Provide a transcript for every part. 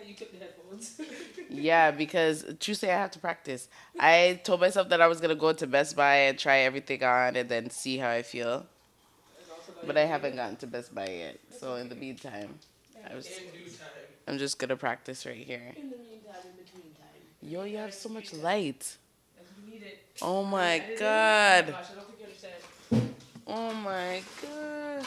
You clip the headphones. Yeah, because Tuesday I have to practice. I told myself that I was gonna go to Best Buy and try everything on and then see how I feel. But I haven't gotten to Best Buy yet. So in the meantime, I'm just gonna practice right here. In the meantime, in between time. Yo, you have so much light. We need it. Oh my Oh my god. gosh, I don't think you understand. Oh my god.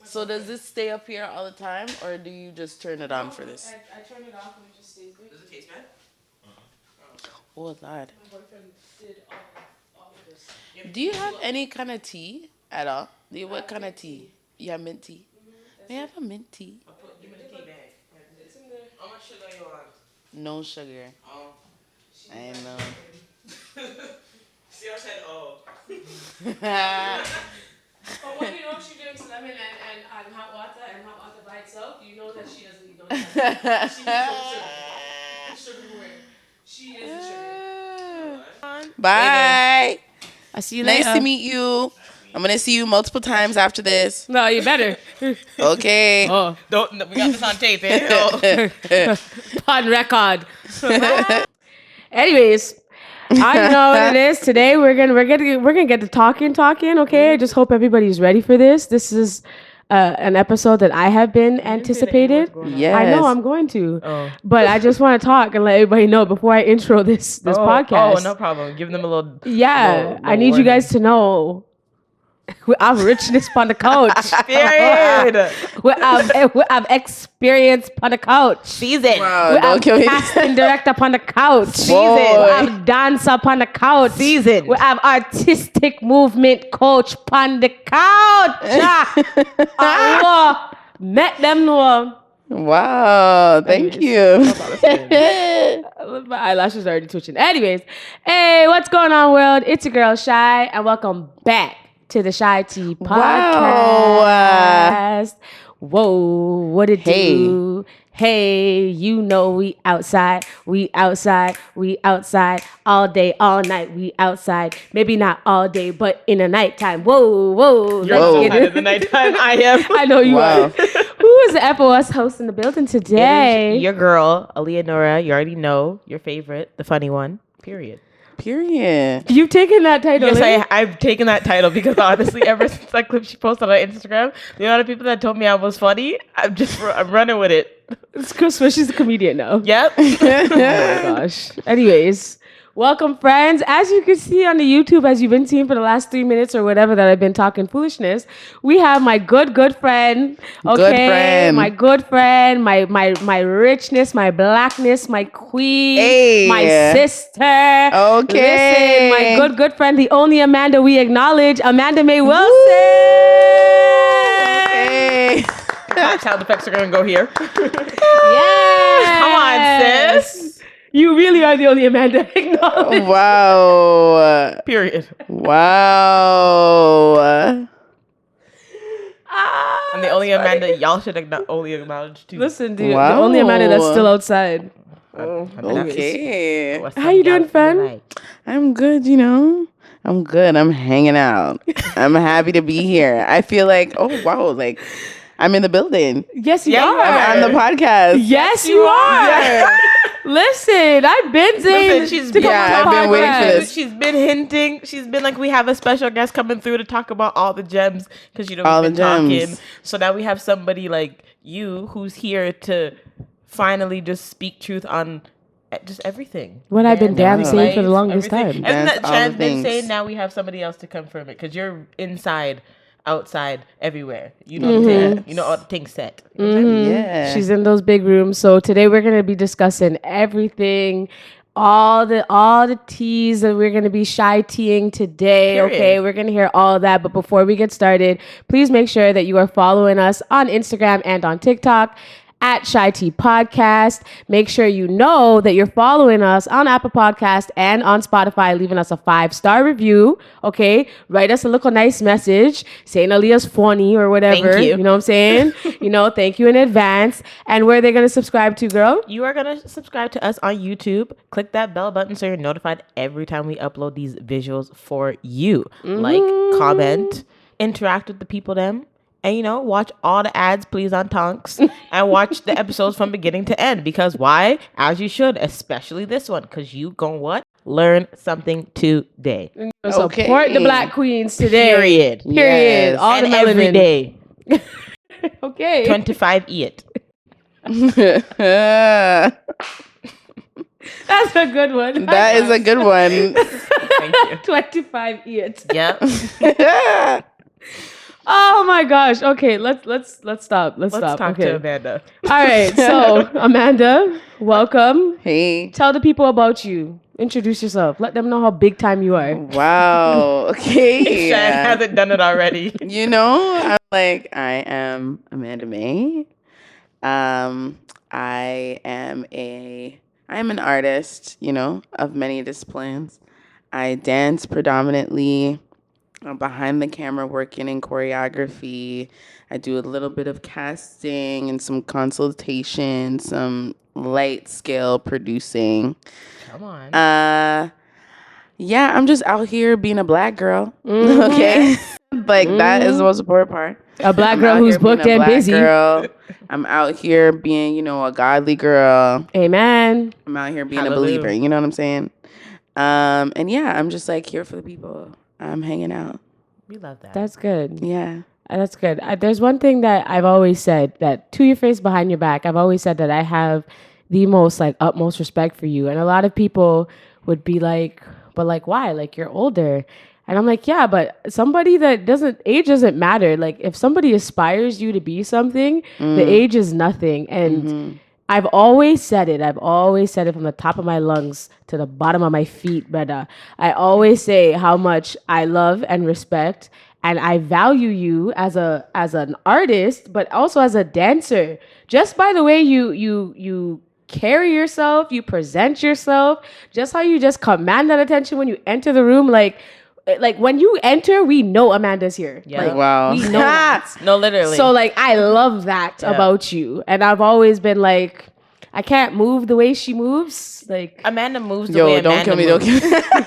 So does this stay up here all the time, or do you just turn it on for this? I turn it off and it just stays there. Does it taste bad? Oh Lord. My boyfriend did all of this. Do you have any kind of tea at all? What kind of tea? You have mint tea. May I have a mint tea? Give me the tea bag. It's in there. How much sugar you want? No sugar. Oh. I know. See, I said, oh. But when you know she drinks lemon and hot water by itself, you know that she doesn't need no sugar. She needs no sugar. Sugar where? She is the sugar. Bye. I see you later. Nice to meet you. I'm gonna see you multiple times after this. No, you better. Okay. Oh, Don't, we got this on tape, eh? Oh. on record. Anyways, I know what it is. Today we're gonna get to talking. Okay, I just hope everybody's ready for this. This is an episode that I have been anticipated. Yes. I know I'm going to, Oh. but I just want to talk and let everybody know before I intro this podcast. Oh, no problem. Give them a little. Yeah, I need you guys to know. We have richness on the couch. Period. we have experience on the couch. Season. Wow, We don't have kill me. casting director upon the couch. Boy. We have dance upon the couch. Season. We have artistic movement coach upon the couch. Met them know. Wow, thank you. My eyelashes are already twitching. Anyways, hey, what's going on, world? It's your girl Shy, and welcome back to the CheyTea Podcast. Whoa, what it do? Hey, you know we outside all day, all night. We outside, maybe not all day, but in the nighttime. Whoa, You're outside in the nighttime. I am. I know you Wow. are. Who is the FOS host in the building today? It is your girl, Aleonora. You already know your favorite, the funny one. Period. You've taken that title. Yes, I've taken that title because honestly, ever since that clip she posted on Instagram, the amount of people that told me I was funny, I'm running with it. It's Christmas. She's a comedian now. Yep. Oh my gosh. Anyways, welcome, friends. As you can see on the YouTube, as you've been seeing for the last 3 minutes or whatever that I've been talking foolishness, we have my good friend. Okay, my good friend, my richness, my blackness, my queen, my sister. Okay. Listen, my good friend, the only Amanda we acknowledge, Amanda Mae Wilson. Hey. Sound effects are gonna go here. Yes. Come on, sis. You really are the only Amanda acknowledged. Wow. Period. Wow. I'm the only Amanda y'all should only acknowledge too. Listen, dude, Wow. the only Amanda that's still outside. Okay. How you doing, friend? I'm good, you know. I'm good. I'm hanging out. I'm happy to be here. I feel like, oh, wow, like I'm in the building. Yes, you Yeah, are. I'm on the podcast. Yes, you are. Listen, I've been saying she's to come on the I've been waiting for podcast. this. She's been hinting. She's been like, we have a special guest coming through to talk about all the gems because All we've the been gems. talking. So now we have somebody like you who's here to finally just speak truth on just everything. What I've been damn Life, saying for the longest everything. time. Everything That's that all Chan's the been things. saying, now we have somebody else to confirm it because you're inside, outside, everywhere. You know the thing. You know all the things set. You know what I'm saying? Yeah. She's in those big rooms. So today we're gonna be discussing everything, all the teas that we're gonna be shy-teaing today. Period. Okay, we're gonna hear all of that. But before we get started, please make sure that you are following us on Instagram and on TikTok at CheyTea Podcast. Make sure you know that you're following us on Apple Podcast and on Spotify, leaving us a 5-star review. Okay, write us a little nice message saying Aaliyah's funny or whatever. Thank you. You know what I'm saying? Thank you in advance. And where are they gonna subscribe to, girl? You are going to subscribe to us on YouTube. Click that bell button so you're notified every time we upload these visuals for you. Like, comment, interact with the people them. And, watch all the ads, please, on Tonks. And watch the episodes from beginning to end. Because why? As you should, especially this one. Because you gon' what? Learn something today. Support the Black queens today. Period. Period. Yes. All And the melanin. every day. Okay. 25 eat. That's a good one. That is a good one. Thank you. 25 eats. Yep. Oh my gosh. Okay, let's stop. Let's Let's stop. talk Okay. to Amanda. All right. So, Amanda, welcome. Hey. Tell the people about you. Introduce yourself. Let them know how big time you are. Wow. Okay. Shan hasn't done it already. I'm like, I am Amanda May. I am an artist, of many disciplines. I dance predominantly. I'm behind the camera working in choreography. I do a little bit of casting and some consultation, some light scale producing. Come on. Yeah, I'm just out here being a Black girl. Okay. Like that is the most important part. A Black I'm girl out who's here being booked a and Black busy. Girl. I'm out here being, a godly girl. Amen. I'm out here being Hallelujah. a believer. You know what I'm saying? And yeah, I'm just like here for the people. I'm hanging out. We love that. That's good. Yeah. That's good. There's one thing that I've always said, that to your face, behind your back, I've always said that I have the most utmost respect for you. And a lot of people would be like, but why? You're older. And I'm like, yeah, but somebody that age doesn't matter. If somebody aspires you to be something, the age is nothing. And I've always said it. I've always said it from the top of my lungs to the bottom of my feet, brother. I always say how much I love and respect and I value you as an artist, but also as a dancer. Just by the way you carry yourself, you present yourself, just how you just command that attention when you enter the room, like when you enter, we know Amanda's here. Yeah. Wow. We know that. No, literally. So I love that about you. And I've always been like, I can't move the way she moves. Amanda moves the way don't Amanda kill me, moves. don't kill me.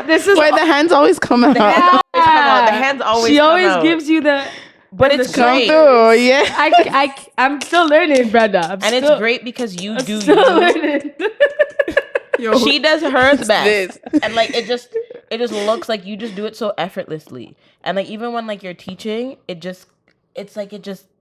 This is Why the hands always come out? Come on, the hands always She come always out. gives you the But it's Come great. through, yeah. I'm still learning, Brenda. It's great because you do still you. learning. Yo, She does hers best. this? And it just looks like you just do it so effortlessly. And even when you're teaching,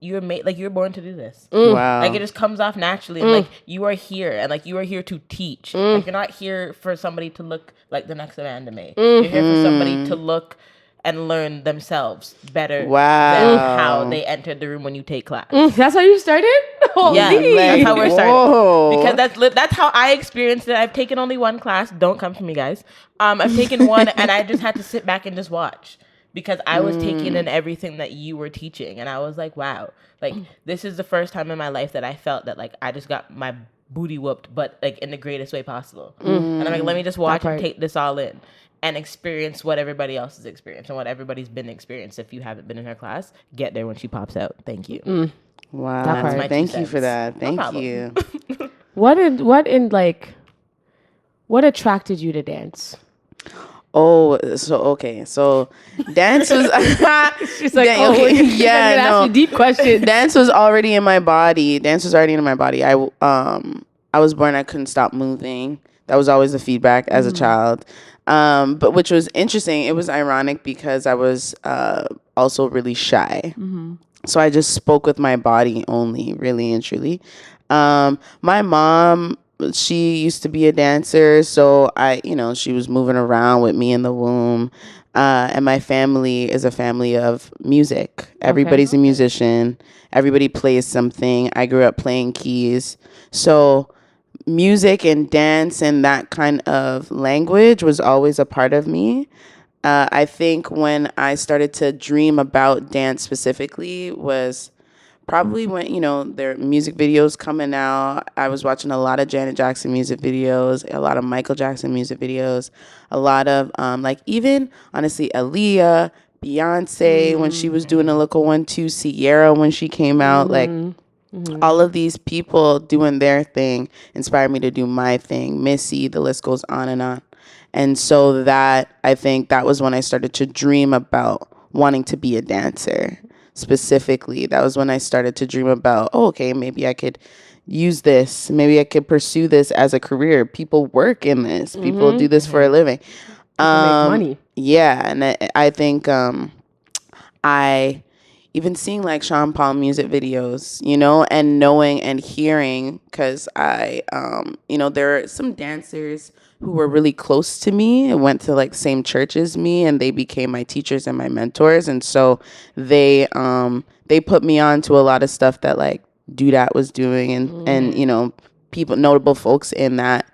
you're made you're born to do this. Wow. It just comes off naturally. And you are here and you are here to teach. You're not here for somebody to look like the next Amanda May. You're here for somebody to look and learn themselves better than how they entered the room when you take class. That's how you started? Yeah, Holy. that's how we're starting. Whoa. Because that's how I experienced it. I've taken only one class. Don't come for me, guys. I've taken one, and I just had to sit back and just watch because I was taking in everything that you were teaching, and I was like, wow, this is the first time in my life that I felt that I just got my booty whooped, but in the greatest way possible. And I'm like, let me just watch and take this all in. And experience what everybody else has experienced and what everybody's been experienced. If you haven't been in her class, get there when she pops out. Thank you. Wow. That's my Thank 2 you for cents. that. Thank problem. you. What attracted you to dance? Oh, so dance was She's like, Yeah, oh, okay. Yeah, gonna ask no. you deep questions. Dance was already in my body. I was born, I couldn't stop moving. That was always the feedback as a child. But which was interesting. It was ironic because I was also really shy. So I just spoke with my body only, really and truly. My mom, she used to be a dancer, so she was moving around with me in the womb. And my family is a family of music. Everybody's a musician. Everybody plays something. I grew up playing keys. So music and dance and that kind of language was always a part of me. I think when I started to dream about dance specifically was probably when, there are music videos coming out. I was watching a lot of Janet Jackson music videos, a lot of Michael Jackson music videos, a lot of even honestly Aaliyah, Beyonce when she was doing a little 1-2, Sierra when she came out, all of these people doing their thing inspired me to do my thing. Missy, the list goes on and on. And so that, I think that was when I started to dream about wanting to be a dancer. specifically. That was when I started to dream about, oh, okay, maybe I could use this. Maybe I could pursue this as a career. People work in this. People do this for a living. People make money. Yeah, and I think I even seeing like Sean Paul music videos, you know, and knowing and hearing, because you know, there are some dancers who were really close to me and went to like same church as me, and they became my teachers and my mentors, and so they put me on to a lot of stuff that like Dudat was doing, and you know, people, notable folks in that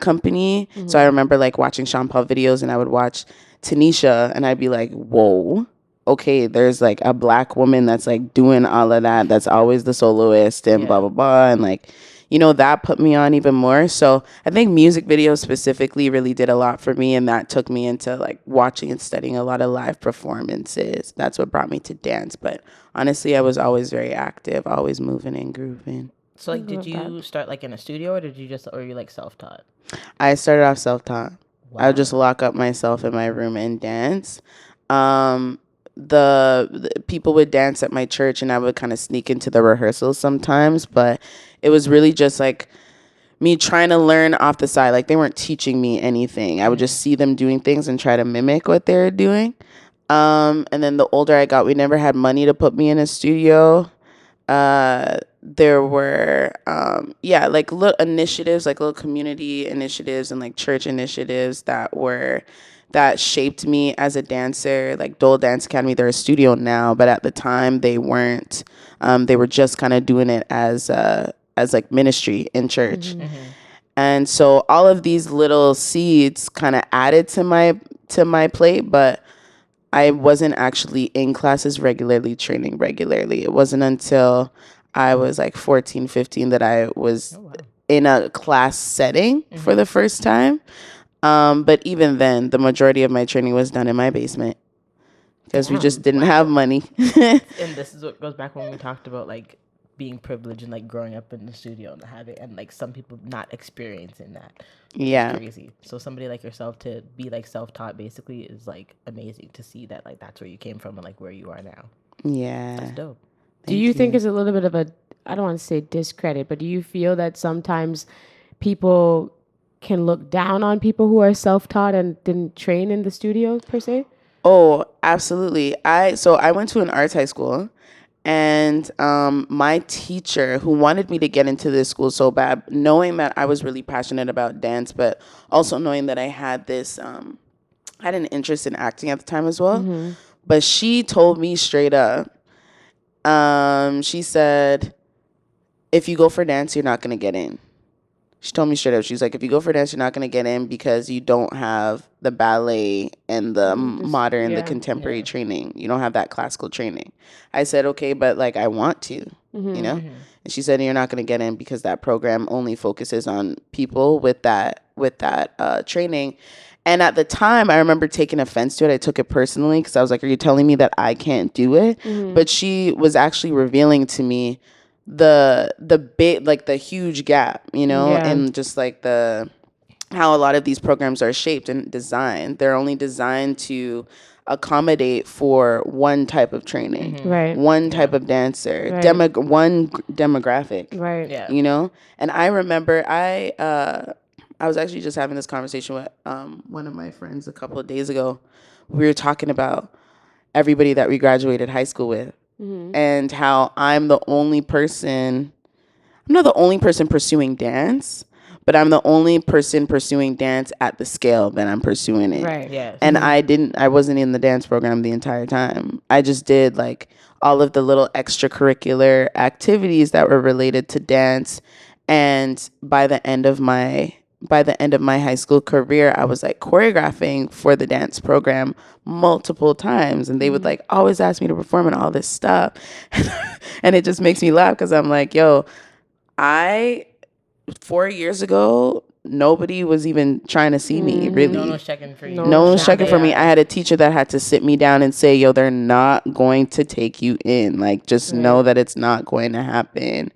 company. So I remember like watching Sean Paul videos, and I would watch Tanisha, and I'd be like, whoa, okay, there's like a black woman that's like doing all of that. That's always the soloist and blah, blah, blah. And like, you know, that put me on even more. So I think music videos specifically really did a lot for me. And that took me into like watching and studying a lot of live performances. That's what brought me to dance. But honestly, I was always very active, always moving and grooving. So like, did you start like in a studio, or or you like self-taught? I started off self-taught. Wow. I would just lock up myself in my room and dance. The people would dance at my church, and I would kind of sneak into the rehearsals sometimes, but it was really just like me trying to learn off the side. Like, they weren't teaching me anything. I would just see them doing things and try to mimic what they were doing. And then the older I got, we never had money to put me in a studio. There were like little initiatives, like little community initiatives and like church initiatives that shaped me as a dancer. Like Dole Dance Academy, they're a studio now, but at the time they weren't. They were just kind of doing it as like ministry in church. And so all of these little seeds kind of added to my plate, but I wasn't actually in classes regularly, training regularly. It wasn't until I was like 14, 15 that I was in a class setting for the first time. But even then, the majority of my training was done in my basement because we just didn't have money. And this is what goes back when we talked about like being privileged and like growing up in the studio and having, and like some people not experiencing that. It's crazy. So somebody like yourself to be like self-taught basically is like amazing to see that like that's where you came from and like where you are now. Yeah. That's dope. Do you think it's a little bit of a, I don't want to say discredit, but do you feel that sometimes people can look down on people who are self-taught and didn't train in the studio per se? Oh, absolutely. I went to an arts high school, and my teacher, who wanted me to get into this school so bad, knowing that I was really passionate about dance, but also knowing that I had this, I had an interest in acting at the time as well. But she told me straight up, she said, if you go for dance, you're not going to get in. She told me straight up, she's like, if you go for dance, you're not going to get in because you don't have the ballet and the modern, the contemporary training. You don't have that classical training. I said, okay, but like, I want to, you know? And she said, you're not going to get in because that program only focuses on people with that training. And at the time, I remember taking offense to it. I took it personally because I was like, are you telling me that I can't do it? But she was actually revealing to me the big, like the huge gap, you know, and just like how a lot of these programs are shaped and designed. They're only designed to accommodate for one type of training, one type of dancer, one demographic, you know. And I remember I was actually just having this conversation with one of my friends a couple of days ago. We were talking about everybody that we graduated high school with. And how I'm not the only person pursuing dance, but I'm the only person pursuing dance at the scale that I'm pursuing it. Right. Yes. And I wasn't in the dance program the entire time. I just did like all of the little extracurricular activities that were related to dance. And by the end of my high school career, I was like choreographing for the dance program multiple times, and they would like always ask me to perform and all this stuff. And it just makes me laugh because I'm like, yo, 4 years ago, nobody was even trying to see me, really. No one was checking for you. No one was checking for me. I had a teacher that had to sit me down and say, yo, they're not going to take you in. Like, just know that it's not going to happen.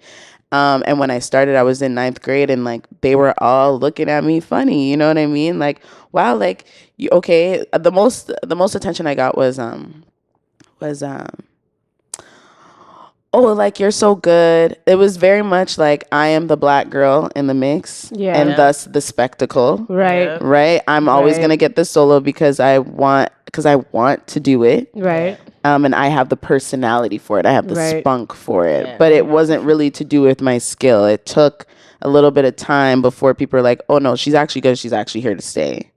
And when I started, I was in 9th grade, and like they were all looking at me funny. You know what I mean? Like, wow, like you okay? The most attention I got was oh, like you're so good. It was very much like I am the black girl in the mix, Yeah. and Yeah. thus the spectacle. Right. Yep. Right? I'm always Right. gonna get the solo because I want to do it. Right. And I have the personality for it. I have the Right. spunk for it. Yeah. But it wasn't really to do with my skill. It took a little bit of time before people were like, oh no, she's actually good. She's actually here to stay.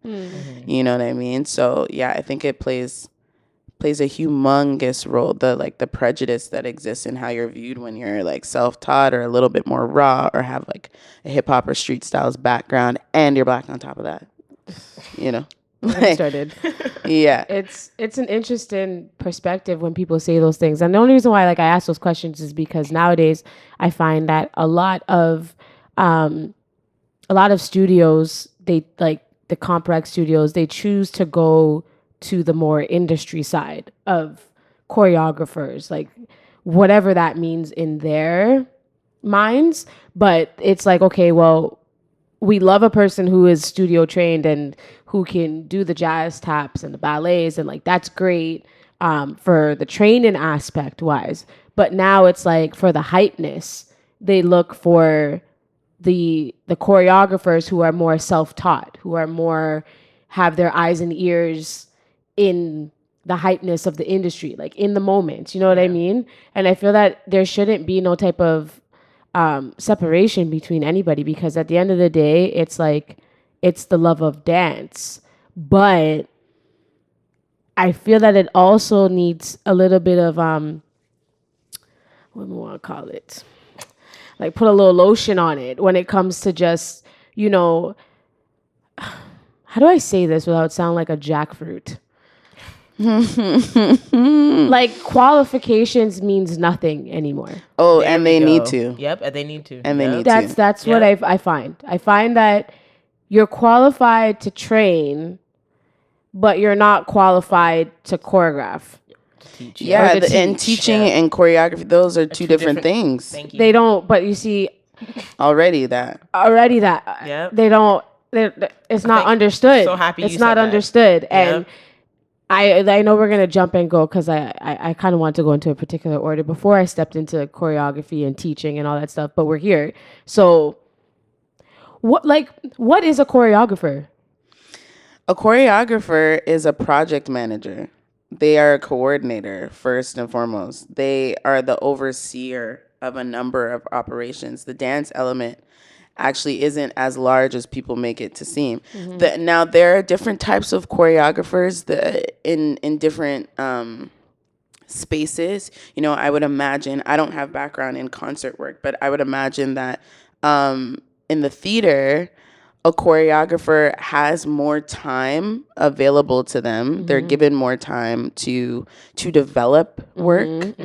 You know what I mean? So yeah, I think it plays a humongous role, the prejudice that exists in how you're viewed when you're like self-taught or a little bit more raw or have like a hip-hop or street styles background and you're black on top of that, you know. Like, started. Yeah, It's an interesting perspective when people say those things, and the only reason why like I ask those questions is because nowadays I find that a lot of studios, they like the complex studios, they choose to go to the more industry side of choreographers, like whatever that means in their minds. But it's like, okay, well, we love a person who is studio trained and who can do the jazz taps and the ballets, and like that's great for the training aspect wise. But now it's like for the hypeness, they look for the choreographers who are more self-taught, who are more have their eyes and ears in the hypeness of the industry, like in the moment. You know what I mean? And I feel that there shouldn't be no type of separation between anybody, because at the end of the day, it's like it's the love of dance. But I feel that it also needs a little bit of what do we want to call it? Like put a little lotion on it when it comes to just, you know, how do I say this without sounding like a jackfruit? Like qualifications means nothing anymore. oh, There and we they go. need to. Yep, and they need to. And they Yep. need to. That's what Yeah. I find. I find that you're qualified to train, but you're not qualified to choreograph. Teach. Yeah, Or to and teach. teaching and choreography, those are two different things. Thank you. They don't, but you see, Already that. already that Yep. they don't. It's not understood. so happy it's you not said that. understood, and Yep. I know we're gonna jump and go because I kind of want to go into a particular order before I stepped into choreography and teaching and all that stuff. But we're here, so what is a choreographer? A choreographer is a project manager. They are a coordinator, first and foremost. They are the overseer of a number of operations. The dance element actually isn't as large as people make it to seem. Now, there are different types of choreographers in different spaces. You know, I would imagine, I don't have background in concert work, but I would imagine that in the theater, a choreographer has more time available to them. They're given more time to develop work.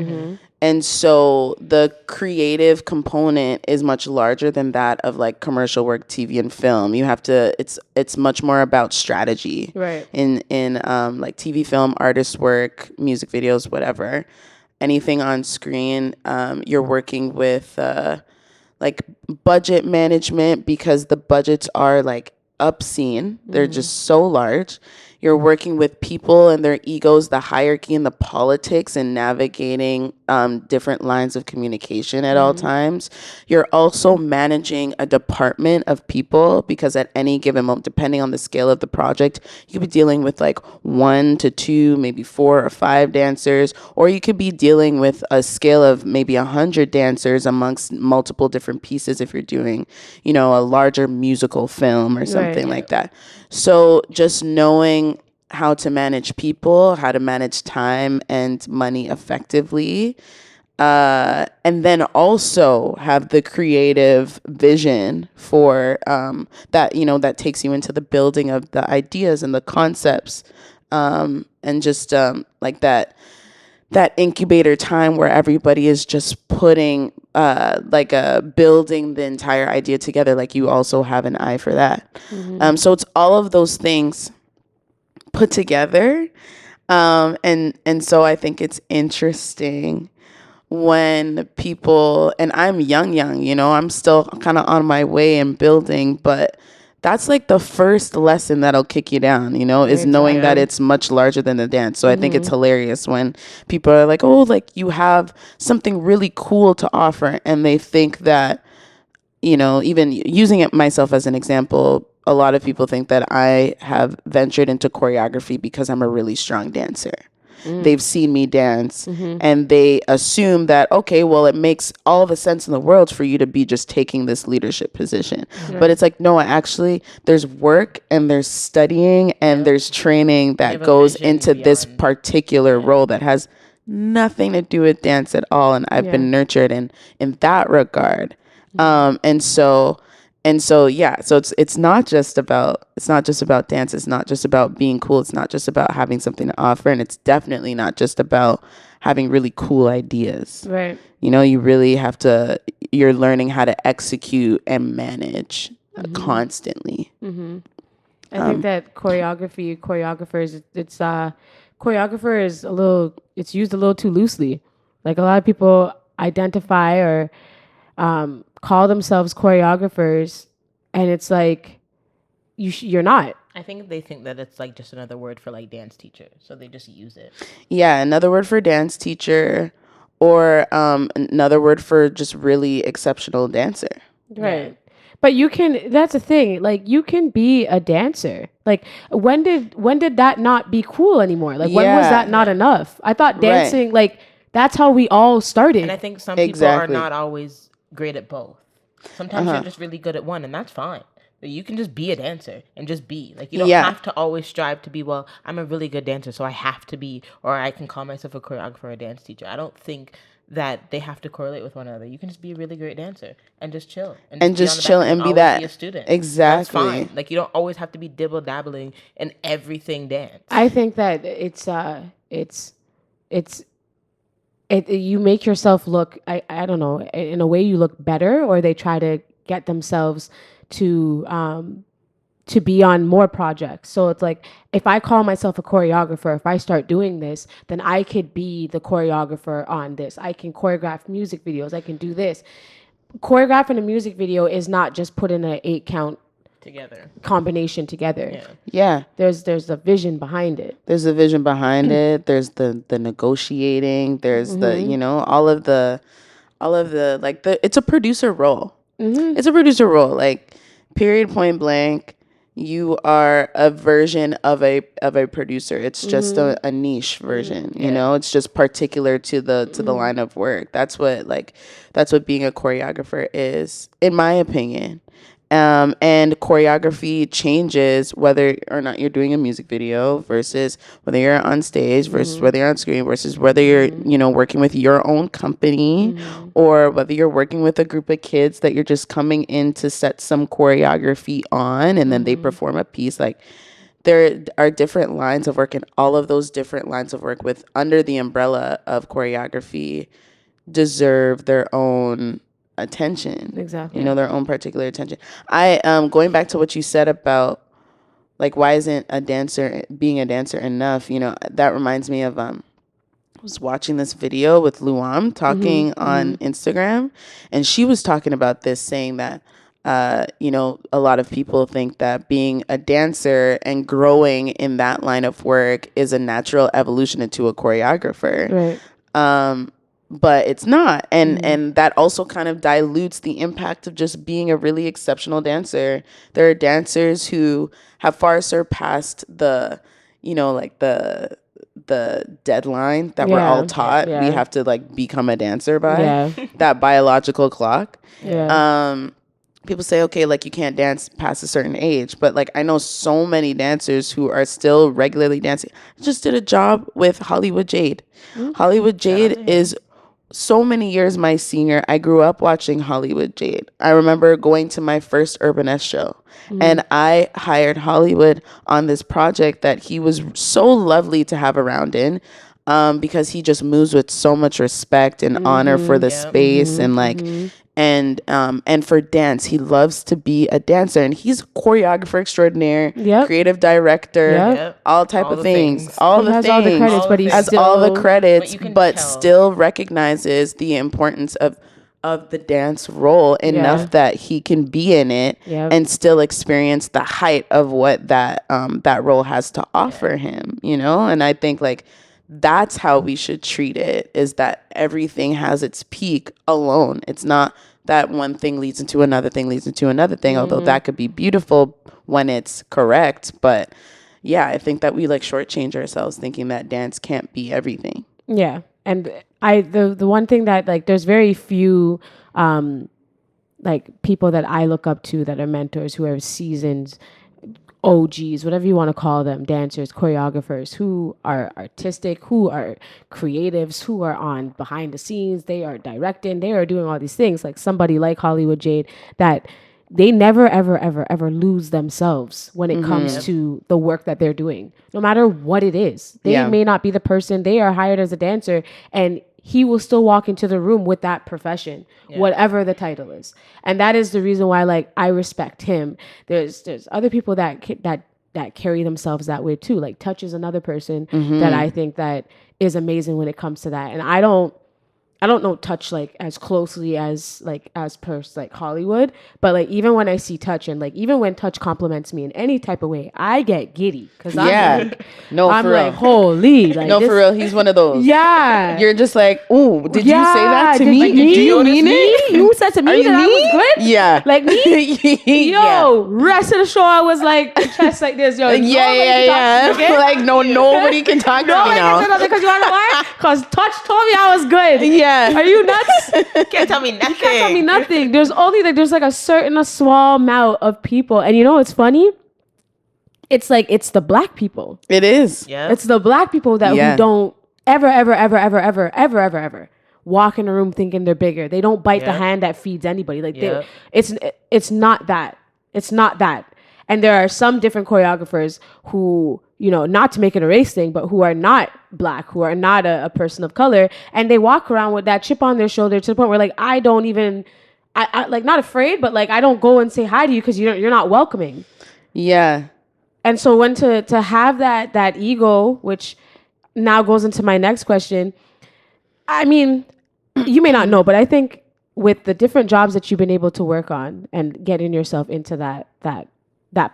And so the creative component is much larger than that of like commercial work, TV and film. You have to, it's much more about strategy. Right. In like TV, film, artist work, music videos, whatever. Anything on screen, you're working with like budget management because the budgets are like obscene. They're just so large. You're working with people and their egos, the hierarchy and the politics, and navigating different lines of communication at all times. You're also managing a department of people because at any given moment, depending on the scale of the project, you could be dealing with like 1 to 2, maybe 4 or 5 dancers, or you could be dealing with a scale of maybe 100 dancers amongst multiple different pieces if you're doing, you know, a larger musical film or something like that. So just knowing how to manage people, how to manage time and money effectively, and then also have the creative vision for that, you know, that takes you into the building of the ideas and the concepts, and just like that incubator time where everybody is just putting like building the entire idea together. Like you also have an eye for that. So it's all of those things put together. And so I think it's interesting when people, and I'm young, you know, I'm still kind of on my way and building, but that's like the first lesson that'll kick you down, you know, is knowing that it's much larger than the dance. So I think it's hilarious when people are like, oh, like you have something really cool to offer. And they think that, you know, even using it myself as an example, a lot of people think that I have ventured into choreography because I'm a really strong dancer. They've seen me dance and they assume that, okay, well, it makes all the sense in the world for you to be just taking this leadership position. But it's like, no, actually, there's work and there's studying and there's training that goes into this particular role that has nothing to do with dance at all. And I've been nurtured in that regard. So it's not just about dance. It's not just about being cool. It's not just about having something to offer, and it's definitely not just about having really cool ideas. Right. You know, you're learning how to execute and manage constantly. I think that choreographers, choreographer is it's used a little too loosely. Like a lot of people identify or call themselves choreographers, and it's like you're not. I think they think that it's like just another word for like dance teacher, so they just use it. Yeah, another word for dance teacher, or another word for just really exceptional dancer. Right. But that's the thing, like you can be a dancer. Like when did that not be cool anymore? Like when was that not enough? I thought dancing, like that's how we all started. And I think some people are not always great at both. Sometimes you're just really good at one, and that's fine. But you can just be a dancer and just be. Like, you don't have to always strive to be, well, I'm a really good dancer, so I have to be, or I can call myself a choreographer or a dance teacher. I don't think that they have to correlate with one another. You can just be a really great dancer and just chill. And just chill and be that. Be a student. Exactly. That's fine. Like, you don't always have to be dibble-dabbling in everything dance. I think that you make yourself look, I don't know, in a way you look better, or they try to get themselves to be on more projects. So it's like, if I call myself a choreographer, if I start doing this, then I could be the choreographer on this. I can choreograph music videos. I can do this. Choreographing a music video is not just put in an 8-count combination together. Yeah. There's a vision behind it. There's a vision behind it. There's the negotiating. There's the, you know, all of the like it's a producer role. It's a producer role. Like, period, point blank. You are a version of a producer. It's just a niche version. You know, it's just particular to the line of work. That's what being a choreographer is, in my opinion. And choreography changes whether or not you're doing a music video versus whether you're on stage versus whether you're on screen versus whether you're, you know, working with your own company or whether you're working with a group of kids that you're just coming in to set some choreography on and then they perform a piece. Like, there are different lines of work, and all of those different lines of work with under the umbrella of choreography deserve their own attention. Exactly. You know, their own particular attention. I going back to what you said about, like, why isn't being a dancer enough? You know, that reminds me of I was watching this video with Luam talking on Instagram, and she was talking about this, saying that you know, a lot of people think that being a dancer and growing in that line of work is a natural evolution into a choreographer. Right. But it's not, and that also kind of dilutes the impact of just being a really exceptional dancer. There are dancers who have far surpassed the, you know, like the deadline that we're all taught we have to, like, become a dancer by, that biological clock. People say, okay, like, you can't dance past a certain age, but, like, I know so many dancers who are still regularly dancing. I just did a job with Hollywood Jade. Hollywood Jade is so many years my senior. I grew up watching Hollywood Jade. I remember going to my first Urbaness show, and I hired Hollywood on this project that he was so lovely to have around in, because he just moves with so much respect and honor for the space, and like, and for dance, he loves to be a dancer, and he's choreographer extraordinaire, creative director, all type of things, all the things, all the credits, but he has all the credits, but still recognizes the importance of of the dance role enough that he can be in it and still experience the height of what that role has to offer him, you know? And I think like that's how we should treat it, is that everything has its peak alone. It's not that one thing leads into another thing leads into another thing, although that could be beautiful when it's correct. But yeah, I think that we like shortchange ourselves thinking that dance can't be everything. Yeah. And the one thing that like there's very few like people that I look up to that are mentors who are seasoned OGs, whatever you want to call them, dancers, choreographers, who are artistic, who are creatives, who are on behind the scenes, they are directing, they are doing all these things, like somebody like Hollywood Jade, that they never, ever, ever, ever lose themselves when it comes to the work that they're doing, no matter what it is. They may not be the person, they are hired as a dancer, and he will still walk into the room with that profession, whatever the title is. And that is the reason why, like, I respect him. There's other people that carry themselves that way too. Like Touch is another person that I think that is amazing when it comes to that. And I don't know Touch like as closely as per like Hollywood, but like even when I see Touch and like even when Touch compliments me in any type of way, I get giddy because I'm for real. Holy, like, for real, he's one of those. Yeah, you're just like, ooh, did you say that to me? Like, did you mean it? You said to me that I was good. Yeah, like me. Yo, rest of the show I was like chest like this. Yo, yeah. Like nobody can talk to me now. Because you want to know why? Because Touch told me I was good. Yeah. Are you nuts? Can't tell me nothing. You can't tell me nothing. There's only like there's like a small amount of people, and you know what's funny? It's like it's the black people. It is. Yeah. It's the black people that who don't ever walk in a room thinking they're bigger. They don't bite the hand that feeds anybody. Like it's not that. It's not that. And there are some different choreographers who, you know, not to make it a race thing, but who are not black, who are not a person of color, and they walk around with that chip on their shoulder to the point where like I don't even, I like not afraid, but like I don't go and say hi to you because you're not welcoming. Yeah. And so when to have that ego, which now goes into my next question, I mean, you may not know, but I think with the different jobs that you've been able to work on and getting yourself into that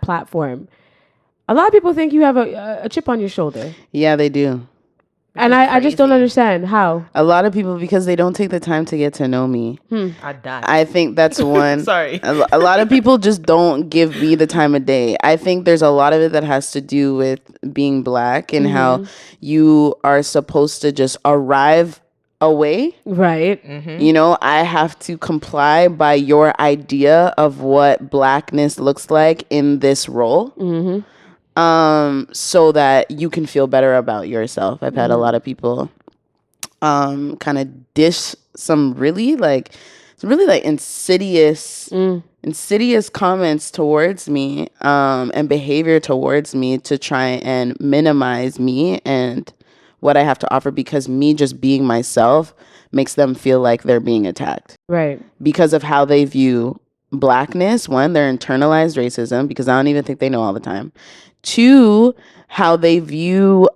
platform, a lot of people think you have a chip on your shoulder. Yeah, they do. And I just don't understand how. A lot of people, because they don't take the time to get to know me. I died. I think that's one. Sorry. A lot of people just don't give me the time of day. I think there's a lot of it that has to do with being black and how you are supposed to just arrive away. Right. You know, I have to comply by your idea of what blackness looks like in this role. So that you can feel better about yourself. I've had a lot of people kind of dish some really like insidious comments towards me and behavior towards me to try and minimize me and what I have to offer, because me just being myself makes them feel like they're being attacked. Right. Because of how they view blackness. One, their internalized racism, because I don't even think they know all the time. Two, how they view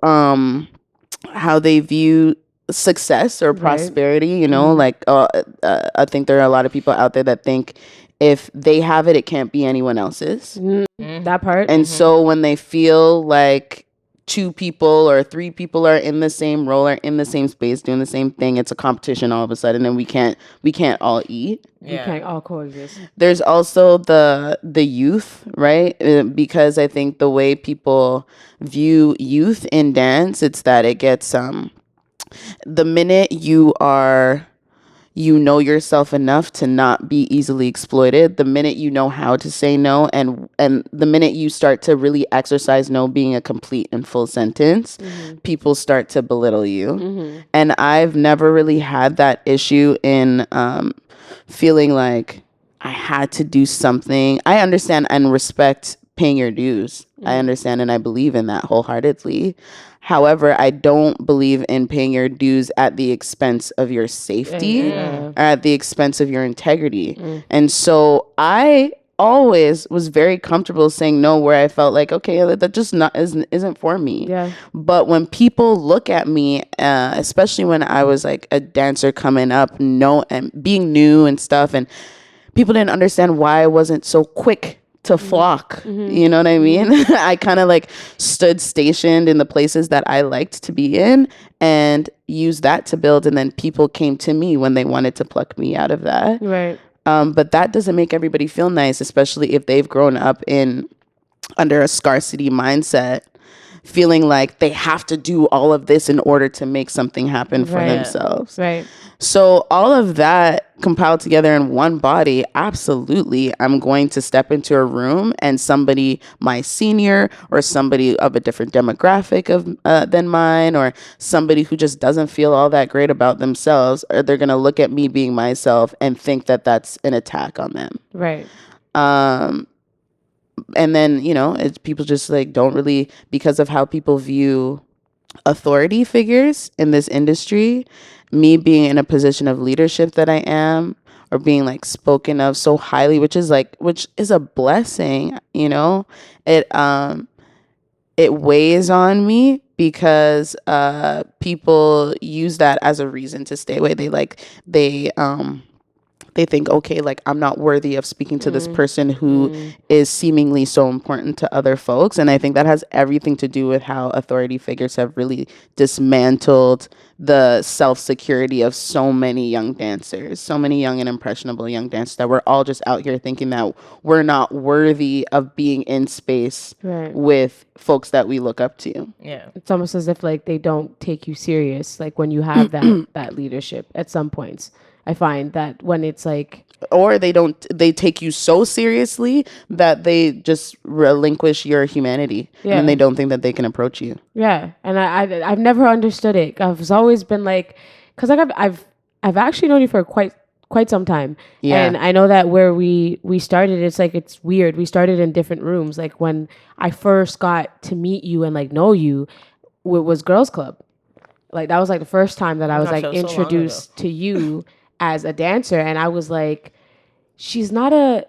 success or prosperity. You know, like I think there are a lot of people out there that think if they have it, it can't be anyone else's. That part. And so when they feel like two people or three people are in the same role or in the same space doing the same thing, it's a competition all of a sudden, and we can't all eat. We can't all coexist. There's also the youth, right? Because I think the way people view youth in dance, it's that it gets the minute you know yourself enough to not be easily exploited, the minute you know how to say no, and the minute you start to really exercise no being a complete and full sentence, people start to belittle you. And I've never really had that issue in feeling like I had to do something. I understand and respect paying your dues. I understand and I believe in that wholeheartedly. However, I don't believe in paying your dues at the expense of your safety or at the expense of your integrity. And so I always was very comfortable saying no where I felt like, okay, that just isn't for me. Yeah. But when people look at me, especially when I was like a dancer coming up, and being new and stuff, and people didn't understand why I wasn't so quick to flock. You know what I mean? I kind of like stood stationed in the places that I liked to be in and used that to build. And then people came to me when they wanted to pluck me out of that. Right. But that doesn't make everybody feel nice, especially if they've grown up under a scarcity mindset, feeling like they have to do all of this in order to make something happen for themselves. Right. So all of that compiled together in one body, absolutely, I'm going to step into a room and somebody, my senior or somebody of a different demographic than mine, or somebody who just doesn't feel all that great about themselves, or they're going to look at me being myself and think that that's an attack on them. Right. And then, people just like don't really, because of how people view authority figures in this industry, me being in a position of leadership that I am, or being like spoken of so highly, which is a blessing, it weighs on me because people use that as a reason to stay away. They think, okay, like I'm not worthy of speaking to this person who is seemingly so important to other folks. And I think that has everything to do with how authority figures have really dismantled the self-security of so many young dancers, so many young and impressionable young dancers, that we're all just out here thinking that we're not worthy of being in space with folks that we look up to. Yeah. It's almost as if like they don't take you serious, like when you have that leadership at some points. I find that when it's like, or they take you so seriously that they just relinquish your humanity, and they don't think that they can approach you. Yeah. And I've never understood it. I've always been like, cause like I've actually known you for quite some time. Yeah. And I know that where we started, it's like, it's weird. We started in different rooms. Like when I first got to meet you and like know you, it was Girls Club. Like that was like the first time that I was like introduced to you as a dancer, and I was like, she's not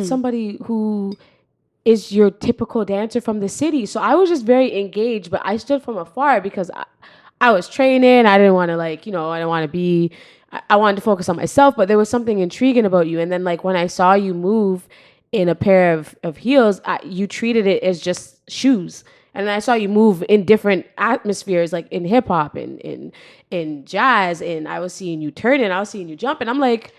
somebody who is your typical dancer from the city. So I was just very engaged, but I stood from afar because I was training. I didn't want to I didn't want to be, I wanted to focus on myself, but there was something intriguing about you. And then like when I saw you move in a pair of heels, you treated it as just shoes. And then I saw you move in different atmospheres, like in hip hop and in jazz, and I was seeing you turn and I was seeing you jump, and I'm like,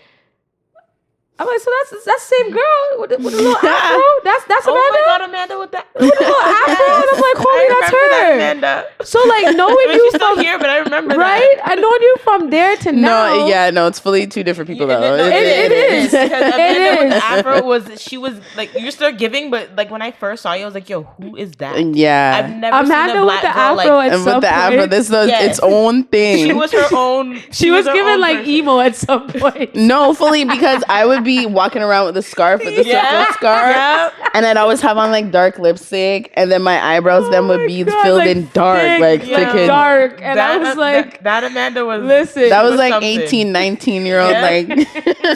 so that's the same girl with a little afro. That's Amanda. Oh my God, Amanda with that with a little afro, and I'm like, holy, that's her. That, Amanda. So like knowing you from here, but I remember right. I known you from there to now. No, it's fully two different people though. It is. Because Amanda with afro she was like, you're still giving, but like when I first saw you, I was like, yo, who is that? Yeah, I've never Amanda seen a black with the girl afro like, at some point. Afro, this is its own thing. She was her own. She was given like person. emo at some point. No, fully, because I would be walking around with a scarf, with the circle scarf, and I'd always have on like dark lipstick, and then my eyebrows would be filled like in dark, thick dark, and I was like, that Amanda was. Listen, that was like something. 18, 19-year-old, like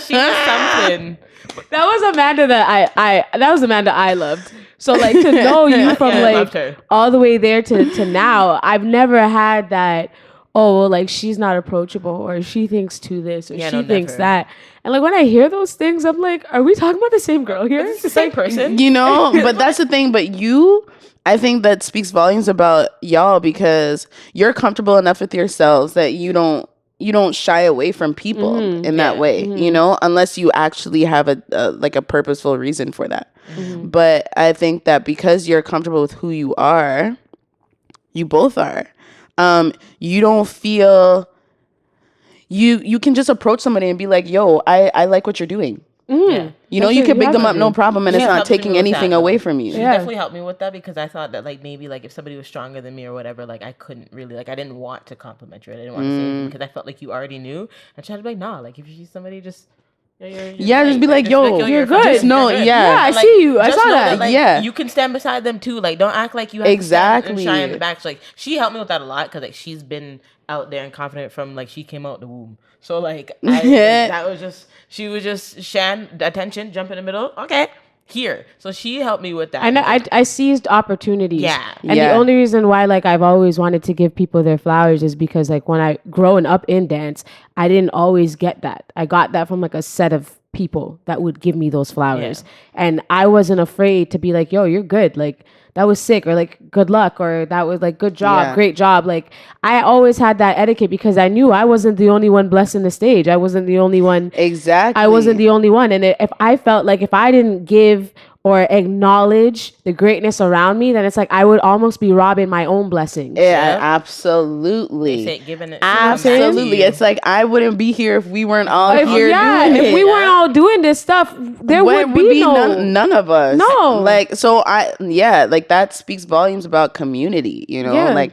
she was something. That was Amanda that was Amanda I loved. So like to know you from like all the way there to now, I've never had that. Oh, well, like she's not approachable, or she thinks to this, or she thinks that. And like when I hear those things, I'm like, are we talking about the same girl here? It's the same person, But that's the thing. But I think that speaks volumes about y'all, because you're comfortable enough with yourselves that you don't shy away from people in that way, unless you actually have a purposeful reason for that. But I think that because you're comfortable with who you are, you both are. You don't feel you can just approach somebody and be like, yo, I like what you're doing. Yeah. You can pick them up, no problem, and it's not taking anything away from you. She definitely helped me with that, because I thought that like maybe like if somebody was stronger than me or whatever, like I couldn't really, like I didn't want to compliment you. I didn't want to say anything because I felt like you already knew. And she had to be like, nah, like if you see somebody, just Yeah, just be like, yo, you're good. Just know, You're good. yeah. I see you. I just saw know that. like, Yeah. you can stand beside them too. Like, don't act like you have Exactly. to stand and shy in the back. So, like, she helped me with that a lot because like she's been out there and confident from like she came out the womb. So like, that was just she was just Shan attention, jump in the middle. Okay, here. So she helped me with that. I know. I seized opportunities. Yeah. And Yeah. the only reason why like I've always wanted to give people their flowers is because like when I growing up in dance, I didn't always get that. I got that from like a set of people that would give me those flowers, and I wasn't afraid to be like, yo, you're good, like that was sick, or like good luck, or that was like good job, great job. Like I always had that etiquette because I knew I wasn't the only one blessing the stage. I wasn't the only one. Exactly. I wasn't the only one. And if I felt like if I didn't give or acknowledge the greatness around me, then it's like I would almost be robbing my own blessings. Yeah, absolutely. They say giving it. Absolutely. It's like I wouldn't be here if we weren't all here doing if it. we weren't all doing this stuff, there would be no none of us. No. Like, so like that speaks volumes about community, you know? Yeah. Like,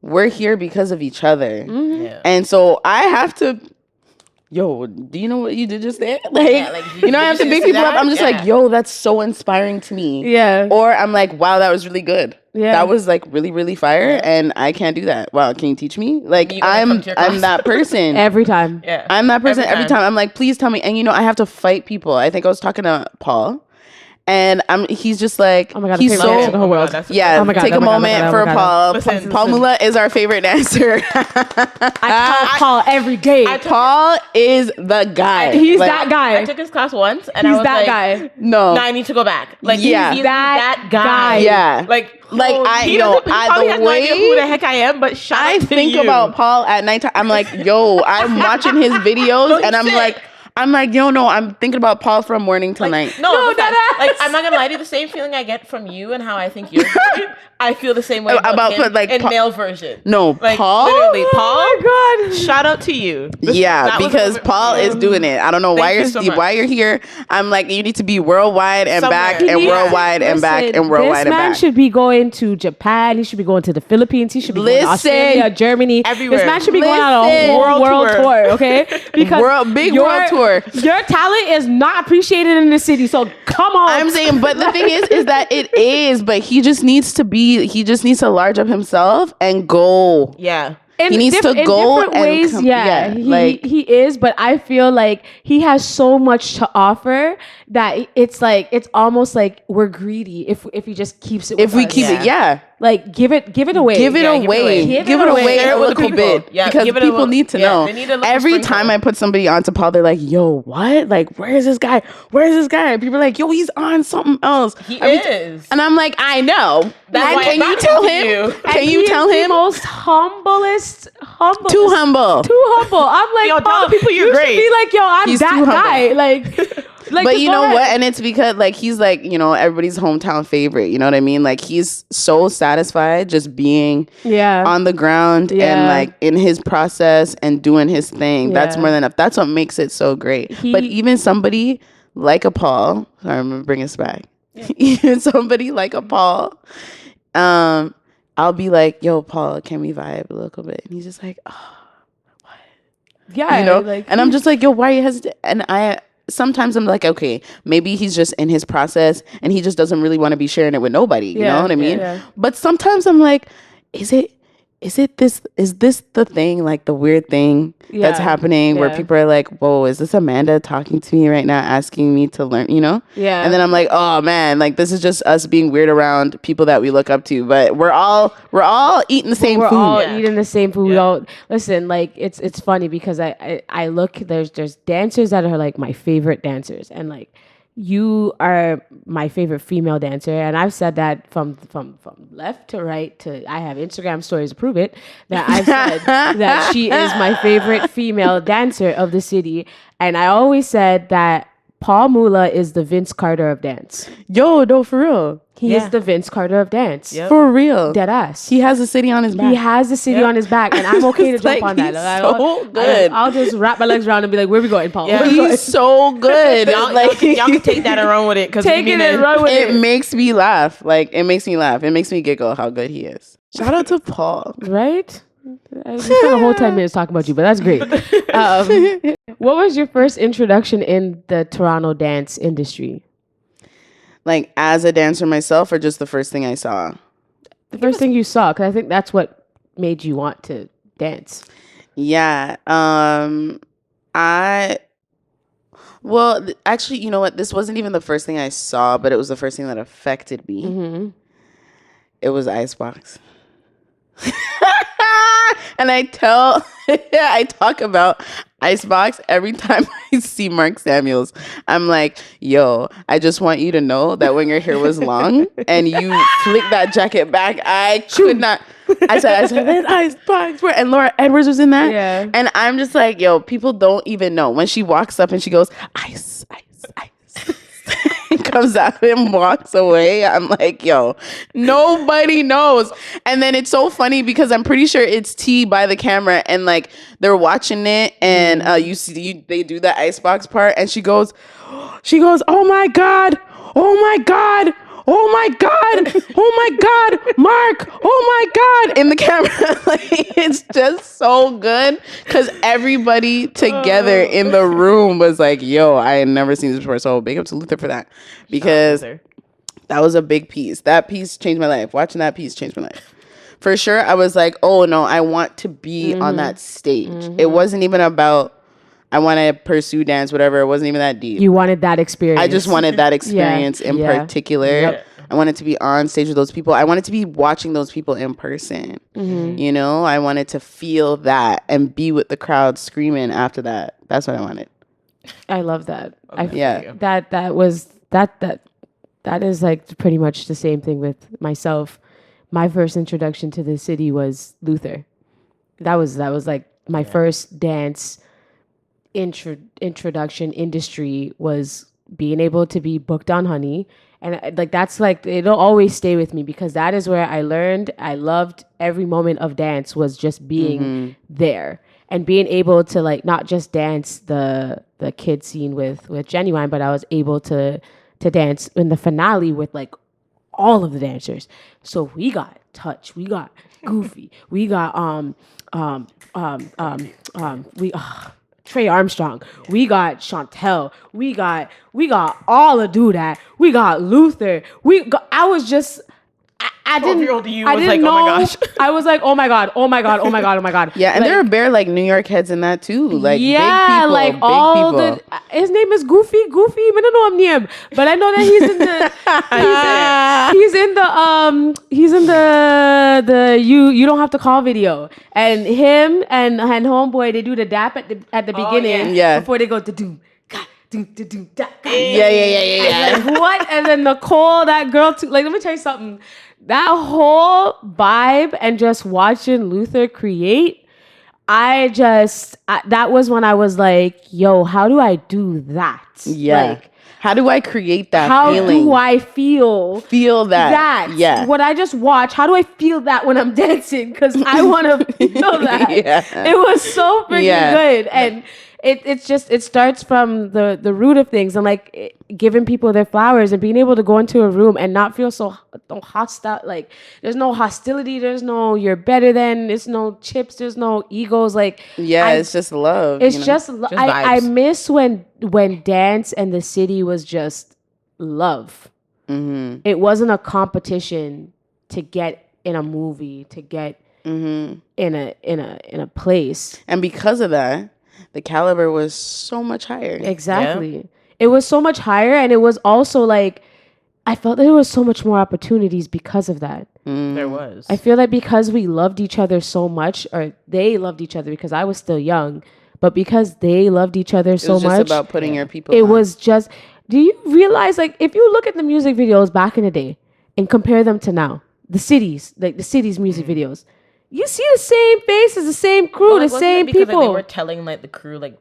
we're here because of each other. Yeah. And so I have to, yo, do you know what you did just there? Like, you know, I have to big people up. I'm just like, yo, that's so inspiring to me. Yeah. Or I'm like, wow, that was really good. Yeah. That was like really, really fire. And I can't do that. Wow, can you teach me? Like, You gotta come to your class. I'm that person. every time. Yeah. I'm that person every time. I'm like, please tell me. And you know, I have to fight people. I think I was talking to Paul. And he's just like, Oh my God, he's the favorite dancer in the whole world. yeah. Oh my God, take oh a my God, moment oh my for God. Paul. Listen, Paul Mula is our favorite dancer. I call Paul every day. Paul is the guy. He's Like, that guy. I took his class once, and I He's was that like, guy. No. No, I need to go back. Like, Yeah. he's that guy. Yeah. Like I he know. doesn't- he probably The has no idea way who the heck I am, but shout I out to think you. about Paul at nighttime. I'm like, yo, I'm watching his videos, No, he's and I'm sick. like, yo, no, I'm thinking about Paul from morning till night. No, No, but that like ass. I'm not gonna lie to you. The same feeling I get from you and how I think you're doing, I feel the same way about him like, in Paul- male version. No, Like Paul. literally, Paul. Oh my God. Shout out to you. Yeah, That was because a- Paul is doing it. I don't know why Thank you so much. why you're here. I'm like, you need to be worldwide and Somewhere. back He and needs- worldwide and back Listen, and worldwide this and man back. should be going to Japan. He should be going to the Philippines. He should be going to Listen. Australia, Germany. Everywhere. This man should be going on Listen. a world World tour. Okay, because Big world tour. Your talent is not appreciated in the city. So come on. I'm saying, but the thing is that it is, but he just needs to large up himself and go. Yeah. He needs to in go different and ways. He is, but I feel like he has so much to offer that it's almost like we're greedy if he just keeps it. If with we us. keep it, yeah. Like give it away. Give it away. Give Give it it away. away Share a it with little the bit. people. Yeah, because give it a people little- need to yeah, know. they need a little Every sprinkle. time I put somebody onto Paul, they're like, yo, what? Like, where is this guy? Where is this guy? And people are like, yo, he's on something else. He Every is. And I'm like, I know. That's And why can I you brought tell him to him? you. Can And you he tell is him? the most humblest. Too humble. Too humble. I'm like, Yo, tell Paul, the people you're you great. should be like, yo, I'm He's that too humble. guy. Like, But just you go know ahead. what? And it's because like he's like, you know, everybody's hometown favorite. You know what I mean? Like he's so satisfied just being Yeah. on the ground and Yeah. like in his process and doing his thing. That's Yeah. more than enough. That's what makes it so great. But even somebody like a Paul, sorry, I'm gonna bring us back. Even somebody like a Paul, I'll be like, yo, Paul, can we vibe a little bit? And he's just like, oh, Yeah. you know? Like, And I'm just like, yo, why are you hesitant? And sometimes I'm like, okay, maybe he's just in his process and he just doesn't really want to be sharing it with nobody. You Yeah, know what I mean? yeah. But sometimes I'm like, is this the thing, like the weird thing that's Yeah, happening where yeah. people are like, whoa, is this Amanda talking to me right now, asking me to learn, you know? Yeah. And then I'm like, oh man, like this is just us being weird around people that we look up to, but we're all eating the same we're food. all Yeah. eating the same food. We Yeah. all listen. Like it's funny because I look there's dancers that are like my favorite dancers, and like you are my favorite female dancer, and I've said that from left to right to I have Instagram stories to prove it that I've said that she is my favorite female dancer of the city, and I always said that Paul Mula is the Vince Carter of dance. Yo, no, for real. He Yeah. is the Vince Carter of dance. Yep. For real. Dead ass. He has a city on his back. He has the city Yeah. on his back, and I'm okay to It's jump like, on that. he's Like, so good. I'll just wrap my legs around and be like, "Where we going, Paul? Yeah. Where we going?" He's so good. Y'all, like, y'all can take that and run with it. Cause Take we it mean and run with it it. makes me laugh. Like, it makes me laugh. It makes me giggle how good he is. Shout out to Paul. Right? We spent a whole 10 minutes talking about you, but that's great. What was your first introduction in the Toronto dance industry? Like as a dancer myself, or just the first thing I saw? The first thing you saw, because I think that's what made you want to dance. Yeah. Actually, you know what? This wasn't even the first thing I saw, but it was the first thing that affected me. Mm-hmm. It was Icebox. And I talk about Icebox every time I see Mark Samuels. I'm like, yo, I just want you to know that when your hair was long and you flick that jacket back, I could not. I said, there's Icebox. And Laura Edwards was in that. Yeah. And I'm just like, yo, people don't even know. When she walks up and she goes, ice, ice, ice. Comes out and walks away. I'm like, yo, nobody knows. And then it's so funny because I'm pretty sure it's T by the camera and like they're watching it and they do the Icebox part and she goes, oh my God, oh my God. Oh my God! Oh my God! Mark! Oh my God! In the camera, like it's just so good because everybody together in the room was like, "Yo, I had never seen this before." So big up to Luther for that because that was a big piece. That piece changed my life. Watching that piece changed my life. For sure, I was like, "Oh no, I want to be on that stage." It wasn't even about I want to pursue dance, whatever. It wasn't even that deep. You wanted that experience. I just wanted that experience in particular. Yep. I wanted to be on stage with those people. I wanted to be watching those people in person. Mm-hmm. You know, I wanted to feel that and be with the crowd screaming after that. That's what I wanted. I love that. Yeah. That is like pretty much the same thing with myself. My first introduction to the city was Luther. That was like my first dance introduction industry was being able to be booked on Honey. And like that's like it'll always stay with me because that is where I learned. I loved every moment of dance was just being there and being able to like not just dance the kid scene with Genuine, but I was able to dance in the finale with like all of the dancers. So we got Touch, we got Goofy, we got Trey Armstrong, we got Chantel, we got all of Do That, we got Luther, I was just I didn't know. Oh my gosh. I was like, oh my God. Yeah, and like, there are bare like New York heads in that too. Like yeah, big people, like big all people. his name is Goofy. I don't know his name, but I know that he's in the you don't have to call video, and him and homeboy they do the dap at the beginning before they go to doom. Yeah. Like, what? And then Nicole, that girl too. Like, let me tell you something. That whole vibe and just watching Luther create, that was when I was like, yo, how do I do that? Yeah. Like, how do I create that How feeling? do I feel that? Yeah. What I just watched, how do I feel that when I'm dancing? Because I want to feel that. It was so freaking good. And it starts from the root of things and like giving people their flowers and being able to go into a room and not feel so hostile. Like there's no hostility. There's no you're better than. There's no chips. There's no egos. Like it's just love. It's just I miss when dance and the city was just love. Mm-hmm. It wasn't a competition to get in a movie, to get in a place. And because of that, the caliber was so much higher. Exactly. Yeah. It was so much higher. And it was also like, I felt there was so much more opportunities because of that. There was. I feel like because we loved each other so much, or they loved each other because I was still young, but because they loved each other so much. It was just about putting your people on. Was just, do you realize, like, if you look at the music videos back in the day and compare them to now, the city's music videos, you see the same faces, the same crew, the same people. Like, they were telling like the crew like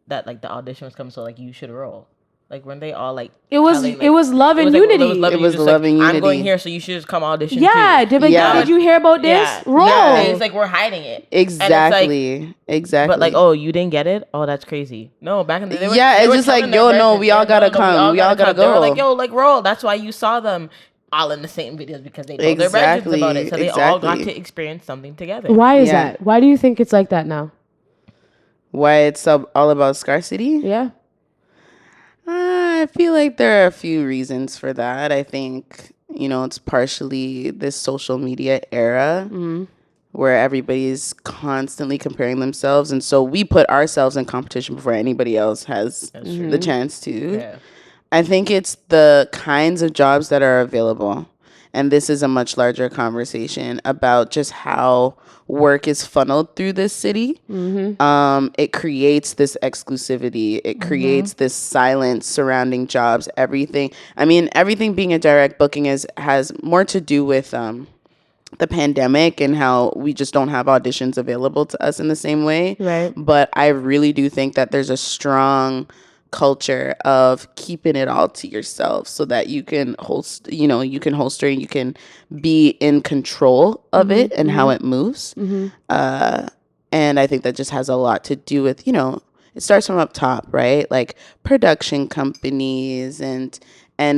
that like the audition was coming, so like you should roll. Like when they all like it was love and unity. It was love and unity. I'm going here, so you should just come audition. Yeah, too. Did you hear about this? Yeah. Roll. Yeah. And it's like we're hiding it. Exactly. Exactly. But like, oh, you didn't get it? Oh, that's crazy. No, back in the day, it's just like, yo, no, we all gotta come. We all gotta go. They were like, yo, like roll. That's why you saw them all in the same videos because they told their friends about it. So they all got to experience something together. Why is that? Why do you think it's like that now? Why it's all about scarcity? Yeah. I feel like there are a few reasons for that. I think, it's partially this social media era where everybody's constantly comparing themselves. And so we put ourselves in competition before anybody else has the chance to. Yeah. I think it's the kinds of jobs that are available. And this is a much larger conversation about just how work is funneled through this city. It creates this exclusivity. It creates this silence surrounding jobs. Everything being a direct booking has more to do with the pandemic and how we just don't have auditions available to us in the same way. Right. But I really do think that there's a strong culture of keeping it all to yourself so that you can holster and you can be in control of it and how it moves. And I think that just has a lot to do with, it starts from up top, right? Like production companies and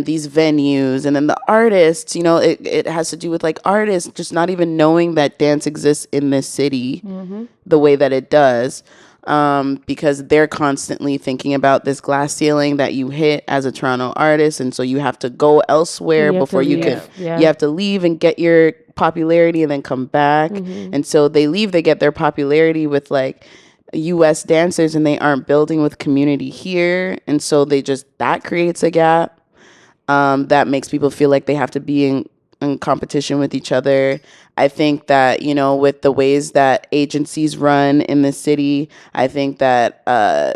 these venues, and then the artists, it has to do with like artists just not even knowing that dance exists in this city the way that it does. Because they're constantly thinking about this glass ceiling that you hit as a Toronto artist, and so you have to go elsewhere before you can. Yeah. You have to leave and get your popularity, and then come back. And so they leave, they get their popularity with like U.S. dancers, and they aren't building with community here, and so that creates a gap that makes people feel like they have to be in competition with each other. I think that, with the ways that agencies run in the city, I think that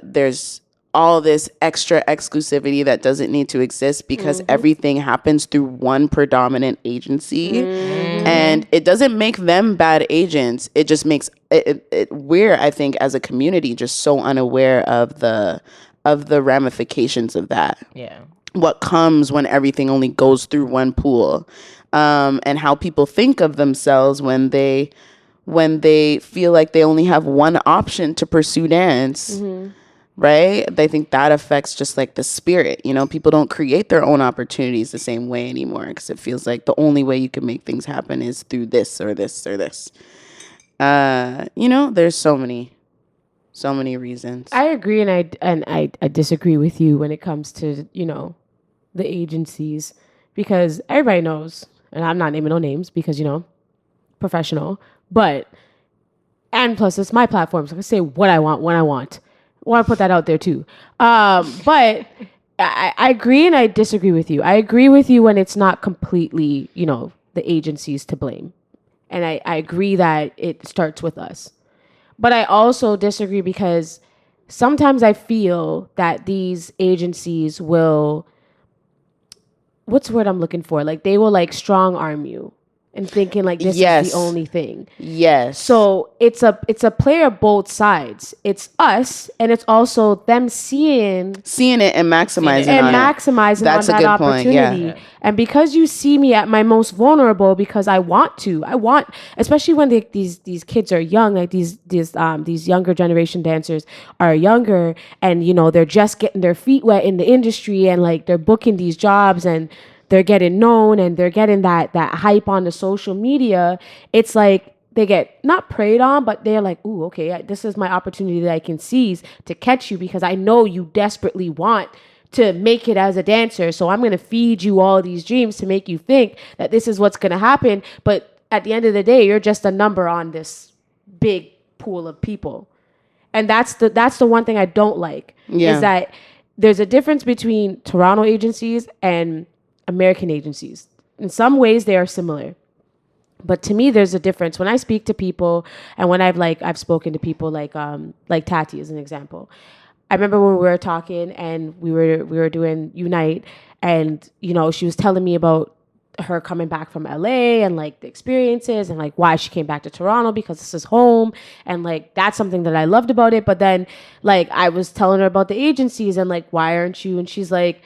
there's all this extra exclusivity that doesn't need to exist because everything happens through one predominant agency. And it doesn't make them bad agents. It just makes we're, I think, as a community, just so unaware of the ramifications of that. Yeah. What comes when everything only goes through one pool, and how people think of themselves when they feel like they only have one option to pursue dance, right? They think that affects just like the spirit. People don't create their own opportunities the same way anymore because it feels like the only way you can make things happen is through this or this or this. There's so many reasons. I agree, and I disagree with you when it comes to the agencies, because everybody knows, and I'm not naming no names because professional, and plus it's my platform, so I can say what I want when I want. I want to put that out there too. But I agree and I disagree with you. I agree with you when it's not completely the agencies to blame, and I agree that it starts with us. But I also disagree because sometimes I feel that these agencies will, what's the word I'm looking for? Like they will like strong arm you and thinking like this is the only thing. Yes. So it's a play of both sides. It's us, and it's also them seeing it and maximizing That's on that opportunity. Yeah. And because you see me at my most vulnerable, because I want, especially when these kids are young, like these younger generation dancers are younger, and they're just getting their feet wet in the industry, and like they're booking these jobs, and they're getting known, and they're getting that hype on the social media. It's like they get not preyed on, but they're like, ooh, okay, this is my opportunity that I can seize to catch you, because I know you desperately want to make it as a dancer. So I'm going to feed you all these dreams to make you think that this is what's going to happen. But at the end of the day, you're just a number on this big pool of people. And that's the one thing I don't like, is that there's a difference between Toronto agencies and American agencies. In some ways they are similar, but to me there's a difference. When I speak to people, and when I've spoken to people like Tati as an example. I remember when we were talking and we were doing Unite, and she was telling me about her coming back from LA and like the experiences and like why she came back to Toronto, because this is home, and like that's something that I loved about it. But then like I was telling her about the agencies and like, why aren't you? And she's like,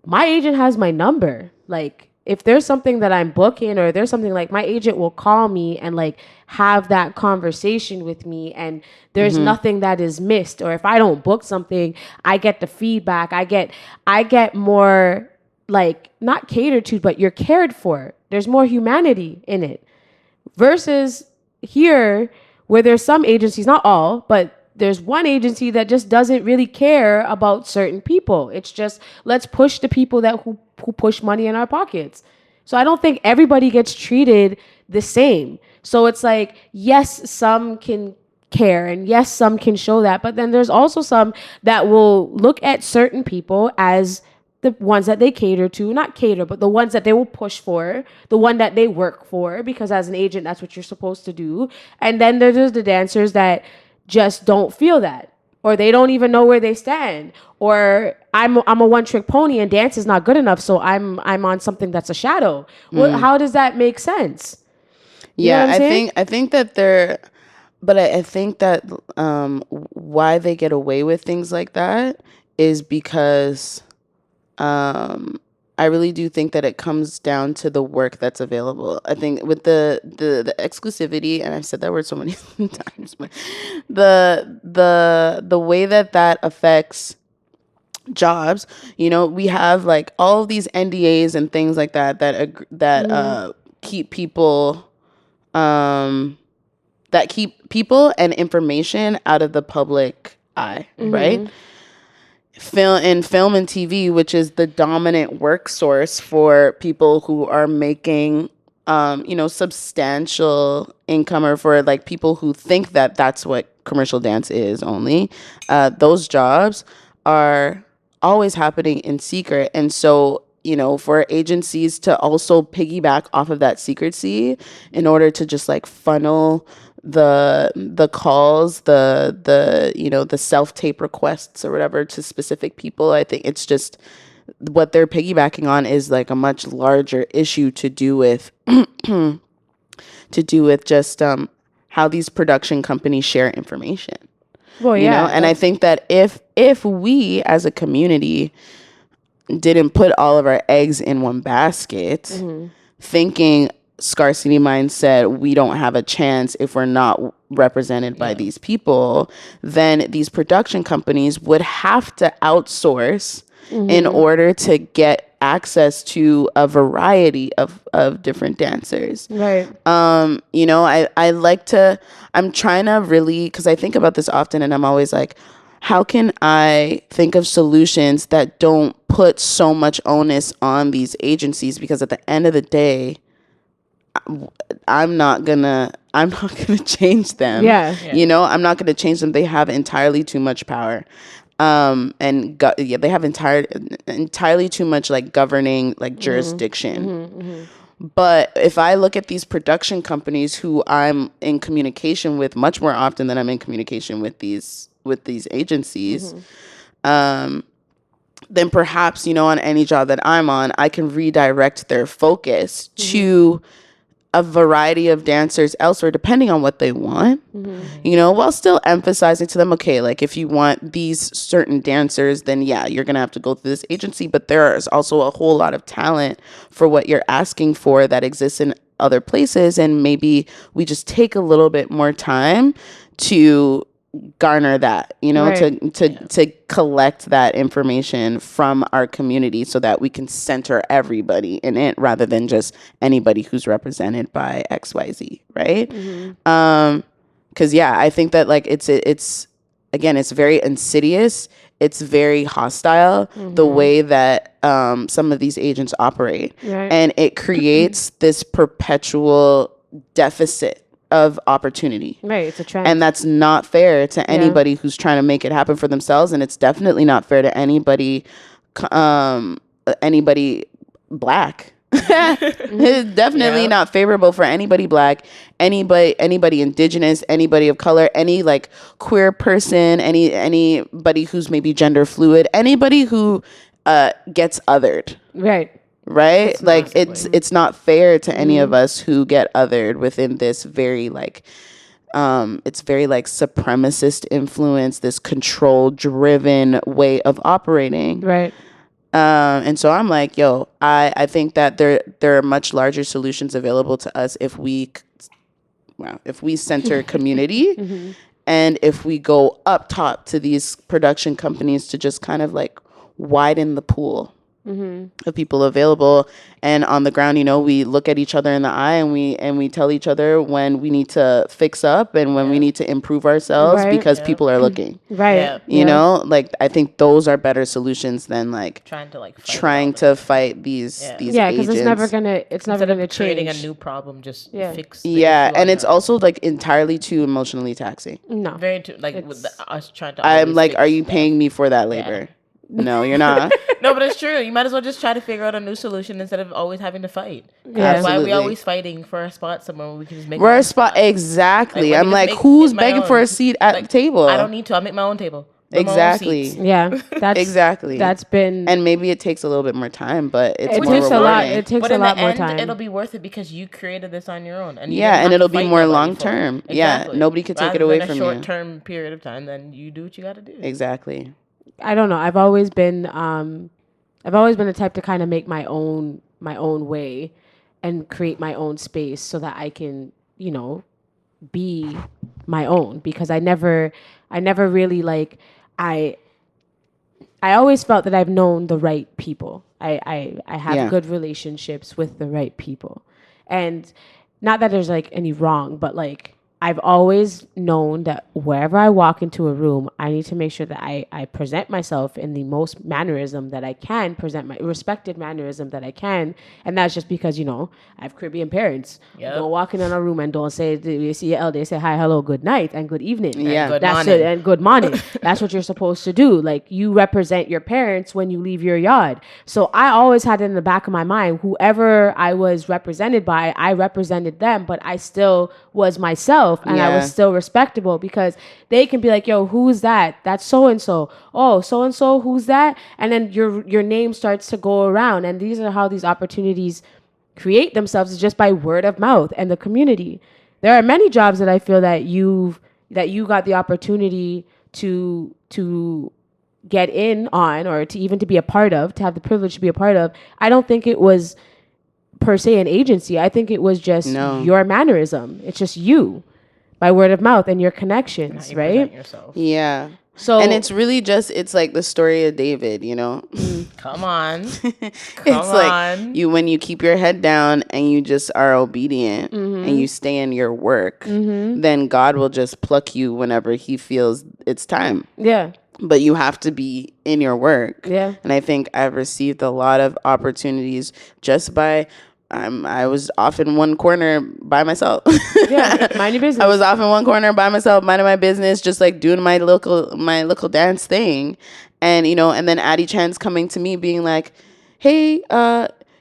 my agent has my number. Like if there's something that I'm booking, or there's something, like my agent will call me and like have that conversation with me, and there's nothing that is missed. Or if I don't book something, I get the feedback. I get more like not catered to, but you're cared for. There's more humanity in it. Versus here, where there's some agencies, not all, but there's one agency that just doesn't really care about certain people. It's just, let's push the people who push money in our pockets. So I don't think everybody gets treated the same. So it's like, yes, some can care and yes, some can show that, but then there's also some that will look at certain people as the ones that they cater to, not cater, but the ones that they will push for, the one that they work for, because as an agent, that's what you're supposed to do. And then there's the dancers that just don't feel that, or they don't even know where they stand, or I'm a one trick pony and dance is not good enough, so I'm on something that's a shadow. Well, how does that make sense? You know what I'm saying? I think that they're, but I think that why they get away with things like that is because I really do think that it comes down to the work that's available. I think with the exclusivity, and I've said that word so many times, but the way that affects jobs, you know, we have like all of these NDAs and things like that keep people that keep people and information out of the public eye, right? Film and TV, which is the dominant work source for people who are making, substantial income, or for like people who think that that's what commercial dance is only. Those jobs are always happening in secret. And so, you know, for agencies to also piggyback off of that secrecy in order to just like funnel the calls, the self-tape requests or whatever to specific people, I think it's just what they're piggybacking on is like a much larger issue to do with just how these production companies share information. Well, yeah. You know, and I think that if we as a community didn't put all of our eggs in one basket, thinking scarcity mindset, we don't have a chance if we're not represented by these people, then these production companies would have to outsource in order to get access to a variety of different dancers. Right. I'm trying to really, because I think about this often and I'm always like, how can I think of solutions that don't put so much onus on these agencies? Because at the end of the day, I'm not gonna change them. Yeah. You know, I'm not gonna change them. They have entirely too much power. They have entirely too much like governing like jurisdiction. But if I look at these production companies who I'm in communication with much more often than I'm in communication with these agencies, then perhaps, you know, on any job that I'm on, I can redirect their focus to a variety of dancers elsewhere, depending on what they want, you know, while still emphasizing to them, okay, like if you want these certain dancers, then yeah, you're going to have to go through this agency. But there is also a whole lot of talent for what you're asking for that exists in other places. And maybe we just take a little bit more time to garner that, you know, to collect that information from our community so that we can center everybody in it rather than just anybody who's represented by XYZ, right? Because I think that like it's again, it's very insidious, it's very hostile, the way that some of these agents operate, and it creates this perpetual deficit of opportunity. Right, it's a trend. And that's not fair to anybody who's trying to make it happen for themselves, and it's definitely not fair to anybody black. It's definitely not favorable for anybody black, anybody indigenous, anybody of color, any like queer person, anybody who's maybe gender fluid, anybody who gets othered. Right? Like it's not fair to any of us who get othered within this very like it's very like supremacist influence, this control driven way of operating. Right. And so I'm like, yo, I think that there are much larger solutions available to us if we center community and if we go up top to these production companies to just kind of like widen the pool. of people available. And on the ground, we look at each other in the eye, and we tell each other when we need to fix up and when we need to improve ourselves, Right. because people are looking. Right. Yeah. Like, I think those are better solutions than like trying to fight these Yeah, because agents. it's never gonna creating change. a new problem. Just Yeah. fix. Yeah, and it's also like entirely too emotionally taxing. No. very with us trying to. I'm always like, fix are you stuff. paying me for that labor? No, you're not. No, but it's true. You might as well just try to figure out a new solution instead of always having to fight. Yeah. That's why Absolutely. we always fighting for a spot somewhere where we can just make We're our a own spot exactly. Like, I'm let me like, just who's my begging own. for a seat at the table? I don't need to. I'll make my own table. Build my own Exactly. seats. Yeah. That's Exactly. That's been. And maybe it takes a little bit more time, but it's It more takes a lot. rewarding. It takes But a in lot the more end, time. it'll be worth it because you created this on your own. And you Yeah, didn't and have to it'll be fight more nobody long for it. term. Yeah, nobody could take it Rather away than from a you. short-term period of time, then you do what you got to do. Exactly. I don't know. I've always been the type to kind of make my own way and create my own space so that I can, be my own, because I never really like I always felt that I've known the right people. I have good relationships with the right people. And not that there's like any wrong, but like I've always known that wherever I walk into a room, I need to make sure that I present myself in the most mannerism that I can, present my respected mannerism that I can. And that's just because, I have Caribbean parents. Yep. Don't walk in a room and don't say, you see your elder, say hi, hello, good night, and good evening. Yeah. Good That's morning. it, and good morning. That's what you're supposed to do. Like, you represent your parents when you leave your yard. So I always had it in the back of my mind, whoever I was represented by, I represented them, but I still was myself, and I was still respectable, because they can be like, yo, who's that? That's so-and-so. Oh, so-and-so, who's that? And then your name starts to go around. And these are how these opportunities create themselves, is just by word of mouth and the community. There are many jobs that I feel that you got the opportunity to get in on, or to be a part of, to have the privilege to be a part of. I don't think it was per se an agency. I think it was just your mannerism. It's just you, by word of mouth and your connections, right? Yourself. Yeah. So, and it's really it's like the story of David, Come on. It's like when you keep your head down and you just are obedient and you stay in your work, then God will just pluck you whenever he feels it's time. Yeah. But you have to be in your work. Yeah. And I think I've received a lot of opportunities just by I was off in one corner by myself. Yeah, mind your business. I was off in one corner by myself, minding my business, just like doing my local dance thing. And, and then Addie Chan's coming to me being like, hey,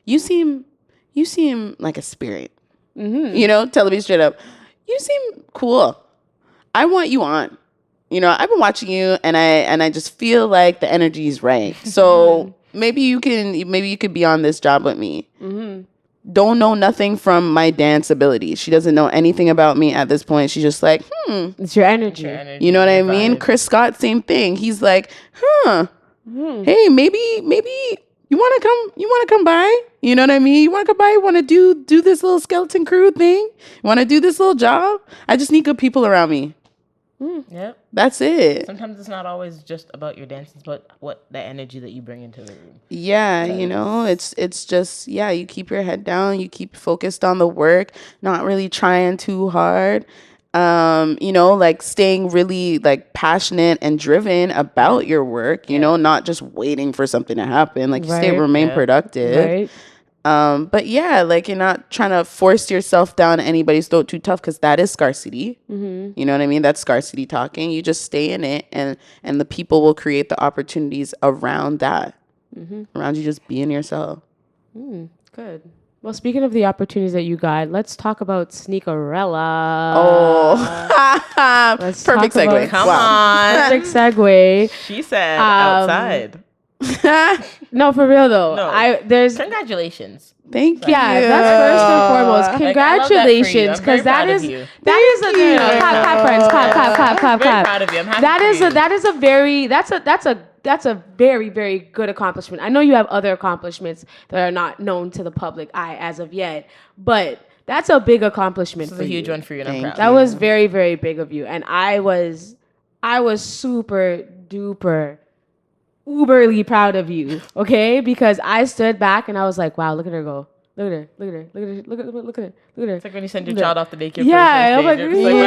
you seem like a spirit. Telling me straight up, you seem cool. I want you on. I've been watching you, and I just feel like the energy is right. So maybe you could be on this job with me. Don't know nothing from my dance ability. She doesn't know anything about me at this point. She's just like, it's your energy. You know what I mean? Chris Scott, same thing. He's like, hey, maybe you want to come by? You know what I mean? You want to come by? You want to do this little skeleton crew thing? You want to do this little job? I just need good people around me. Yep. That's it. Sometimes it's not always just about your dances, but the energy that you bring into the room. Yeah, it's just, you keep your head down, you keep focused on the work, not really trying too hard. Like staying really like passionate and driven about your work, not just waiting for something to happen. Like, you remain productive. Right. But like, you're not trying to force yourself down anybody's throat too tough, because that is scarcity. You know what I mean? That's scarcity talking. You just stay in it, and the people will create the opportunities around that, around you just being yourself. Good. Well, speaking of the opportunities that you got, let's talk about Sneakerella. Oh, perfect segue. Come on. Perfect segue. She said outside. No, for real though. No. There's Congratulations. Thank you. Yeah, that's first and foremost. Like, I love that for you. Congratulations, I'm very because that proud of is you. clap friends, clap. Very proud of you. I'm happy That's a very, very good accomplishment. I know you have other accomplishments that are not known to the public eye as of yet, but that's a big accomplishment. This is a huge one for you, and I'm proud. That was very, very big of you, and I was super duper uberly proud of you, okay? Because I stood back and I was like, wow, look at her go. Look at her. Look at her. Look at her. Look at her. Look at her. Look at her. It's like when you send your child off the daycare Yeah, for I'm the like, first day. You're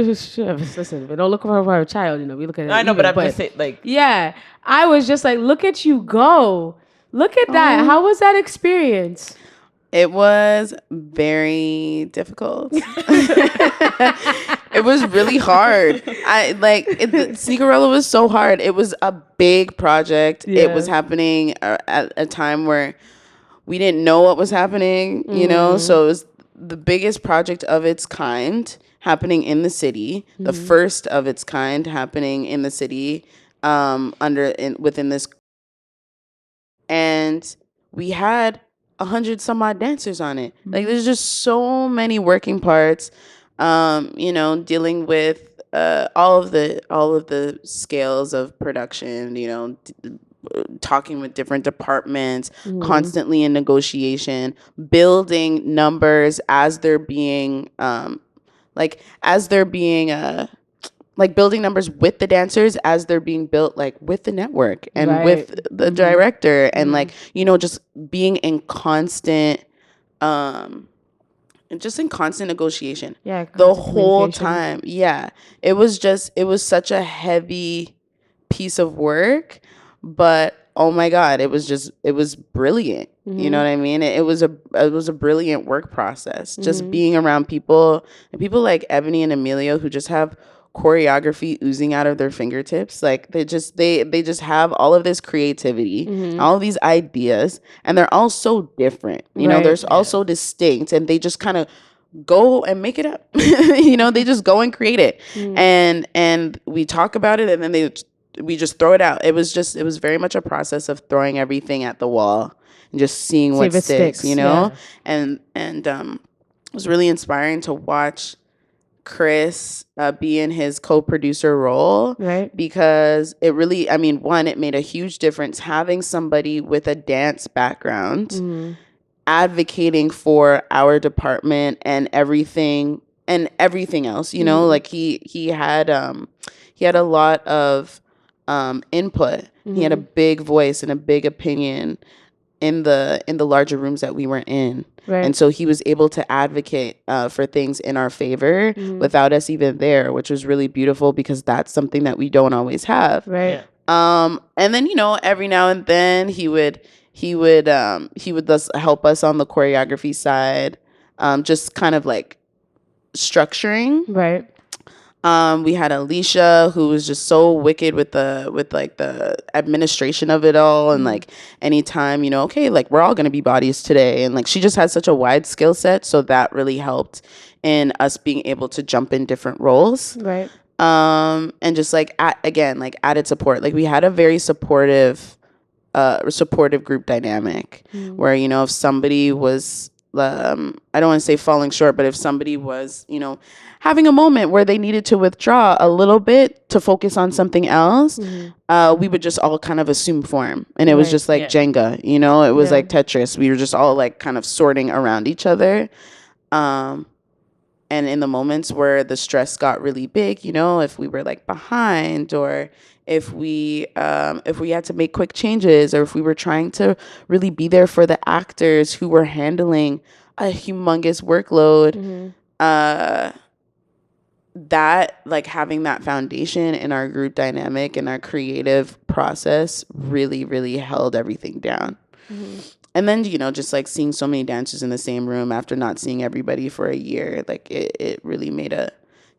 just like, wow. Listen, we don't look for our child, we look at it. I know, but I'm just saying, like, yeah, I was just like, look at you go. Look at that. How was that experience? It was very difficult. It was really hard. Sneakerella was so hard. It was a big project. Yeah. It was happening at a time where we didn't know what was happening, so it was the biggest project of its kind happening in the city, the first of its kind happening in the city, within this, and we had 100 some odd dancers on it. Like, there's just so many working parts, dealing with all of the scales of production, talking with different departments, constantly in negotiation, building numbers as they're being building numbers with the dancers as they're being built, like with the network and with the director, and just being in constant negotiation. Yeah, The whole time. Yeah. It was such a heavy piece of work, but oh my God, it was brilliant. You know what I mean? It was a brilliant work process. Just being around people, and people like Ebony and Emilio, who just have choreography oozing out of their fingertips. Like, they just have all of this creativity, all of these ideas, and they're all so different. They're all so distinct, and they just kind of go and make it up. They just go and create it. And we talk about it, and then we just throw it out. It was very much a process of throwing everything at the wall and just seeing what sticks, Yeah. and it was really inspiring to watch Chris be in his co-producer role, Right. because it really, it made a huge difference having somebody with a dance background advocating for our department and everything else. Like, he had a lot of input. He had a big voice and a big opinion in the larger rooms that we were in. Right. And so he was able to advocate for things in our favor without us even there, which was really beautiful, because that's something that we don't always have. Right. And then, every now and then he would just help us on the choreography side, just kind of like structuring. Right. We had Alicia, who was just so wicked with the administration of it all, and like anytime, okay, like, we're all gonna be bodies today, and like, she just had such a wide skill set, so that really helped in us being able to jump in different roles. Right. And just added support. Like, we had a very supportive group dynamic, where if somebody was I don't want to say falling short, but if somebody was having a moment where they needed to withdraw a little bit to focus on something else, we would just all kind of assume form, and it was just like Jenga, it was like Tetris. We were just all like kind of sorting around each other, and in the moments where the stress got really big, if we were like behind, or if we had to make quick changes, or if we were trying to really be there for the actors who were handling a humongous workload, that, like, having that foundation in our group dynamic and our creative process really, really held everything down. And then, just like seeing so many dancers in the same room after not seeing everybody for a year, like, it really made a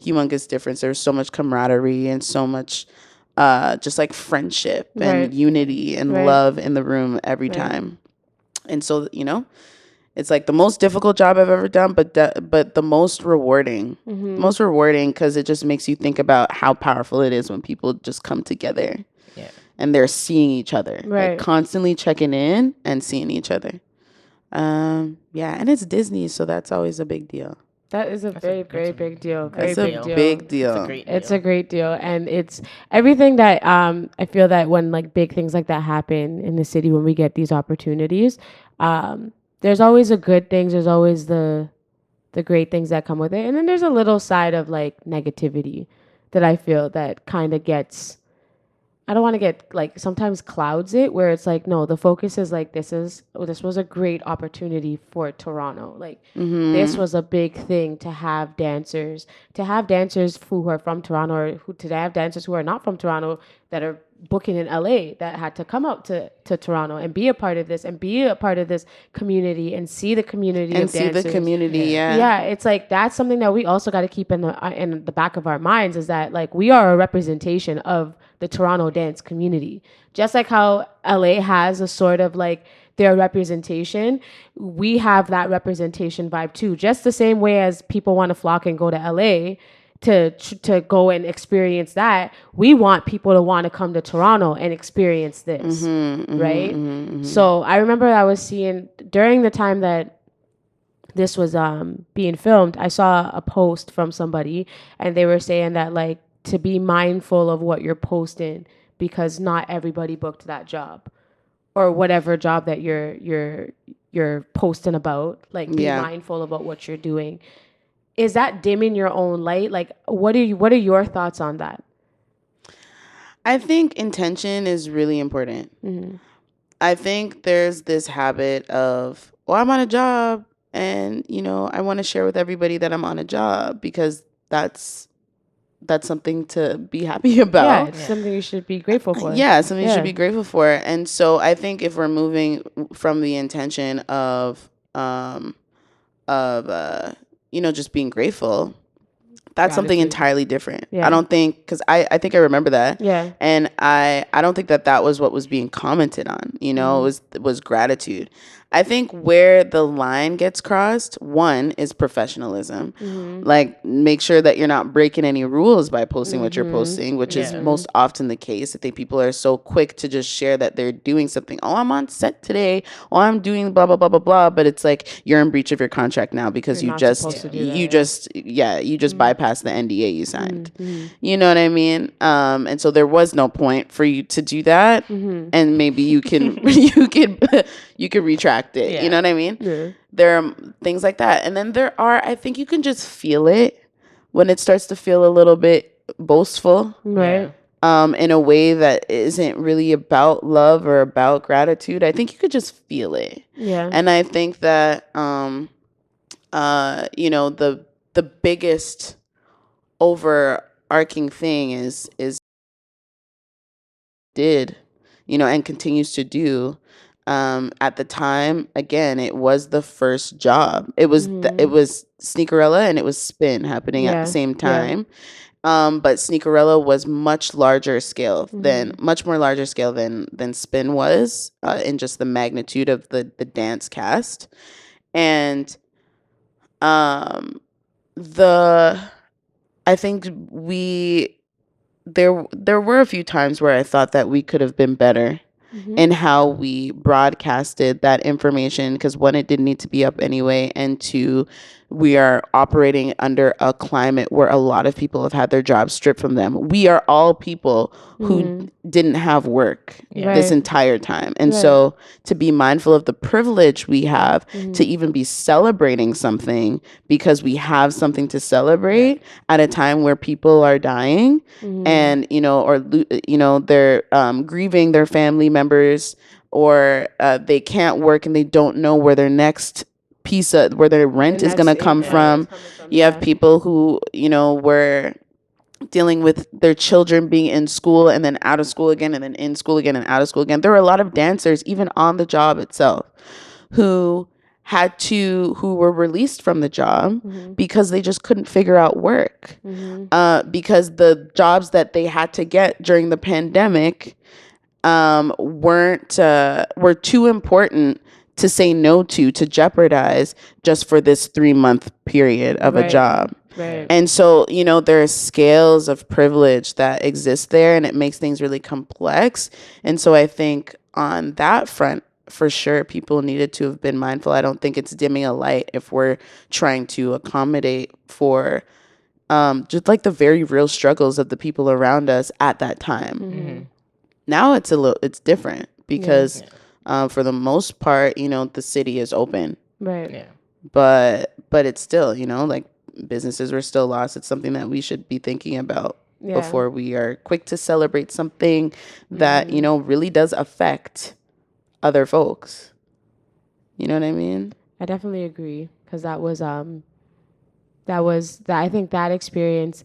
humongous difference. There was so much camaraderie and so much just like friendship and unity and love in the room every time. And so, it's like the most difficult job I've ever done, but the most rewarding. Most rewarding, because it just makes you think about how powerful it is when people just come together. Yeah. And they're seeing each other. Right. Like, constantly checking in and seeing each other. And it's Disney, so that's always a big deal. That is a very, very big deal. That's a big deal. It's a great deal. And it's everything that I feel that when like big things like that happen in the city, when we get these opportunities, there's always the good things. There's always the great things that come with it. And then there's a little side of like negativity that I feel that kind of gets I don't want to get like sometimes clouds it where it's like no, the focus is like this was a great opportunity for Toronto. Like this was a big thing to have dancers who are from Toronto or who to have dancers who are not from Toronto that are booking in LA that had to come out to Toronto and be a part of this and be a part of this community and see the community And of see dancers. the community, Yeah, it's like that's something that we also got to keep in the back of our minds is that like we are a representation of the Toronto dance community. Just like how LA has a sort of like their representation, we have that representation vibe too. Just the same way as people want to flock and go to LA to go and experience that, we want people to want to come to Toronto and experience this, right? So I remember I was seeing during the time that this was being filmed, I saw a post from somebody and they were saying that like to be mindful of what you're posting because not everybody booked that job or whatever job that you're posting about. Like be mindful about what you're doing. Is that dimming your own light? Like what are your thoughts on that? I think intention is really important. I think there's this habit of, well, I'm on a job and, I want to share with everybody that I'm on a job because that's something to be happy about. Yeah, it's something you should be grateful for. Yeah, something you should be grateful for. And so I think if we're moving from the intention of just being grateful, that's something entirely different. I don't think, because I think I remember that. Yeah. And I don't think that was what was being commented on. It was gratitude. I think where the line gets crossed, one is professionalism. Like make sure that you're not breaking any rules by posting what you're posting, which is most often the case. I think people are so quick to just share that they're doing something. Oh, I'm on set today. Oh, I'm doing blah, blah, blah, blah, blah. But it's like you're in breach of your contract now because you just bypassed the NDA you signed. You know what I mean? And so there was no point for you to do that. And maybe you can you can retract it. You know what I mean? There are things like that. And then I think you can just feel it when it starts to feel a little bit boastful. Right. In a way that isn't really about love or about gratitude. I think you could just feel it. Yeah. And I think that the biggest overarching thing is did, and continues to do. At the time, again, it was the first job. It was it was Sneakerella and it was Spin happening at the same time. But Sneakerella was much more larger scale than Spin was in just the magnitude of the dance cast. And I think there were a few times where I thought that we could have been better in how we broadcasted that information, because one, it didn't need to be up anyway, and two, we are operating under a climate where a lot of people have had their jobs stripped from them. We are all people who didn't have work this entire time. And so to be mindful of the privilege we have to even be celebrating something because we have something to celebrate at a time where people are dying and, they're grieving their family members, or they can't work and they don't know where their next piece of where their rent is going to come from. You have people who, were dealing with their children being in school and then out of school again and then in school again and out of school again. There were a lot of dancers, even on the job itself, who were released from the job because they just couldn't figure out work. Because the jobs that they had to get during the pandemic were too important to say no to jeopardize just for this 3-month period of a job. Right. And so, there are scales of privilege that exist there, and it makes things really complex. And so I think on that front, for sure, people needed to have been mindful. I don't think it's dimming a light if we're trying to accommodate for just like the very real struggles of the people around us at that time. Now it's different because for the most part, the city is open. Right. Yeah. But it's still, like businesses were still lost. It's something that we should be thinking about. before we are quick to celebrate something that, you know, really does affect other folks. You know what I mean? I definitely agree, because that was I think that experience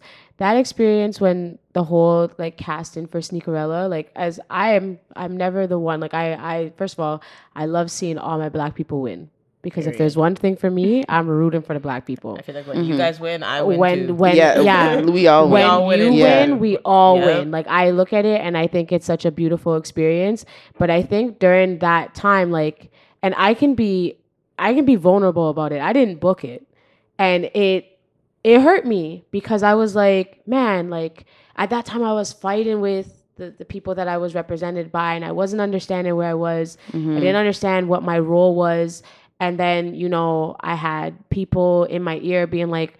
when the whole like casting for Sneakerella, like, as I'm never the one, like, I first of all, I love seeing all my Black people win, because if there's one thing for me, I'm rooting for the Black people. I feel like when you guys win, I win too. When we all when win. you win, we all Yep. win. Like, I look at it and I think it's such a beautiful experience. But I think during that time, like, and I can be vulnerable about it. I didn't book it, and it hurt me, because I was like, man, like, at that time I was fighting with the people that I was represented by, and I wasn't understanding where I was. I didn't understand what my role was. And then, you know, I had people in my ear being like,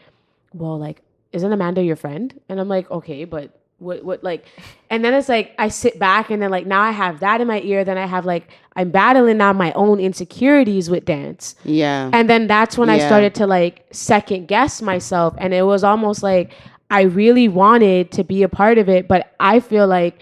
well, like, isn't Amanda your friend? And I'm like, okay, but what, like, and then it's like, I sit back, and then, like, now I have that in my ear. Then I have, like, I'm battling now my own insecurities with dance. Yeah. And then that's when I started to, like, second guess myself. And it was almost like I really wanted to be a part of it, but I feel like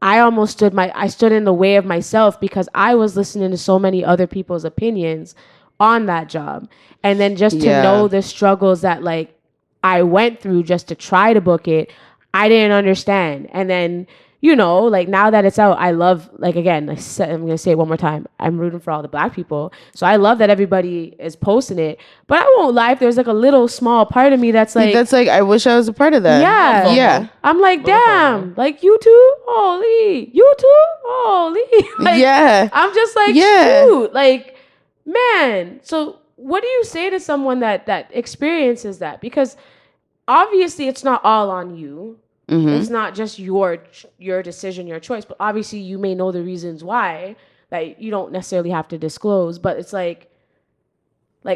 I almost stood in the way of myself, because I was listening to so many other people's opinions on that job. And then just to know the struggles that, like, I went through just to try to book it, I didn't understand. And then, you know, like, now that it's out, I love, like, again, I'm going to say it one more time, I'm rooting for all the Black people. So I love that everybody is posting it. But I won't lie, if there's, like, a little small part of me that's like, I wish I was a part of that. Yeah. Yeah. I'm like, damn, like, you too? Holy. You too? Holy. Like, Yeah. I'm just like, shoot. Like, man. So what do you say to someone that experiences that? Because obviously it's not all on you. It's not just your decision, your choice, but obviously you may know the reasons why that you don't necessarily have to disclose. But it's like,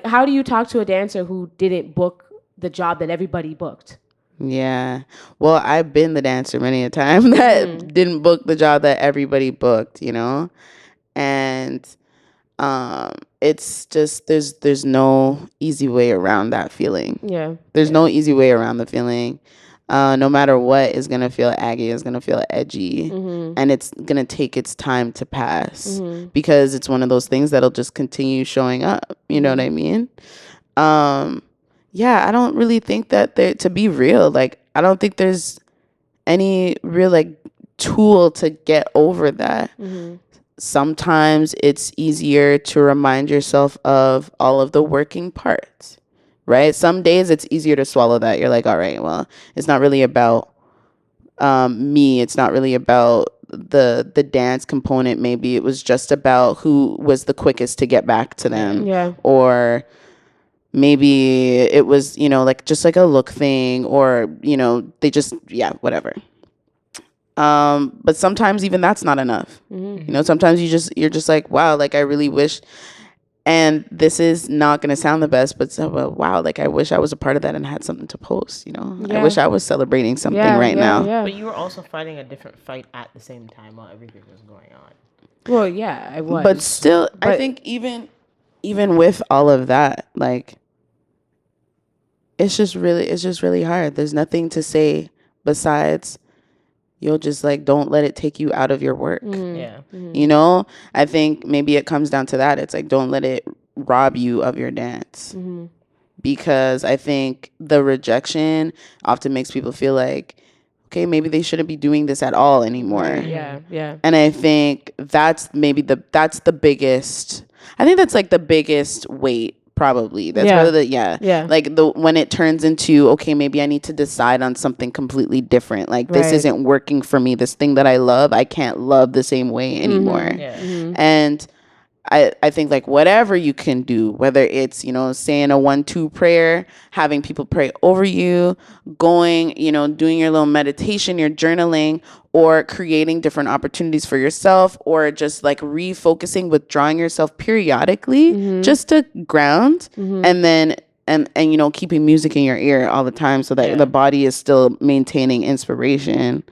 how do you talk to a dancer who didn't book the job that everybody booked? Yeah. Well, I've been the dancer many a time that didn't book the job that everybody booked, you know? And it's just there's no easy way around that feeling. Yeah. There's no easy way around the feeling. No matter what is gonna feel aggy, is gonna feel edgy, and it's gonna take its time to pass, because it's one of those things that'll just continue showing up. You know what I mean? Yeah, I don't really think that to be real, like, I don't think there's any real, like, tool to get over that. Sometimes it's easier to remind yourself of all of the working parts, right? Some days it's easier to swallow that. You're like, all right, well, it's not really about me. It's not really about the dance component. Maybe it was just about who was the quickest to get back to them. Yeah. Or maybe it was, you know, like, just like a look thing, or, you know, they just, whatever. But sometimes even that's not enough. You know, sometimes you're just like, wow, like, I really wish, and this is not going to sound the best, but wow, like, I wish I was a part of that and had something to post, you know? I wish I was celebrating something right now. Yeah. But you were also fighting a different fight at the same time while everything was going on. Well, yeah, I was. But still, I think even with all of that, like, it's just really hard. There's nothing to say besides, you'll just, like, don't let it take you out of your work. Yeah. You know, I think maybe it comes down to that. It's like, don't let it rob you of your dance. Because I think the rejection often makes people feel like, okay, maybe they shouldn't be doing this at all anymore. Yeah. And I think that's that's the biggest, I think that's, like, the biggest weight. Probably that's probably like when it turns into, okay, maybe I need to decide on something completely different, like, this isn't working for me, this thing that I love, I can't love the same way anymore. And I think, like, whatever you can do, whether it's, you know, saying a 1-2 prayer, having people pray over you, going, you know, doing your little meditation, your journaling, or creating different opportunities for yourself, or just, like, refocusing, withdrawing yourself periodically, just to ground, and then and you know, keeping music in your ear all the time, so that the body is still maintaining inspiration.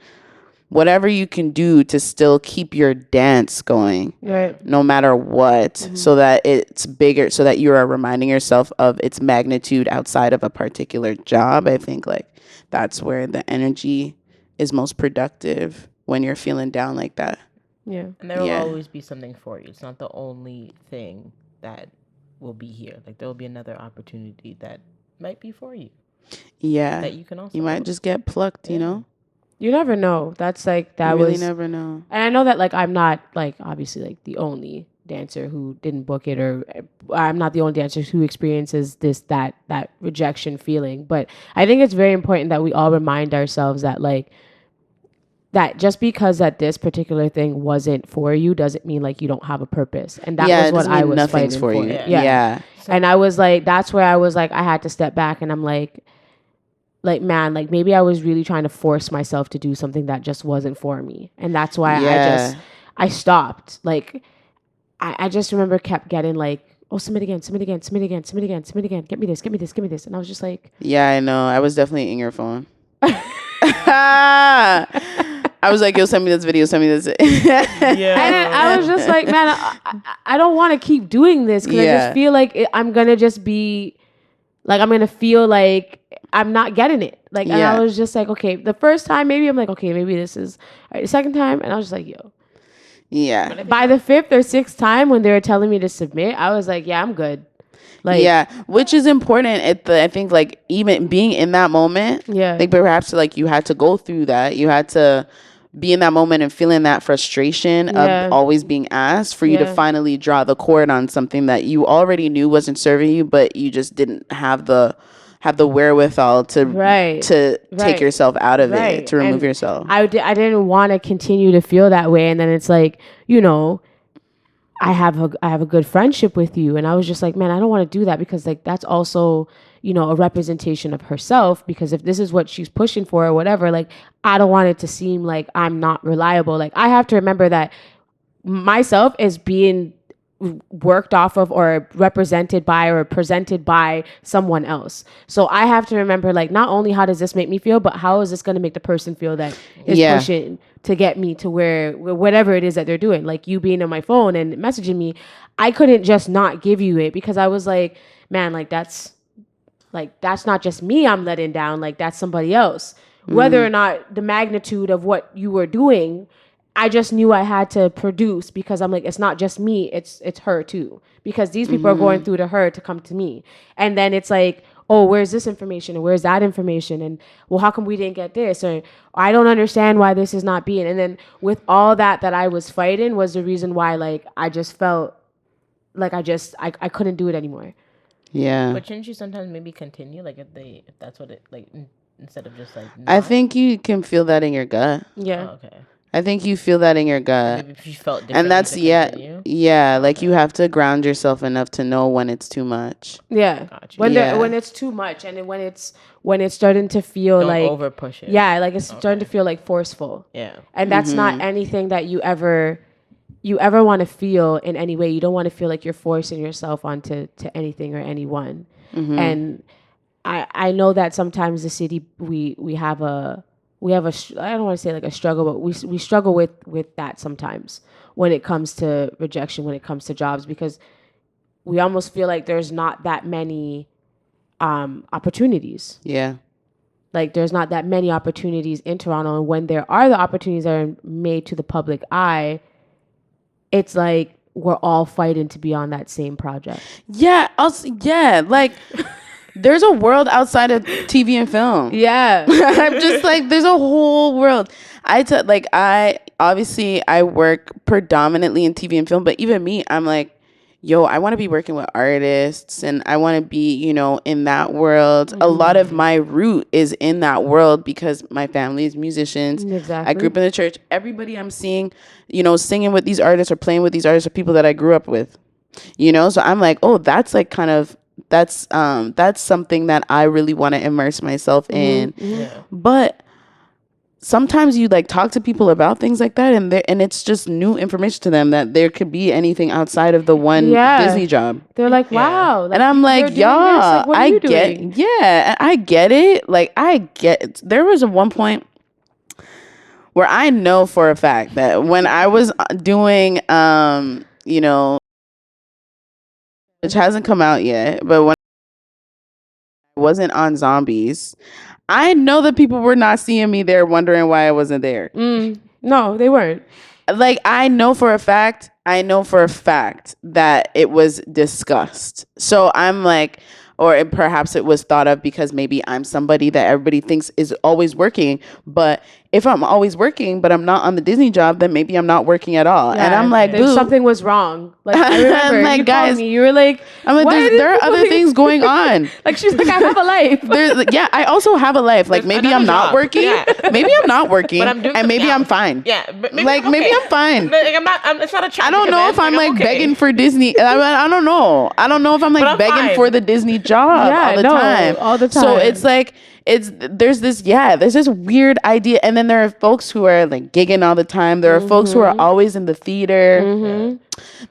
Whatever you can do to still keep your dance going, no matter what, so that it's bigger, so that you are reminding yourself of its magnitude outside of a particular job. I think, like, that's where the energy is most productive when you're feeling down like that. Yeah. And there will Yeah. always be something for you. It's not the only thing that will be here. Like there will be another opportunity that might be for you. Yeah. That you can also. You might just get plucked, you know? You never know. That's like, that You really was, never know. and I know that like, I'm not like, obviously like the only dancer who didn't book it, or I'm not the only dancer who experiences that rejection feeling. But I think it's very important that we all remind ourselves that like, that just because that this particular thing wasn't for you doesn't mean like you don't have a purpose. And that was it what doesn't I mean was nothing's fighting for for. you. Yeah. And I was like, that's where I was like, I had to step back, and I'm like, man, like maybe I was really trying to force myself to do something that just wasn't for me. And that's why I stopped. Like, I just remember kept getting like, oh, submit again, submit again, submit again, submit again, submit again. Get me this, get me this, get me this. And I was just like, Yeah, I know. I was definitely in your phone. I was like, yo, send me this video, send me this. Yeah. And I was just like, man, I don't want to keep doing this, because I just feel like I'm going to just be, like, I'm going to feel like I'm not getting it. Like, and I was just like, okay, the first time, maybe I'm like, okay, maybe this is, all right, the second time, and I was just like, yo. Yeah. By the fifth or sixth time when they were telling me to submit, I was like, yeah, I'm good. Like, yeah, which is important I think like even being in that moment, like perhaps like you had to go through that. You had to be in that moment and feeling that frustration of always being asked for you to finally draw the cord on something that you already knew wasn't serving you, but you just didn't have the wherewithal to take yourself out of it, to remove yourself. I didn't want to continue to feel that way. And then it's like, you know, I have a good friendship with you. And I was just like, man, I don't want to do that, because like that's also, you know, a representation of herself, because if this is what she's pushing for or whatever, like I don't want it to seem like I'm not reliable. Like I have to remember that myself is being worked off of or represented by or presented by someone else. So I have to remember, like, not only how does this make me feel, but how is this going to make the person feel that is pushing to get me to where whatever it is that they're doing. Like you being on my phone and messaging me, I couldn't just not give you it, because I was like, man, like that's not just me I'm letting down, like that's somebody else. Whether or not the magnitude of what you were doing, I just knew I had to produce, because I'm like, it's not just me, it's her too, because these people are going through to her to come to me. And then it's like, oh, where's this information and where's that information, and well, how come we didn't get this, or I don't understand why this is not being. And then with all that I was fighting was the reason why, like, I just felt like I couldn't do it anymore. Yeah. But shouldn't you sometimes maybe continue, like if that's what it, like, instead of just like not? I think you can feel that in your gut. Yeah. Oh, okay. I think you feel that in your gut. Maybe if you felt differently, and that's to continue. like you have to ground yourself enough to know when it's too much. Yeah. Gotcha. When it's too much, and then when it's starting to feel Don't like over push it. Yeah, like it's starting to feel like forceful. Yeah. And that's not anything that you ever want to feel in any way. You don't want to feel like you're forcing yourself onto anything or anyone. And I know that sometimes the city we have a I don't want to say like a struggle, but we struggle with that sometimes when it comes to rejection, when it comes to jobs, because we almost feel like there's not that many opportunities. Yeah. Like there's not that many opportunities in Toronto, and when there are the opportunities that are made to the public eye, it's like we're all fighting to be on that same project. Yeah. Like there's a world outside of TV and film. Yeah. I'm just like, there's a whole world. I obviously work predominantly in TV and film, but even me, I'm like, yo, I want to be working with artists, and I want to be, you know, in that world. A lot of my root is in that world because my family is musicians. Exactly. I grew up in the church. Everybody I'm seeing, you know, singing with these artists or playing with these artists are people that I grew up with, you know? So I'm like, oh, that's like kind of, that's something that I really want to immerse myself in. Yeah. But sometimes you like talk to people about things like that, and it's just new information to them that there could be anything outside of the one Disney job. They're like, wow. Like, and I'm like, y'all, like, I get it. Like, I get it. There was one point where I know for a fact that when I was doing, you know, which hasn't come out yet, but when wasn't on Zombies, I know that people were not seeing me there wondering why I wasn't there. No, they weren't. Like, I know for a fact that it was discussed. So I'm like, or perhaps it was thought of because maybe I'm somebody that everybody thinks is always working. But if I'm always working, but I'm not on the Disney job, then maybe I'm not working at all. And I'm like, boo. Something was wrong. Like, I remember like, you guys, called me. You were like, I'm like, there are other things going on. Like, she's like, I have a life. Yeah, I also have a life. Like, maybe I'm not job. working. Yeah. Maybe I'm not working. But I'm doing and maybe something I'm else. fine. Yeah, but Maybe I'm fine. Like, it's not a tragic I don't know event. if I'm like okay. begging for Disney. I don't know. I don't know if I'm like I'm begging fine. for the Disney job all the time. All the time. So it's like there's this weird idea, and then there are folks who are like gigging all the time. There are folks who are always in the theater.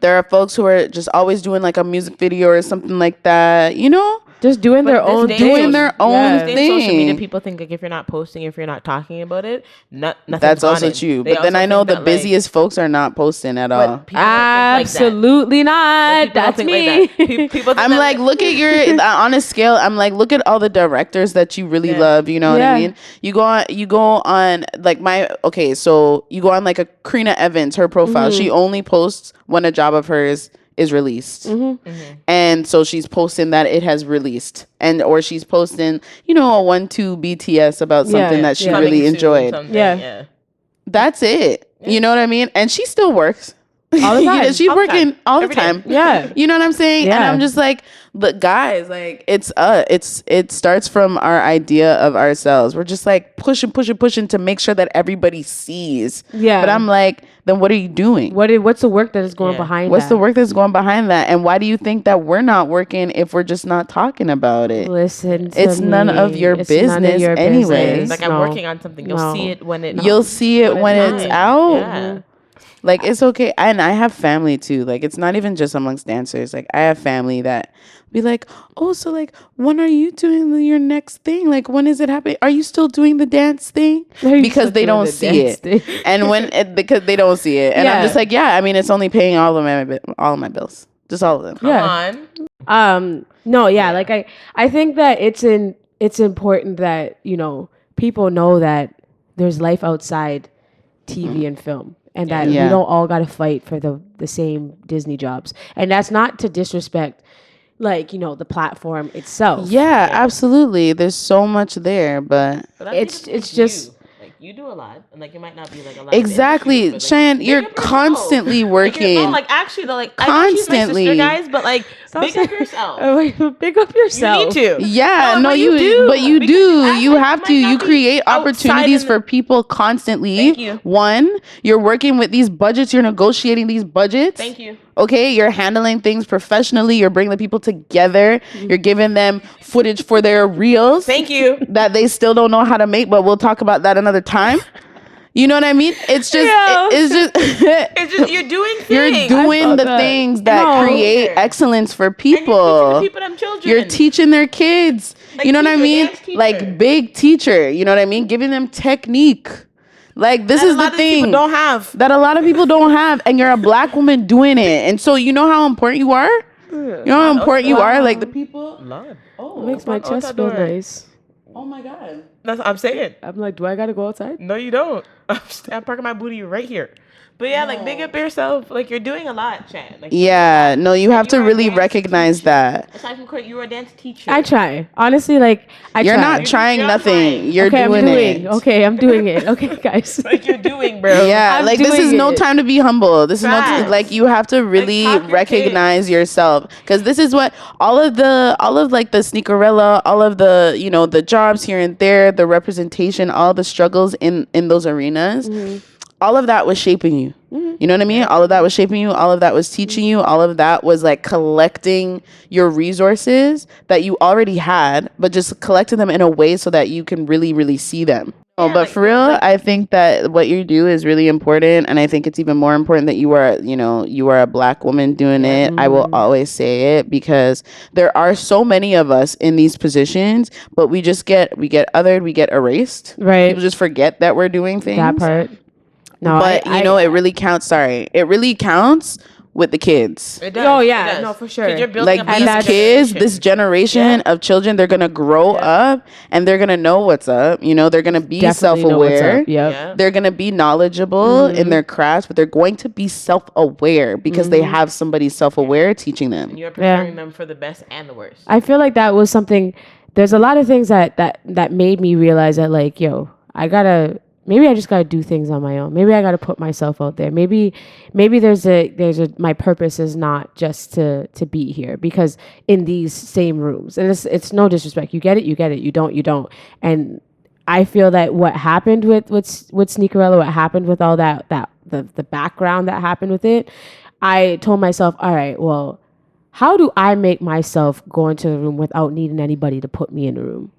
There are folks who are just always doing like a music video or something like that. You know. Just doing their own This thing. Social media, people think like if you're not posting, if you're not talking about it, nothing. That's also true. But then I know the busiest folks are not posting at all. Absolutely not. That's me. People I'm like, look at your on a scale. I'm like, look at all the directors that you really love. You know what I mean? You go on like so you go on like a Karina Evans, her profile. She only posts when a job of hers is released, and so she's posting that it has released, or she's posting a 1-2 BTS about something that she really enjoyed. That's it. You know what I mean? And she still works all the time. She's working all the time. Yeah, you know what I'm saying? And I'm just like, look, guys, like it starts from our idea of ourselves. We're just like pushing to make sure that everybody sees. But I'm like, then what are you doing? What's the work that is going behind What's that? the work that's going behind that? And why do you think that we're not working if we're just not talking about it? Listen to it's me. none of your business anyways. Like, I'm working on something. You'll see it when it You'll see it when it's out. Yeah. Like, it's okay. And I have family too. Like, it's not even just amongst dancers. Like, I have family that be like, oh, so like, when are you doing your next thing? Like, when is it happening? Are you still doing the dance thing? Because they don't see it. And because they don't see it. And I'm just like, yeah, I mean, it's only paying all of my bills. Just all of them. Come on. No, yeah. Like, I think that it's important that, people know that there's life outside TV and film. And that we don't all got to fight for the same Disney jobs. And that's not to disrespect, like, the platform itself. Yeah, absolutely. There's so much there, but it's just... Like, you do a lot, and like, you might not be like a lot. Exactly, but, like, Cheyenne, you're constantly working. Like, actually, though, like, constantly, I know she's my sister, guys, but like, big up yourself. Big up yourself. You need to. Yeah, no, you do. But you do. You have to. You create opportunities for people constantly. Thank you. One, you're working with these budgets. You're negotiating these budgets. Thank you. Okay, you're handling things professionally. You're bringing the people together. You're giving them footage for their reels. Thank you. That they still don't know how to make, but we'll talk about that another time. You know what I mean? It's just, it's just you're doing things. You're doing the things that create excellence for people. And you're teaching the people, them children. You're teaching their kids. Like, you know what I mean? Like, big teacher. You know what I mean? Giving them technique. Like, this is the thing don't have that a lot of people don't have, and you're a Black woman doing it. And so you know how important you are. You know how important you are. Like, the people. Lord. It makes my chest feel nice. Oh my God. That's what I'm saying. I'm like, do I gotta go outside? No, you don't. I'm parking my booty right here. But yeah, like, big up yourself. Like, you're doing a lot, Chad. Like, yeah, no, you have to really recognize that. Aside from you were a dance teacher. I try. Honestly, like, You're not trying nothing. You're doing it. Okay, I'm doing it. Okay, guys. Like, you're doing, bro. Yeah, I'm like, this is no time to be humble. This is no like, you have to really recognize yourself, because this is what all of like the Sneakerella, all of the the jobs here and there, the representation, all the struggles in those arenas. All of that was shaping you. You know what I mean? All of that was shaping you. All of that was teaching you. All of that was like collecting your resources that you already had, but just collecting them in a way so that you can really, really see them. But like, for real, I think that what you do is really important. And I think it's even more important that you are a Black woman doing it. I will always say it, because there are so many of us in these positions, but we get othered, we get erased. Right. People just forget that we're doing things. That part. No, but it really counts. Sorry, it really counts with the kids. It does. Oh, yeah. It does. No, for sure. 'Cause you're building Like up these another kids, generation. this generation of children, they're gonna grow up and they're gonna know what's up. You know, they're gonna be Definitely know what's self-aware. up. Yep. Yeah. They're gonna be knowledgeable in their crafts, but they're going to be self-aware because they have somebody self-aware teaching them. And you're preparing them for the best and the worst. I feel like that was something. There's a lot of things that made me realize that, like, yo, maybe I just gotta do things on my own. Maybe I gotta put myself out there. Maybe there's a my purpose is not just to be here, because in these same rooms, and it's no disrespect. You get it. You don't. And I feel that what happened with Sneakerella, what happened with all that the background that happened with it, I told myself, all right, well, how do I make myself go into the room without needing anybody to put me in the room?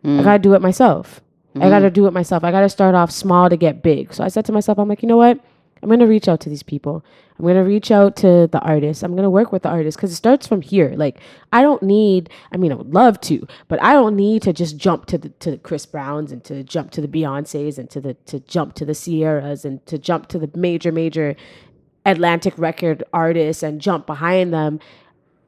I gotta do it myself. I got to do it myself. I got to start off small to get big. So I said to myself, I'm like, you know what? I'm going to reach out to these people. I'm going to reach out to the artists. I'm going to work with the artists, because it starts from here. Like, I would love to, but I don't need to just jump to the Chris Browns and to jump to the Beyoncés and to jump to the Sierras and to jump to the major Atlantic record artists and jump behind them.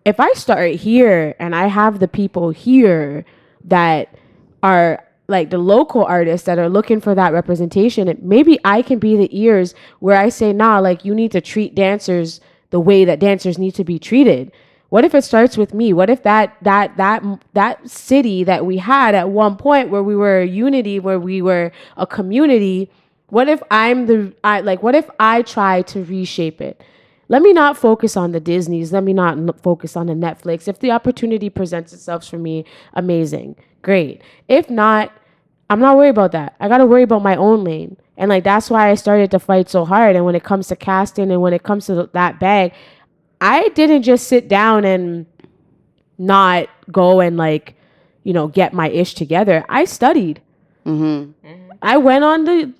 If I start here and I have the people here that are like the local artists that are looking for that representation, maybe I can be the ears where I say, nah, like, you need to treat dancers the way that dancers need to be treated. What if it starts with me? What if that city that we had at one point, where we were a unity, where we were a community, what if what if I try to reshape it? Let me not focus on the Disneys. Let me not focus on the Netflix. If the opportunity presents itself for me, amazing, great. If not, I'm not worried about that. I got to worry about my own lane. And like, that's why I started to fight so hard. And when it comes to casting and when it comes to that bag, I didn't just sit down and not go and get my ish together. I studied. I went on the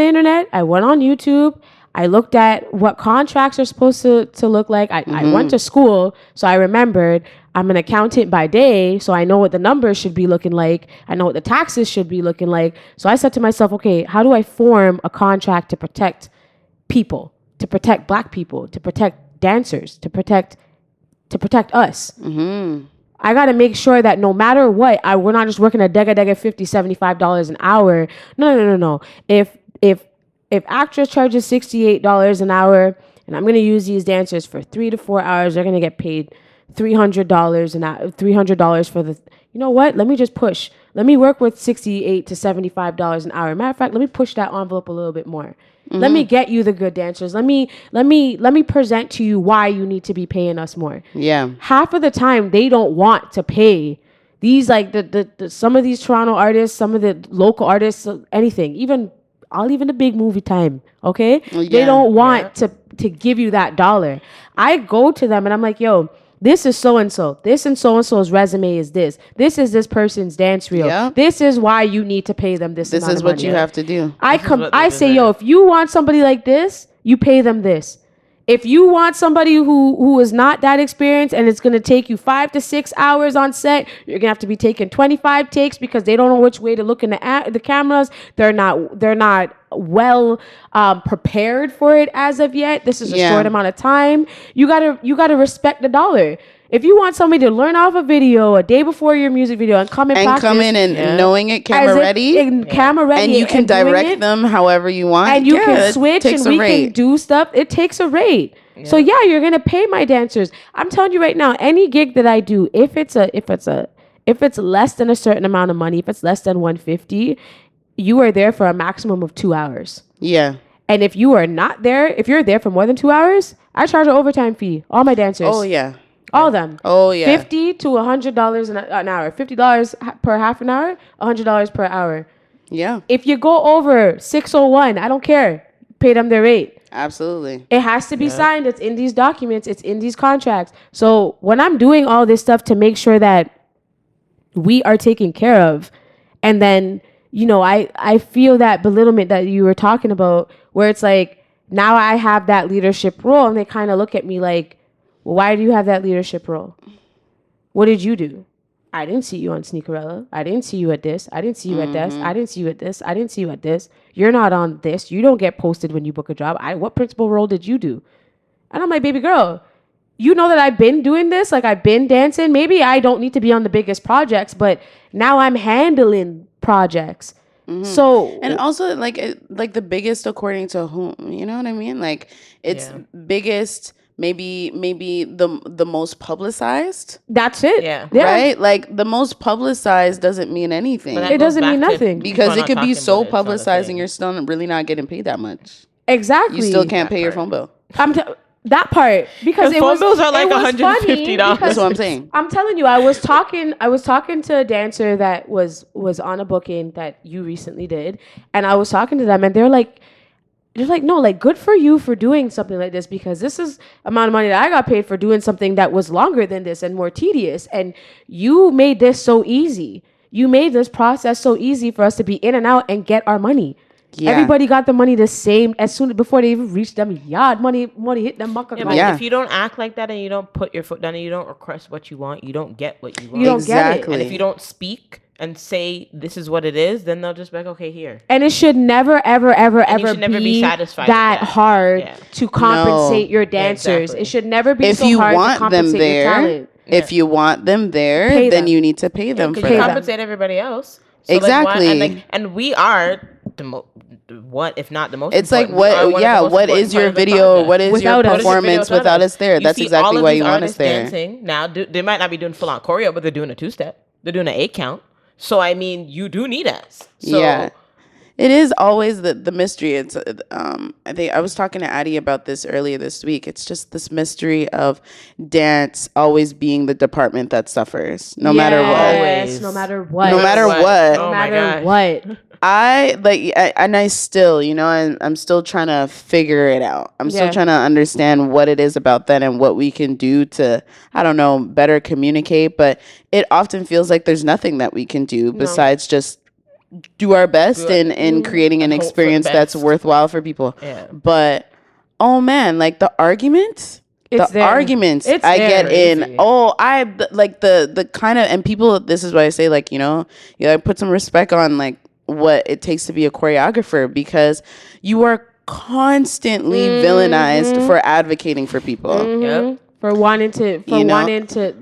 internet. I went on YouTube. I looked at what contracts are supposed to look like. I went to school, so I remembered I'm an accountant by day, so I know what the numbers should be looking like. I know what the taxes should be looking like. So I said to myself, okay, how do I form a contract to protect people, to protect Black people, to protect dancers, to protect us? I got to make sure that no matter what, we're not just working a dega $50, $75 an hour. No. If actress charges $68 an hour, and I'm going to use these dancers for 3 to 4 hours, they're going to get paid $300 an hour, $300 for the, you know what? Let me just push. Let me work with $68 to $75 an hour. Matter of fact, let me push that envelope a little bit more. Let me get you the good dancers. Let me present to you why you need to be paying us more. Yeah. Half of the time they don't want to pay these, like the some of these Toronto artists, some of the local artists, anything, even the big movie time. Okay. Yeah. They don't want to give you that dollar. I go to them and I'm like, yo, this is so-and-so. This and so-and-so's resume is this. This is this person's dance reel. Yeah. This is why you need to pay them this amount of money. This is what you have to do. I say, yo, if you want somebody like this, you pay them this. If you want somebody who is not that experienced and it's going to take you 5 to 6 hours on set, you're going to have to be taking 25 takes because they don't know which way to look in the cameras. They're not well prepared for it as of yet. This is a short amount of time. You gotta respect the dollar. If you want somebody to learn off a video a day before your music video and come in and knowing it camera ready, and you can direct them however you want, and you can switch and we can do stuff. It takes a rate. Yeah. So you're gonna pay my dancers. I'm telling you right now, any gig that I do, if it's less than a certain amount of money, if it's less than $150, you are there for a maximum of 2 hours. Yeah. And if you are not there, if you're there for more than 2 hours, I charge an overtime fee. All my dancers. Oh yeah. All of them. Oh yeah. $50 to $100 an hour. $50 per half an hour. $100 per hour. Yeah. If you go over 601, I don't care. Pay them their rate. Absolutely. It has to be signed. It's in these documents. It's in these contracts. So when I'm doing all this stuff to make sure that we are taken care of, and then I feel that belittlement that you were talking about, where it's like, now I have that leadership role, and they kind of look at me like, well, why do you have that leadership role? What did you do? I didn't see you on Sneakerella. I didn't see you at this. I didn't see you at this. I didn't see you at this. I didn't see you at this. You're not on this. You don't get posted when you book a job. What principal role did you do? And I'm like, baby girl, you know that I've been doing this, like I've been dancing. Maybe I don't need to be on the biggest projects, but now I'm handling projects. So And also like the biggest according to whom, you know what I mean? Like it's biggest, maybe the most publicized. that's it. Yeah. Right? Like the most publicized doesn't mean anything. But that It goes doesn't mean back to nothing. people Because it not could be talking so about it. It's not a publicized and thing. you're still really not getting paid that much. Exactly. You still can't That pay your part. phone bill. That part, because The it phone was bills are like it was $150. funny because That's what I'm saying. I'm telling you, I was talking to a dancer that was on a booking that you recently did, and I was talking to them, and they're like, no, like, good for you for doing something like this, because this is amount of money that I got paid for doing something that was longer than this and more tedious, and you made this so easy. You made this process so easy for us to be in and out and get our money. Yeah. Everybody got the money the same as soon before they even reached them yard. Money hit them. Yeah, but Yeah. if you don't act like that and you don't put your foot down and you don't request what you want, you don't get what you want. You don't get it. Exactly. And if you don't speak and say this is what it is, then they'll just be like, okay, here. And it should never, ever, ever, And you ever should never be be satisfied with that that. hard Yeah. to compensate your Yeah, dancers. exactly. It should never be If so you hard to want them compensate your there, talent. if you want them there, Pay then them. you need to pay them Because for you them. that. compensate everybody else. So Exactly. and we are what if not the most It's like important, we are one of the most what important is your part of the video? project. What is Without your us. performance Without without us there? You That's see exactly all of why these you want us artists there. dancing. Now, they might not be doing full on choreo, but they're doing a 2-step. They're doing an 8 count. So I mean, you do need us. So, Yeah. It is always the mystery. It's I think I was talking to Addie about this earlier this week. It's just this mystery of dance always being the department that suffers, no matter what. Always. No matter what. No matter what. No Oh my matter gosh. what. I still, I'm still trying to figure it out. I'm still Yeah. trying to understand what it is about that and what we can do to, I don't know, better communicate. But it often feels like there's nothing that we can do besides just do our best in creating an And hope for the experience that's best. worthwhile for people. Yeah. But oh man, like the arguments. It's there. Arguments It's I there. get in. Crazy. Oh, like the kind of, and people, this is why I say, like, you gotta put some respect on like what it takes to be a choreographer, because you are constantly villainized for advocating for people. Yep. For wanting to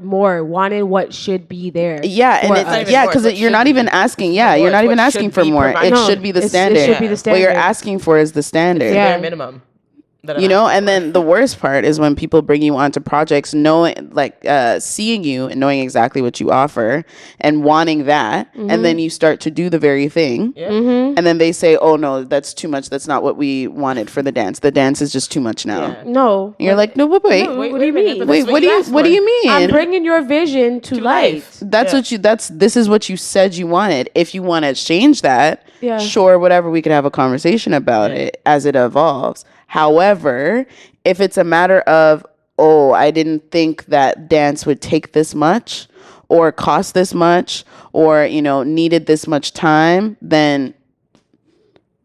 wanting what should be there. Yeah, and for it's us. even yeah, more, because it's what you're not should even be. asking. It's Yeah, more, you're it's not even what asking should for be more. It provided. No, should be the it standard. should be the What standard. you're asking for is the standard. Yeah. Bare minimum. that I'm You know, asking and for. then the worst part is when people bring you onto projects knowing, like, seeing you and knowing exactly what you offer and wanting that, and then you start to do the very thing, Yeah. and then they say, "Oh no, that's too much. That's not what we wanted for the dance. The dance is just too much now." Yeah. No. And you're like, "No, but wait, No, Wait, what do you a minute, mean? but wait, that's what do you asked what do for. you mean?" I'm bringing your vision to light. That's Yeah. what you. This is what you said you wanted. If you want to change that, Yeah. sure, whatever. We could have a conversation about it as it evolves. However, if it's a matter of, oh, I didn't think that dance would take this much, or cost this much, or needed this much time, then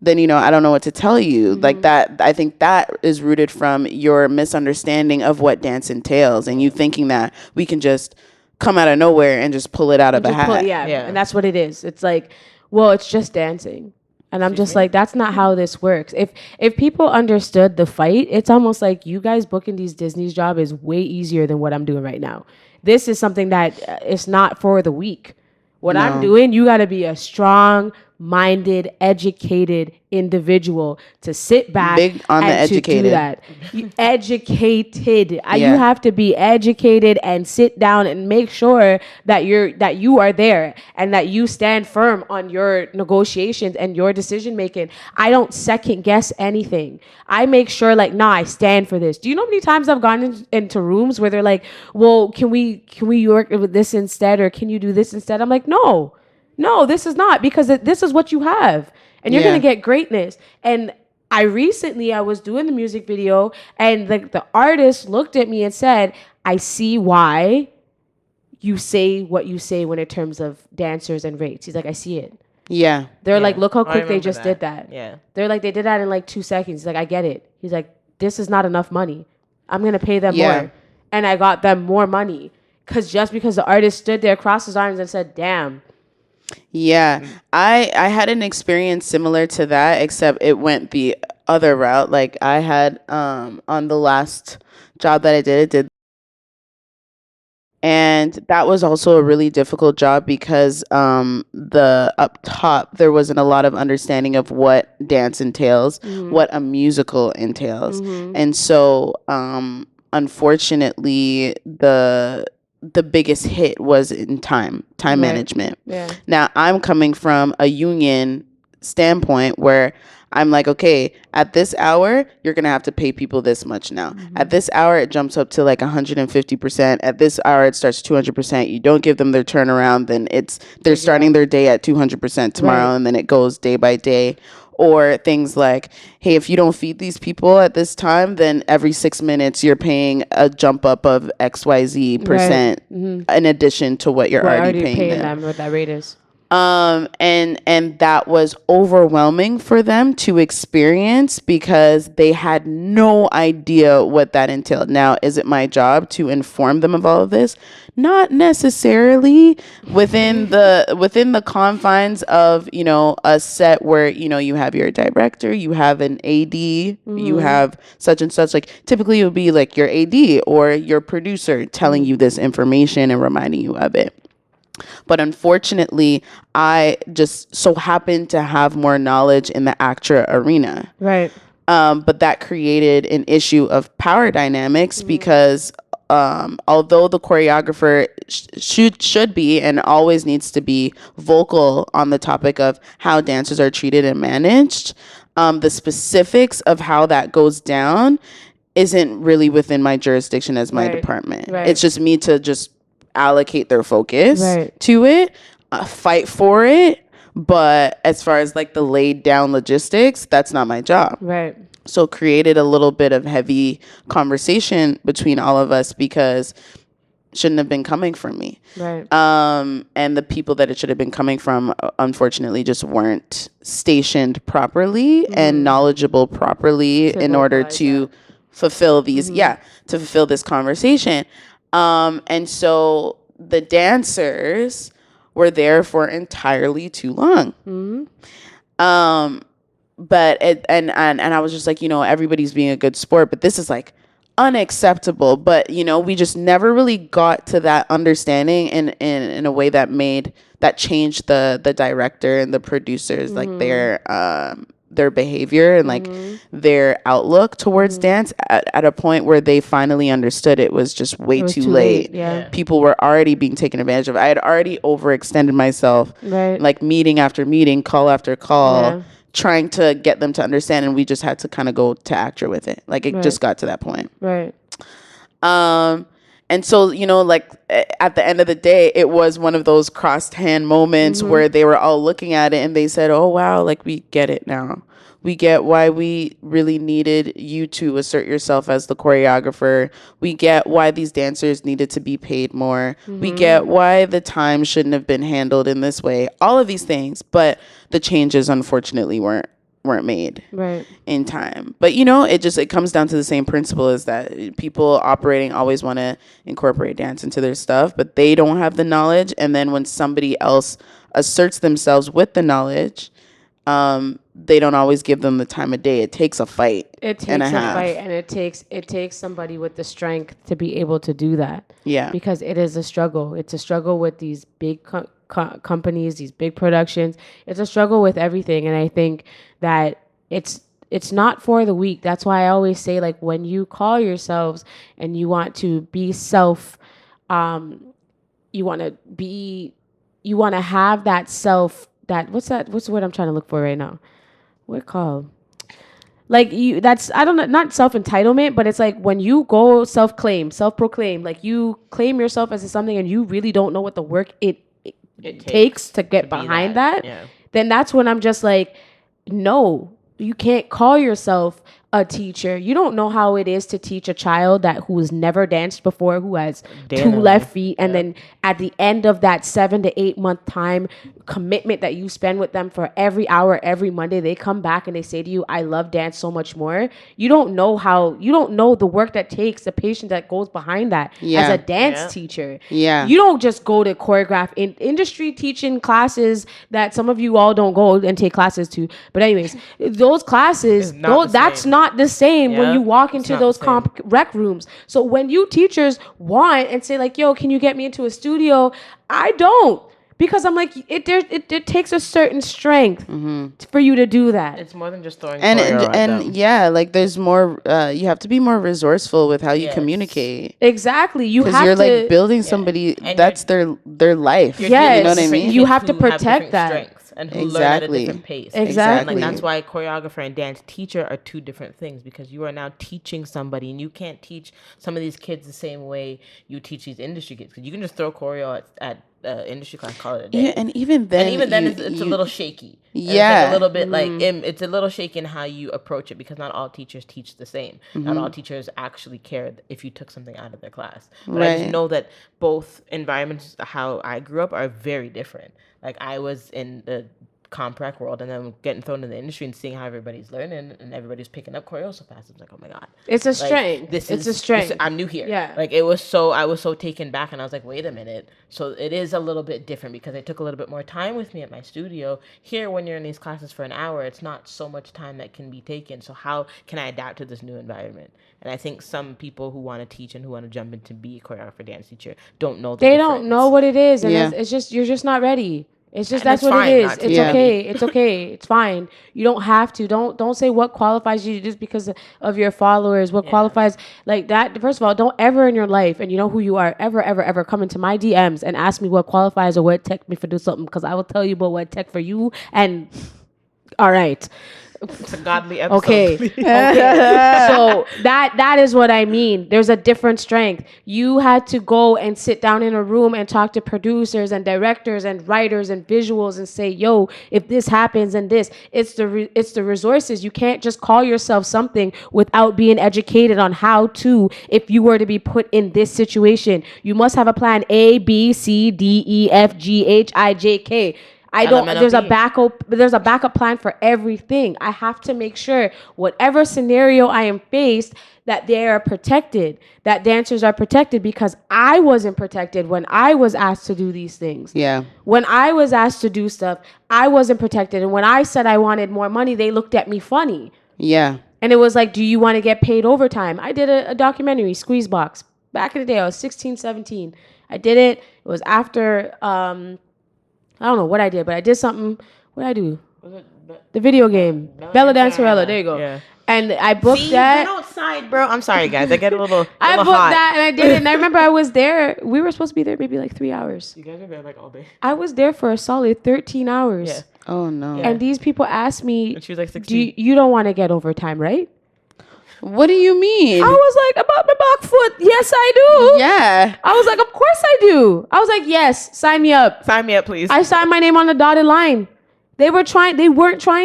I don't know what to tell you. Like that, I think that is rooted from your misunderstanding of what dance entails, and you thinking that we can just come out of nowhere and just pull it out of a hat. Yeah, Yeah. and that's what it is. It's like, well, it's just dancing. And I'm just like, that's not how this works. If people understood the fight, it's almost like you guys booking these Disney's job is way easier than what I'm doing right now. This is something that it's not for the weak. What I'm doing, you got to be a strong-minded, educated individual to sit back Big on the and to do educated. that. Educated. You Yeah. have to be educated and sit down and make sure that you are there and that you stand firm on your negotiations and your decision making. I don't second guess anything. I make sure, like, nah, I stand for this. Do you know how many times I've gone into rooms where they're like, well, can we work with this instead, or can you do this instead? I'm like, no, this is not, because this is what you have, and you're Yeah. gonna get greatness. And I was doing the music video, and like the artist looked at me and said, I see why you say what you say when in terms of dancers and rates. He's like, I see it. Yeah. They're Yeah. like, look how I quick they remember just did that. Yeah. They're like, they did that in like 2 seconds. He's like, I get it. He's like, this is not enough money. I'm going to pay them Yeah. more. And I got them more money. Just because the artist stood there, crossed his arms and said, damn. Yeah, I had an experience similar to that, except it went the other route. Like I had on the last job that I did, and that was also a really difficult job because the up top there wasn't a lot of understanding of what dance entails, what a musical entails. And so unfortunately the biggest hit was in time management. Now I'm coming from a union standpoint where I'm like, okay, at this hour, you're going to have to pay people this much now. At this hour, it jumps up to like 150%. At this hour, it starts 200%. You don't give them their turnaround, then they're starting their day at 200% tomorrow, and then it goes day by day. Or things like, hey, if you don't feed these people at this time, then every 6 minutes you're paying a jump up of XYZ percent in addition to what you're already paying them. What that rate is. And that was overwhelming for them to experience because they had no idea what that entailed. Now, is it my job to inform them of all of this? Not necessarily within the confines of, you know, a set where, you know, you have your director, you have an AD, you have such and such. Like typically it would be like your AD or your producer telling you this information and reminding you of it. But unfortunately, I just so happened to have more knowledge in the ACTRA arena. Right. But that created an issue of power dynamics because although the choreographer should be and always needs to be vocal on the topic of how dancers are treated and managed, the specifics of how that goes down isn't really within my jurisdiction as my department. It's just me to just allocate their focus to it, fight for it, but as far as like the laid down logistics, that's not my job. Right. So created a little bit of heavy conversation between all of us because shouldn't have been coming from me. Right. And the people that it should have been coming from unfortunately just weren't stationed properly and knowledgeable properly in order to fulfill these to fulfill this conversation. And so the dancers were there for entirely too long. But I was just like, you know, everybody's being a good sport, but this is like unacceptable. But, you know, we just never really got to that understanding in a way that changed the director and the producers, like their behavior and like their outlook towards dance at a point where they finally understood it was just way too late. People were already being taken advantage of. I had already overextended myself, like meeting after meeting, call after call, trying to get them to understand, and we just had to kind of go to ACTRA with it. Like it just got to that point. And so, you know, like at the end of the day, it was one of those crossed hand moments where they were all looking at it and they said, oh, wow, like we get it now. We get why we really needed you to assert yourself as the choreographer. We get why these dancers needed to be paid more. We get why the time shouldn't have been handled in this way. All of these things. But the changes, unfortunately, weren't made in time. But you know, it comes down to the same principle, is that people operating always want to incorporate dance into their stuff, but they don't have the knowledge. And then when somebody else asserts themselves with the knowledge, they don't always give them the time of day. It takes a fight. It takes a fight, and it takes somebody with the strength to be able to do that. Yeah, because it is a struggle. It's a struggle with these big companies, these big productions. It's a struggle with everything, and I think that it's not for the weak. That's why I always say, like, when you call yourselves and you want to be self, you want to have that self. What's the word I'm trying to look for right now? What called? Like I don't know, not self-entitlement, but it's like when you go self-proclaim, like you claim yourself as something and you really don't know what the work it takes to get behind that, then that's when I'm just like, no, you can't call yourself a teacher. You don't know how it is to teach a child who's never danced before, who has two left feet, and then at the end of that 7 to 8 month time commitment that you spend with them for every hour, every Monday, they come back and they say to you, I love dance so much more. You don't know the work that takes, the patience that goes behind that as a dance teacher. Yeah. You don't just go to choreograph in industry teaching classes that some of you all don't go and take classes to. But anyways, those classes, that's not the same when you walk into those comp rec rooms. So when you teachers want and say like, yo, can you get me into a studio? I don't. Because I'm like, it takes a certain strength for you to do that. It's more than just throwing and yeah, like there's more. You have to be more resourceful with how you communicate. Exactly, because you're like building somebody that's their life. Yes, you know what I mean. You have to protect that. And who learn at a different pace. Exactly. And like, that's why choreographer and dance teacher are two different things, because you are now teaching somebody, and you can't teach some of these kids the same way you teach these industry kids. Because you can just throw choreo at industry class, call it a day. Yeah, and even then it's a little shaky. Yeah, it's like a little bit like it's a little shaky in how you approach it, because not all teachers teach the same. Not all teachers actually care if you took something out of their class. But I just know that both environments, how I grew up, are very different. Like I was in the comp rec world, and then getting thrown in the industry and seeing how everybody's learning and everybody's picking up choreo so fast. I was like, oh my god, it's a strength. It's a strength. I'm new here. Yeah, like I was so taken back, and I was like, wait a minute. So it is a little bit different, because they took a little bit more time with me at my studio. Here, when you're in these classes for an hour, it's not so much time that can be taken. So how can I adapt to this new environment? And I think some people who want to teach and who want to jump into be a choreographer, dance teacher don't know. They don't know what it is, and it's just you're just not ready. It's just that's what it is. It's okay. It's okay. It's fine. You don't have to. Don't say what qualifies you just because of your followers. What qualifies like that. First of all, don't ever in your life, and you know who you are, ever come into my DMs and ask me what qualifies or what tech me for do something, because I will tell you about what tech for you. And all right. It's a godly episode. Okay. So that is what I mean. There's a different strength. You had to go and sit down in a room and talk to producers and directors and writers and visuals and say, yo, if this happens and this, it's the resources. You can't just call yourself something without being educated on how to, if you were to be put in this situation. You must have a plan A, B, C, D, E, F, G, H, I, J, K. There's a backup plan for everything. I have to make sure whatever scenario I am faced, that they are protected, that dancers are protected, because I wasn't protected when I was asked to do these things. Yeah. When I was asked to do stuff, I wasn't protected. And when I said I wanted more money, they looked at me funny. Yeah. And it was like, do you want to get paid overtime? I did a documentary, Squeezebox. Back in the day, I was 16, 17. I did it. It was after... I don't know what I did, but I did something. What did I do? The video game. Bella Dancerella. There you go. Yeah. And I booked that. You're outside, bro. I'm sorry, guys. I get a little I booked hot. that and I did it. And I remember I was there. We were supposed to be there maybe like 3 hours. You guys were there like all day. I was there for a solid 13 hours. Yeah. Oh, no. Yeah. And these people asked me. And she was like 16. You don't want to get overtime, right? What do you mean? I was like, about the back foot. Yes, I do. Yeah. I was like, of course I do. I was like, yes, sign me up. Sign me up, please. I signed my name on the dotted line. They weren't trying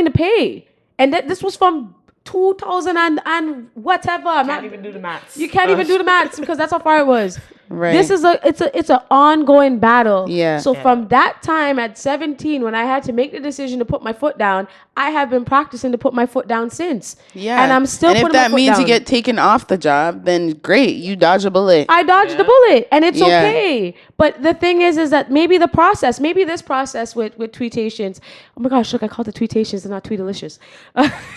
to pay. And this was from 2000 and whatever. You can't even do the maths. You can't even do the maths because that's how far it was. Right. This is it's an ongoing battle. Yeah. So from that time at 17, when I had to make the decision to put my foot down, I have been practicing to put my foot down since. Yeah. And I'm still putting my foot down. And if that means you get taken off the job, then great, you dodge a bullet. I dodged the bullet, and it's okay. But the thing is that maybe this process with Tweetations. Oh my gosh, look, I called it Tweetations and not Tweetalicious.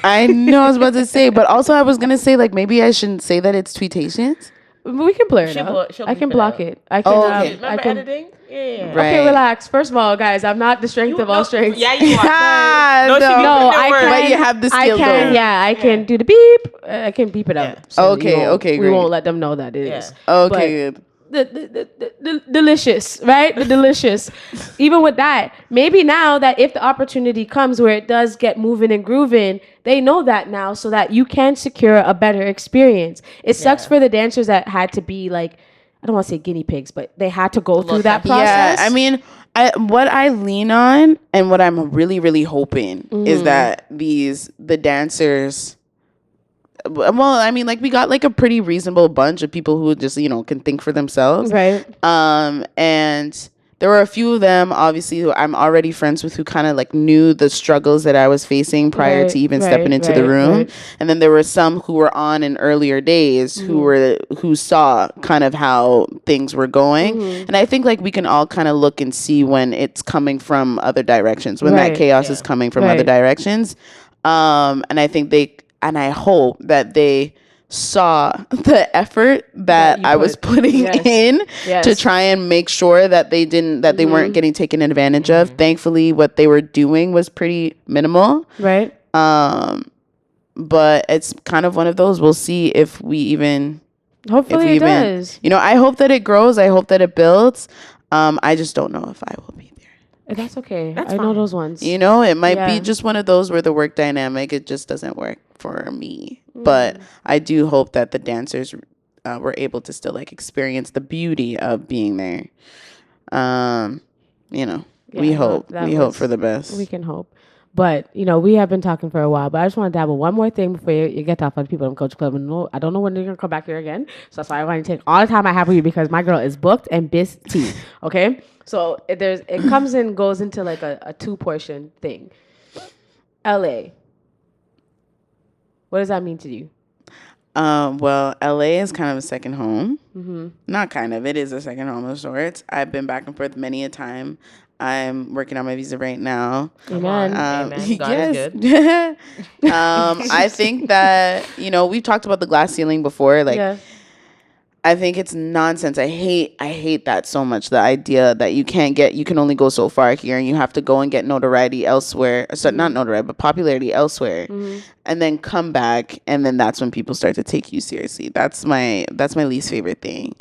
I know I was about to say, but also I was gonna say like maybe I shouldn't say that it's Tweetations. We can blur it out. I can block it. I can. Okay. Remember editing? Yeah. Right. Okay, relax. First of all, guys, I'm not the strength of all strengths. Yeah, you are. No, I can. But you have the skill. I can do the beep. I can beep it up. So okay, we won't let them know that it is. Okay, good. The delicious, right? The delicious. Even with that, maybe now that if the opportunity comes where it does get moving and grooving, they know that now, so that you can secure a better experience. It sucks for the dancers that had to be like, I don't want to say guinea pigs, but they had to go through that process. Yeah, I mean, what I lean on and what I'm really, really hoping is that the dancers well, I mean, like we got like a pretty reasonable bunch of people who just, you know, can think for themselves. Right. And there were a few of them, obviously, who I'm already friends with, who kind of like knew the struggles that I was facing prior to even stepping into the room. Right. And then there were some who were on in earlier days who saw kind of how things were going. And I think like we can all kind of look and see when it's coming from other directions, when that chaos is coming from other directions. And I think I hope that they saw the effort that I was putting in to try and make sure that they weren't getting taken advantage of. Thankfully, what they were doing was pretty minimal. Right. But it's kind of one of those. We'll see if we even. Hopefully it does. You know, I hope that it grows. I hope that it builds. I just don't know if I will be there. That's okay. That's I know fine. those ones. You know, it might be just one of those where the work dynamic, it just doesn't work for me. But I do hope that the dancers were able to still like experience the beauty of being there. You know, we hope for the best. We can hope. But, you know, we have been talking for a while, but I just want to dabble one more thing before you get off on people in Coach Club. I don't know when they're going to come back here again. So that's why I want to take all the time I have with you because my girl is booked and busy. Okay? So it comes and goes into like a 2-portion thing. LA. What does that mean to you? Well, LA is kind of a second home. Not kind of. It is a second home of sorts. I've been back and forth many a time. I'm working on my visa right now. Amen. Amen. God is good. I think that, you know, we've talked about the glass ceiling before. Like, I think it's nonsense. I hate that so much. The idea that you can only go so far here and you have to go and get notoriety elsewhere. So not notoriety, but popularity elsewhere, and then come back, and then that's when people start to take you seriously. That's my least favorite thing.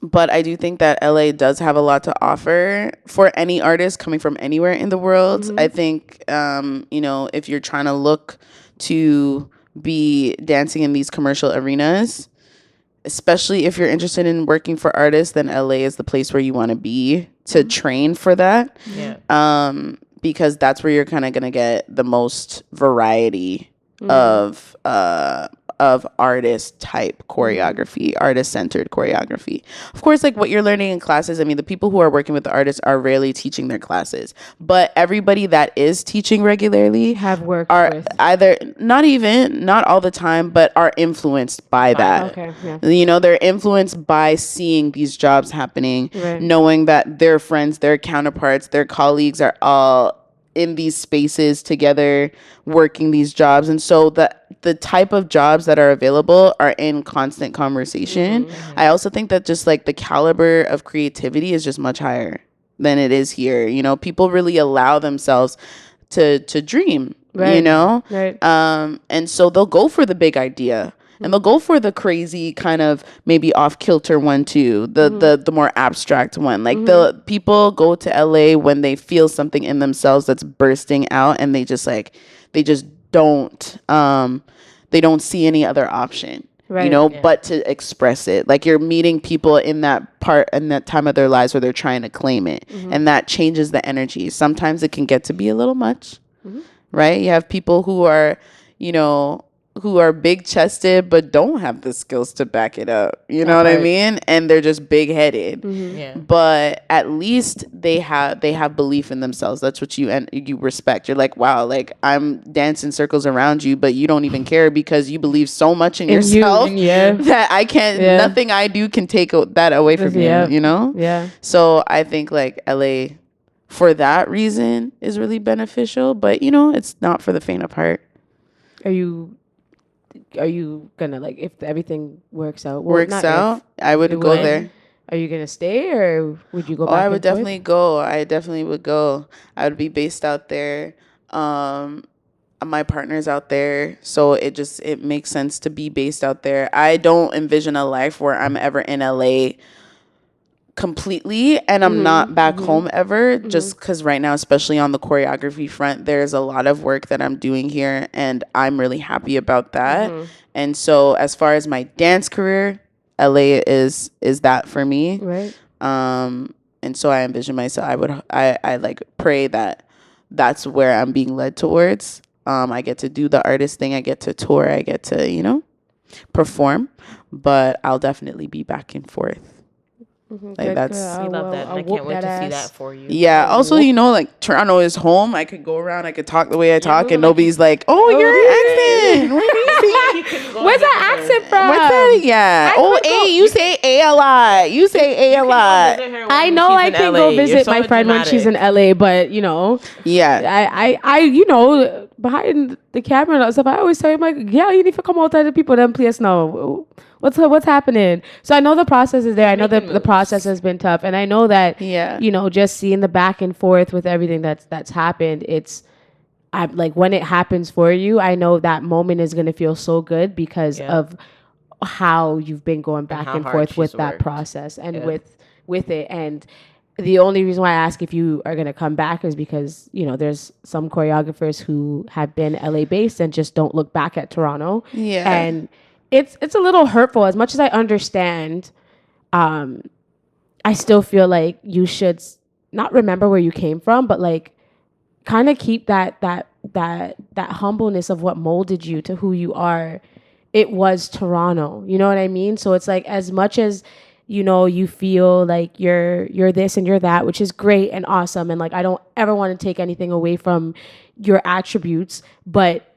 But I do think that LA does have a lot to offer for any artist coming from anywhere in the world. I think, you know, if you're trying to look to be dancing in these commercial arenas, especially if you're interested in working for artists, then LA is the place where you want to be to train for that. Because that's where you're kind of going to get the most variety of artist type choreography, artist centered choreography. Of course, like what you're learning in classes, I mean, the people who are working with the artists are rarely teaching their classes, but everybody that is teaching regularly have worked are with either not all the time, but are influenced by that. Okay, yeah. You know, they're influenced by seeing these jobs happening, knowing that their friends, their counterparts, their colleagues are all in these spaces together working these jobs, and so the type of jobs that are available are in constant conversation. I also think that just like the caliber of creativity is just much higher than it is here. You know, people really allow themselves to dream, you know, and so they'll go for the big idea. And they'll go for the crazy kind of maybe off kilter one too, the more abstract one. Like the people go to LA when they feel something in themselves that's bursting out, and they just don't they don't see any other option. You know, but to express it. Like you're meeting people in that time of their lives where they're trying to claim it, and that changes the energy. Sometimes it can get to be a little much, right? You have people who are, you know, who are big chested but don't have the skills to back it up. You know what I mean? And they're just big headed. But at least they have belief in themselves. That's what you respect. You're like, wow, like I'm dancing circles around you, but you don't even care because you believe so much in yourself that I can't. Nothing I do can take that away from you. You know? Yeah. So I think like LA, for that reason, is really beneficial. But you know, it's not for the faint of heart. Are you gonna, like, if everything works out? I would go there. Are you gonna stay, or would you go back? I would definitely go. I definitely would go. I would be based out there. My partner's out there, so it makes sense to be based out there. I don't envision a life where I'm ever in LA completely and I'm not back home ever, just because right now, especially on the choreography front, there's a lot of work that I'm doing here, and I'm really happy about that. And so as far as my dance career, LA is that for me, right? And so I envision myself, I like pray that that's where I'm being led towards. I get to do the artist thing. I get to tour. I get to, perform. But I'll definitely be back and forth. Like that's We love that, and I can't wait to see that for you. Yeah. Also, like Toronto is home. I could go around. I could talk the way I talk, and nobody's like, "Oh, your accent. Where do you see? Where's that accent from? What's that? Yeah. You say A a lot. You say A a lot. I know I can go visit my friend when she's in LA, but Yeah. I behind the camera and stuff, I always tell him like, yeah, you need to come out to the people, then please know what's happening. So I know the process is there. I know the process has been tough, and I know that just seeing the back and forth with everything that's happened, I'm like, when it happens for you, I know that moment is gonna feel so good because of how you've been going back and forth with that process and with it. And the only reason why I ask if you are going to come back is because, there's some choreographers who have been LA based and just don't look back at Toronto. Yeah. And it's a little hurtful. As much as I understand, I still feel like you should not remember where you came from, but like kind of keep that humbleness of what molded you to who you are. It was Toronto. You know what I mean? So it's like, as much as you feel like you're this and you're that, which is great and awesome. And like, I don't ever want to take anything away from your attributes, but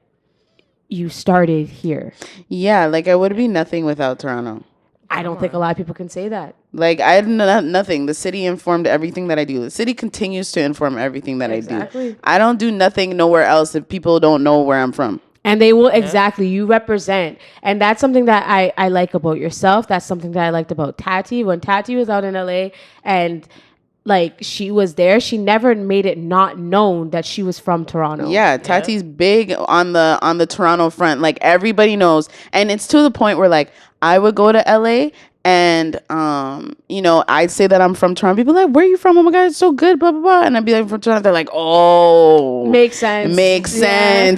you started here. Yeah. Like I would be nothing without Toronto. I don't think a lot of people can say that. Like I had nothing. The city informed everything that I do. The city continues to inform everything that I do. I don't do nothing nowhere else if people don't know where I'm from. And they will, you represent. And that's something that I like about yourself. That's something that I liked about Tati. When Tati was out in LA and like she was there, she never made it not known that she was from Toronto. Yeah, Tati's big on the Toronto front. Like everybody knows. And it's to the point where like I would go to LA and I'd say that I'm from Toronto. People are like, where are you from? Oh my God, it's so good, blah blah blah. And I'd be like, from Toronto. They're like, oh, makes sense.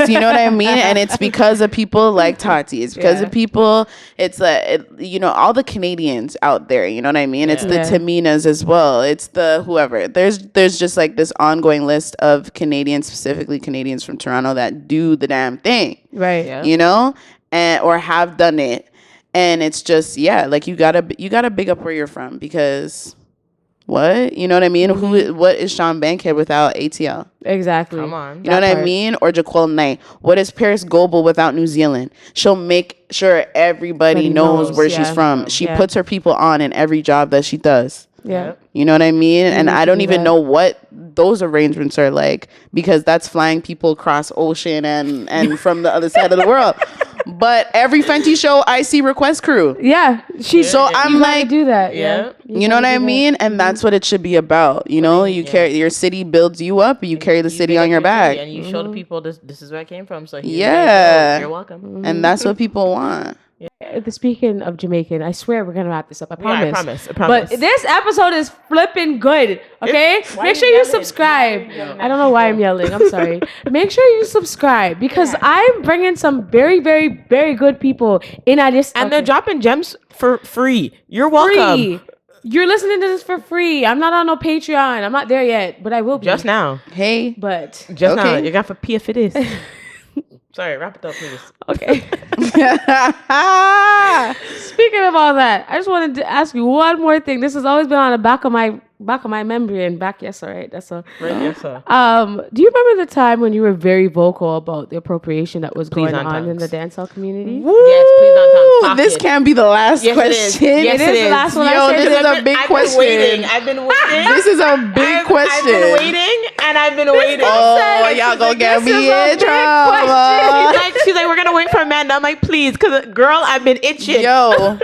You know what I mean? And it's because of people like Tati. It's because of people. It's all the Canadians out there. You know what I mean? It's the Taminas as well. It's the whoever. There's just like this ongoing list of Canadians, specifically Canadians from Toronto, that do the damn thing, right? Yeah. And or have done it. And it's just, like you gotta big up where you're from, because what? You know what I mean? What is Sean Bankhead without ATL? Exactly. Come on. You know what I mean? Or Jaquel Knight. What is Paris Goebel without New Zealand? She'll make sure everybody knows where she's from. She puts her people on in every job that she does. Yeah. You know what I mean? And I don't even know what those arrangements are like, because that's flying people across ocean and from the other side of the world. But every Fenty show, I see request crew. Yeah. So I'm like, do that. Yeah. You know what I mean? And that's what it should be about. You carry your city, builds you up. You carry the city on your back. And you show the people this is where I came from. So you're welcome. And that's what people want. Speaking of Jamaican, I swear we're gonna wrap this up. I promise. I promise. But this episode is flipping good. Okay, make sure you subscribe. I don't know why I'm yelling. I'm sorry. Make sure you subscribe, because I'm bringing some very, very, very good people in at this, and they're dropping gems for free. You're welcome. Free. You're listening to this for free. I'm not on no Patreon. I'm not there yet, but I will be. Just now. Hey, but just now. You got for P for this. Sorry, wrap it up, please. Okay. Speaking of all that, I just wanted to ask you one more thing. This has always been on the back of my memory and back. Yes, all right. That's all. Right, yes, sir. Do you remember the time when you were very vocal about the appropriation that was going on in the dancehall community? Woo! Yes, please on tongues. This can't be the last question. Yes, it is the last one. Yo, this is a big question. I've been waiting. This is a big question. I've been waiting. Oh, y'all gonna get me in trouble. She's like, we're gonna wait for Amanda. I'm like, please, because girl, I've been itching. Yo,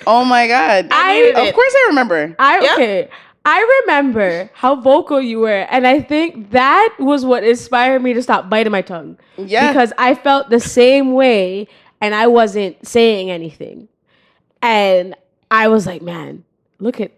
oh my God. Of course I remember. Okay. I remember how vocal you were, and I think that was what inspired me to stop biting my tongue. Yeah. Because I felt the same way, and I wasn't saying anything. And I was like, man, look at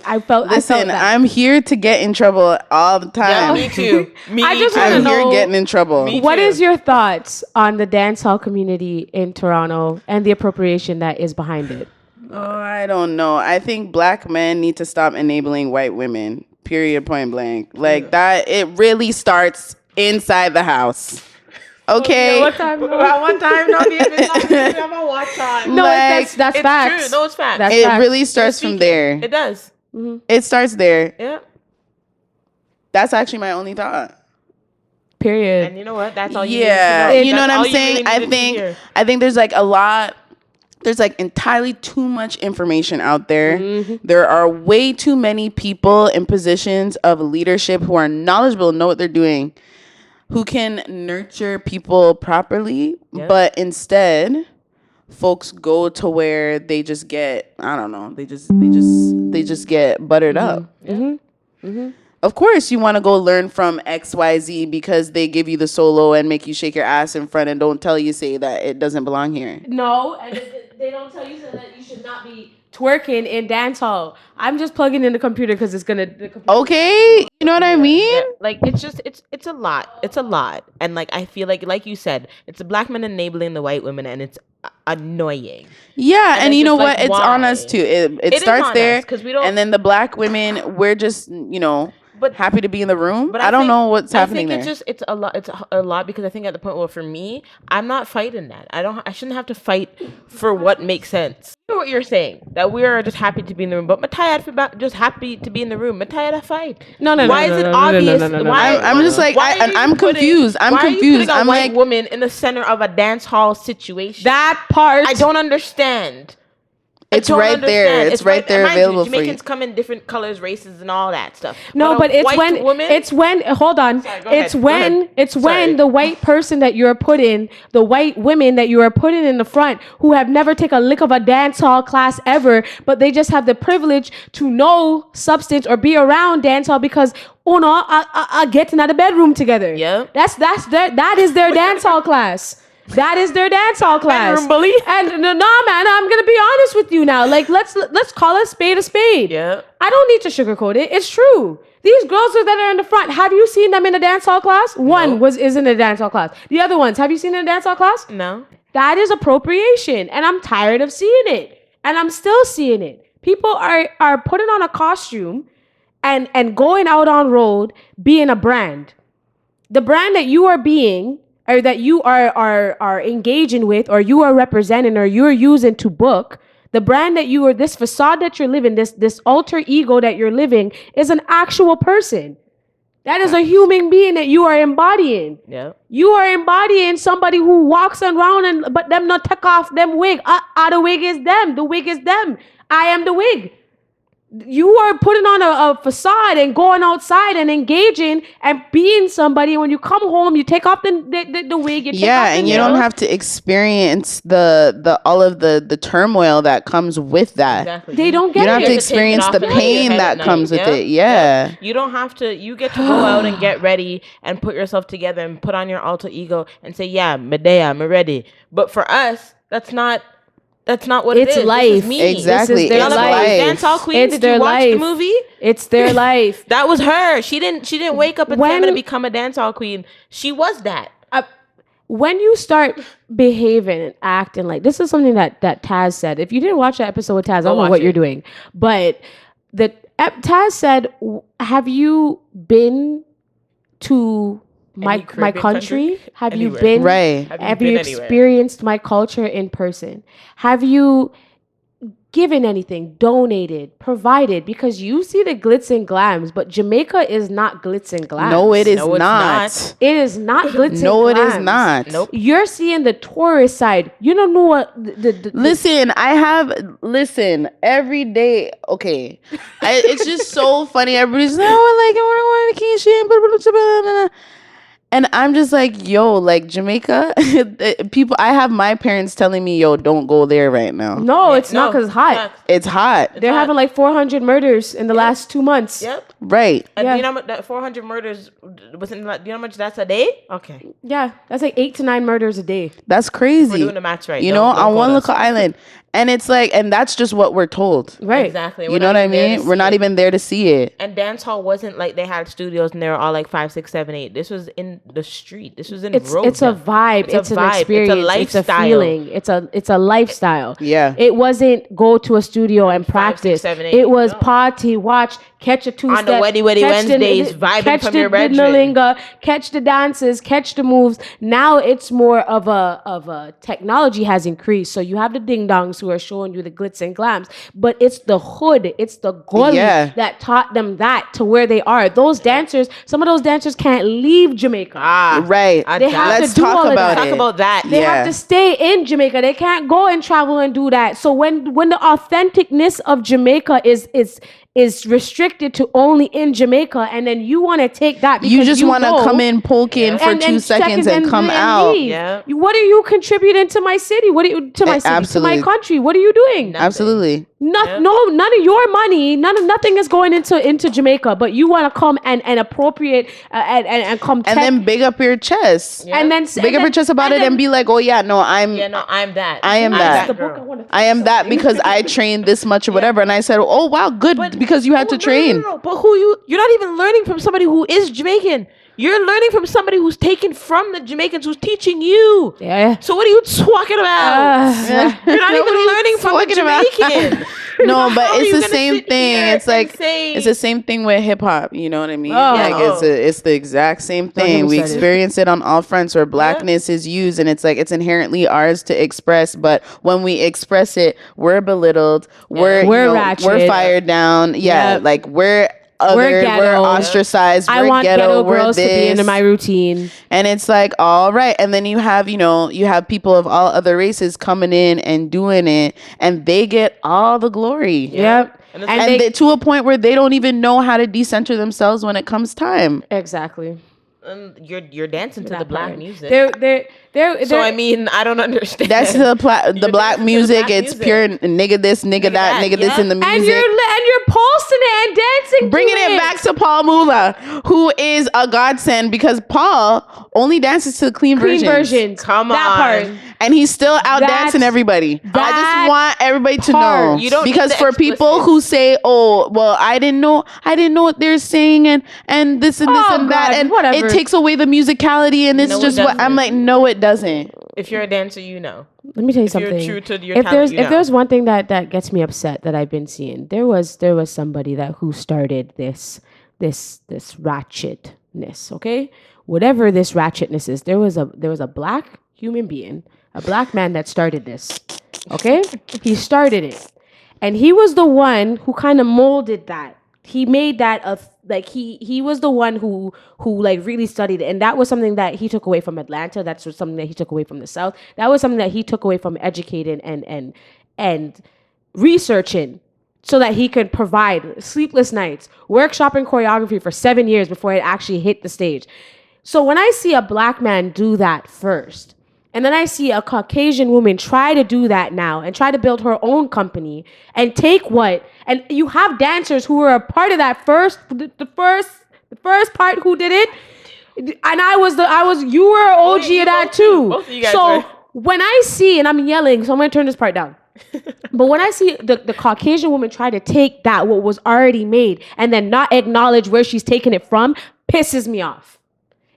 I felt Listen, that. I'm here to get in trouble all the time. Yeah, me too. I just want to know, I'm here getting in trouble. What is your thoughts on the dancehall community in Toronto and the appropriation that is behind it? Oh, I don't know. I think black men need to stop enabling white women. Period. Point blank. Like that. It really starts inside the house. Okay. What time? At one time, no, I'm on watch time. No, Like, that's It's facts. true. No, it's facts. That's it facts. really starts from there. It does. It starts there. Yeah. That's actually my only thought. Period. And you know what? That's all you Yeah, need to know. you know what That's I'm all you saying? really I needed to think hear. there's like a lot. There's like entirely too much information out there. Mm-hmm. There are way too many people in positions of leadership who are knowledgeable, know what they're doing, who can nurture people properly, Yep. but instead folks go to where they just get, I don't know, they just get buttered up. Of course you want to go learn from XYZ because they give you the solo and make you shake your ass in front and don't tell you say that it doesn't belong here. No, and they don't tell you that you should not be twerking in dance hall. I'm just plugging in the computer because it's gonna. Okay, you know what I mean? Yeah, like it's just it's a lot. It's a lot, and like I feel like you said, it's the black men enabling the white women, and it's annoying. Yeah, and it's you know just what? like, It's on why? us too. It It is starts on there, us, 'cause we don't- and then the black women, we're just But happy to be in the room. But I don't think- know what's happening I there. think it's a lot. It's a lot because I think at the point where for me, I'm not fighting that. I shouldn't have to fight for what makes sense. You know what you're saying, that we are just happy to be in the room, but Mataya just happy to be in the room. Mataya fight. No. Why is it obvious? Why? I'm just like, why are you I'm putting- confused. I'm why are you confused. putting a I'm white like, woman in the center of a dance hall situation. That part. I don't understand. I It's don't right there. understand. It's right there mind you, available for you. Jamaicans come in different colors, races, and all that stuff. No, but a it's white when woman, it's when hold on. Sorry, go It's ahead, go when ahead. it's Sorry. when the white person that you're putting, the white women that you are putting in the front who have never taken a lick of a dance hall class ever, but they just have the privilege to know substance or be around dance hall because I getting out of bedroom together. Yeah. That is their dance hall class. That is their dance hall class. Bedroom bully. And no, man, I'm gonna be honest with you now. Like, let's call a spade a spade. Yeah. I don't need to sugarcoat it. It's true. These girls that are in the front, have you seen them in a dance hall class? One is in a dance hall class. The other ones, have you seen in a dance hall class? No. That is appropriation, and I'm tired of seeing it. And I'm still seeing it. People are putting on a costume and going out on road being a brand. The brand that you are being or that you are engaging with or you are representing or you're using to book, the brand that you are, this facade that you're living, this alter ego that you're living is an actual person. That is a human being that you are embodying. Yeah. You are embodying somebody who walks around but them not take off them wig. The wig is them. The wig is them. I am the wig. You are putting on a facade and going outside and engaging and being somebody. When you come home, you take off the wig. You take off the and you nails. don't have to experience the all of the turmoil that comes with that. Exactly. They don't You get don't have it. to take it experience off the and lay your pain head that at comes night. with it. Yeah. You don't have to. You get to go out and get ready and put yourself together and put on your alter ego and say, "Yeah, Medea, I'm ready." But for us, that's not what It's it is. life. This is me. Exactly. This is their Y'all ever life. watch Dance Hall Queen? It's Did their you watch life. the movie? It's their life. That was her. She didn't wake up at When- 7 to become a dance hall queen. She was that. When you start behaving and acting like this is something that Taz said. If you didn't watch that episode with Taz, I don't know watch what you're it. doing. But Taz said, "Have you been to my Caribbean country? country? Have Anywhere. you been? Right. Have been you anywhere? experienced my culture in person? Have you given anything, donated, provided? Because you see the glitz and glams, but Jamaica is not glitz and glams. No, it is No, it's not. not. It is not glitz No, and it glams. is not. Nope. You're seeing the tourist side. You don't know what the Listen, every day. Okay, it's just so funny. Everybody's like, I want to go on vacation, blah, blah, blah, blah, blah. And I'm just like, yo, like Jamaica, people. I have my parents telling me, yo, don't go there right now. No, it's not No, because it's hot. facts. It's hot, They're hot. having like 400 murders in the last 2 months. Yep. right? And Yeah. you know how much that 400 murders within? Do you know how much that's a day? Okay, Yeah, that's like 8 to 9 murders a day. That's we're crazy. doing the maths right. You Don't- know, don't on quote one us. little island, and it's like, and that's just what we're told. Right. Exactly. You We're know not what I even there to mean? We're see not it. even there to see it. And dance hall wasn't like they had studios and they were all like 5, 6, 7, 8. This was in the street. This was in it's road. it's a vibe. It's an experience. It's a lifestyle. It's a feeling. It's a lifestyle. Yeah. It wasn't go to a studio and 5, 6, practice. 7, 8, It was no. party, watch, catch a two-step. On the Weddy Wednesdays, vibing catch from the, your the bedroom. Nalinga, catch the dances, catch the moves. Now it's more of a technology has increased. So you have the ding dongs who are showing you the glitz and glams, but it's the hood, it's the gully that taught them that to where they are. Those dancers, some of those dancers can't leave Jamaica. Right. They have Let's to do talk all of about that. it. Talk about that. They have to stay in Jamaica. They can't go and travel and do that. So when the authenticness of Jamaica is restricted to only in Jamaica, and then you want to take that because you just want to come in, poke in for 2 seconds and come out. leave. Yeah. What are you contributing to my city? What are you to my city? Absolutely. To my country? What are you doing? Absolutely. No, none of your money, nothing is going into Jamaica, but you want to come and appropriate and come and then big up your chest. and then Big up your chest about it and be like, oh yeah, no, I'm that. I am that. I am that because I trained this much or whatever. And I said, oh wow, good, because you had to train. No. But you're not even learning from somebody who is Jamaican. You're learning from somebody who's taken from the Jamaicans, who's teaching you. Yeah. So what are you talking about? You're not even learning from the Jamaican. No, but How are it's you the gonna same sit thing. here It's like and say- it's the same thing with hip hop. You know what I mean? Oh. Like it's the exact same get thing. me We started. experience it on all fronts where blackness is used, and it's like it's inherently ours to express. But when we express it, we're belittled. We're ratchet. We're fired down. Yeah, Yep. like we're other. We're ghetto. ostracized. I We're want ghetto we're girls to be this. into my routine. And it's like, all right. And then you have people of all other races coming in and doing it, and they get all the glory. Yep. And they, to a point where they don't even know how to decenter themselves when it comes time. Exactly. You're dancing to the black music. So I mean, I don't understand. That's the black music. black It's music. pure nigga this, nigga that, nigga this in the music. and you're posting it and dancing. Bringing to it back to Paul Mula, who is a godsend because Paul only dances to the clean versions. Come that on. part. And he's still out That- dancing everybody. I that just want everybody to part. know. You don't because need the for people explicit. who say, "Oh, well, I didn't know what they're saying," and this and this Oh, and that, God, and whatever. it takes away the musicality, and it's No, it just what I'm doesn't. like. No, it doesn't. If you're a dancer, you know. Let me tell you If you're something. true to your if talent, there's there's one thing that gets me upset that I've been seeing, there was somebody who started this ratchetness. Okay, whatever this ratchetness is, there was a black human being, a black man that started this. Okay, he started it, and he was the one who kind of molded that. He made that he was the one who like really studied it, and that was something that he took away from Atlanta. That's something that he took away from the South. That was something that he took away from educating and researching, so that he could provide sleepless nights, workshopping choreography for 7 years before it actually hit the stage. So when I see a black man do that first, and then I see a Caucasian woman try to do that now and try to build her own company and take and you have dancers who were a part of that the first part who did it. And you were OG of that too. Both of you guys so were. when I see, and I'm yelling, so I'm going to turn this part down. But when I see the Caucasian woman try to take what was already made and then not acknowledge where she's taking it from, pisses me off.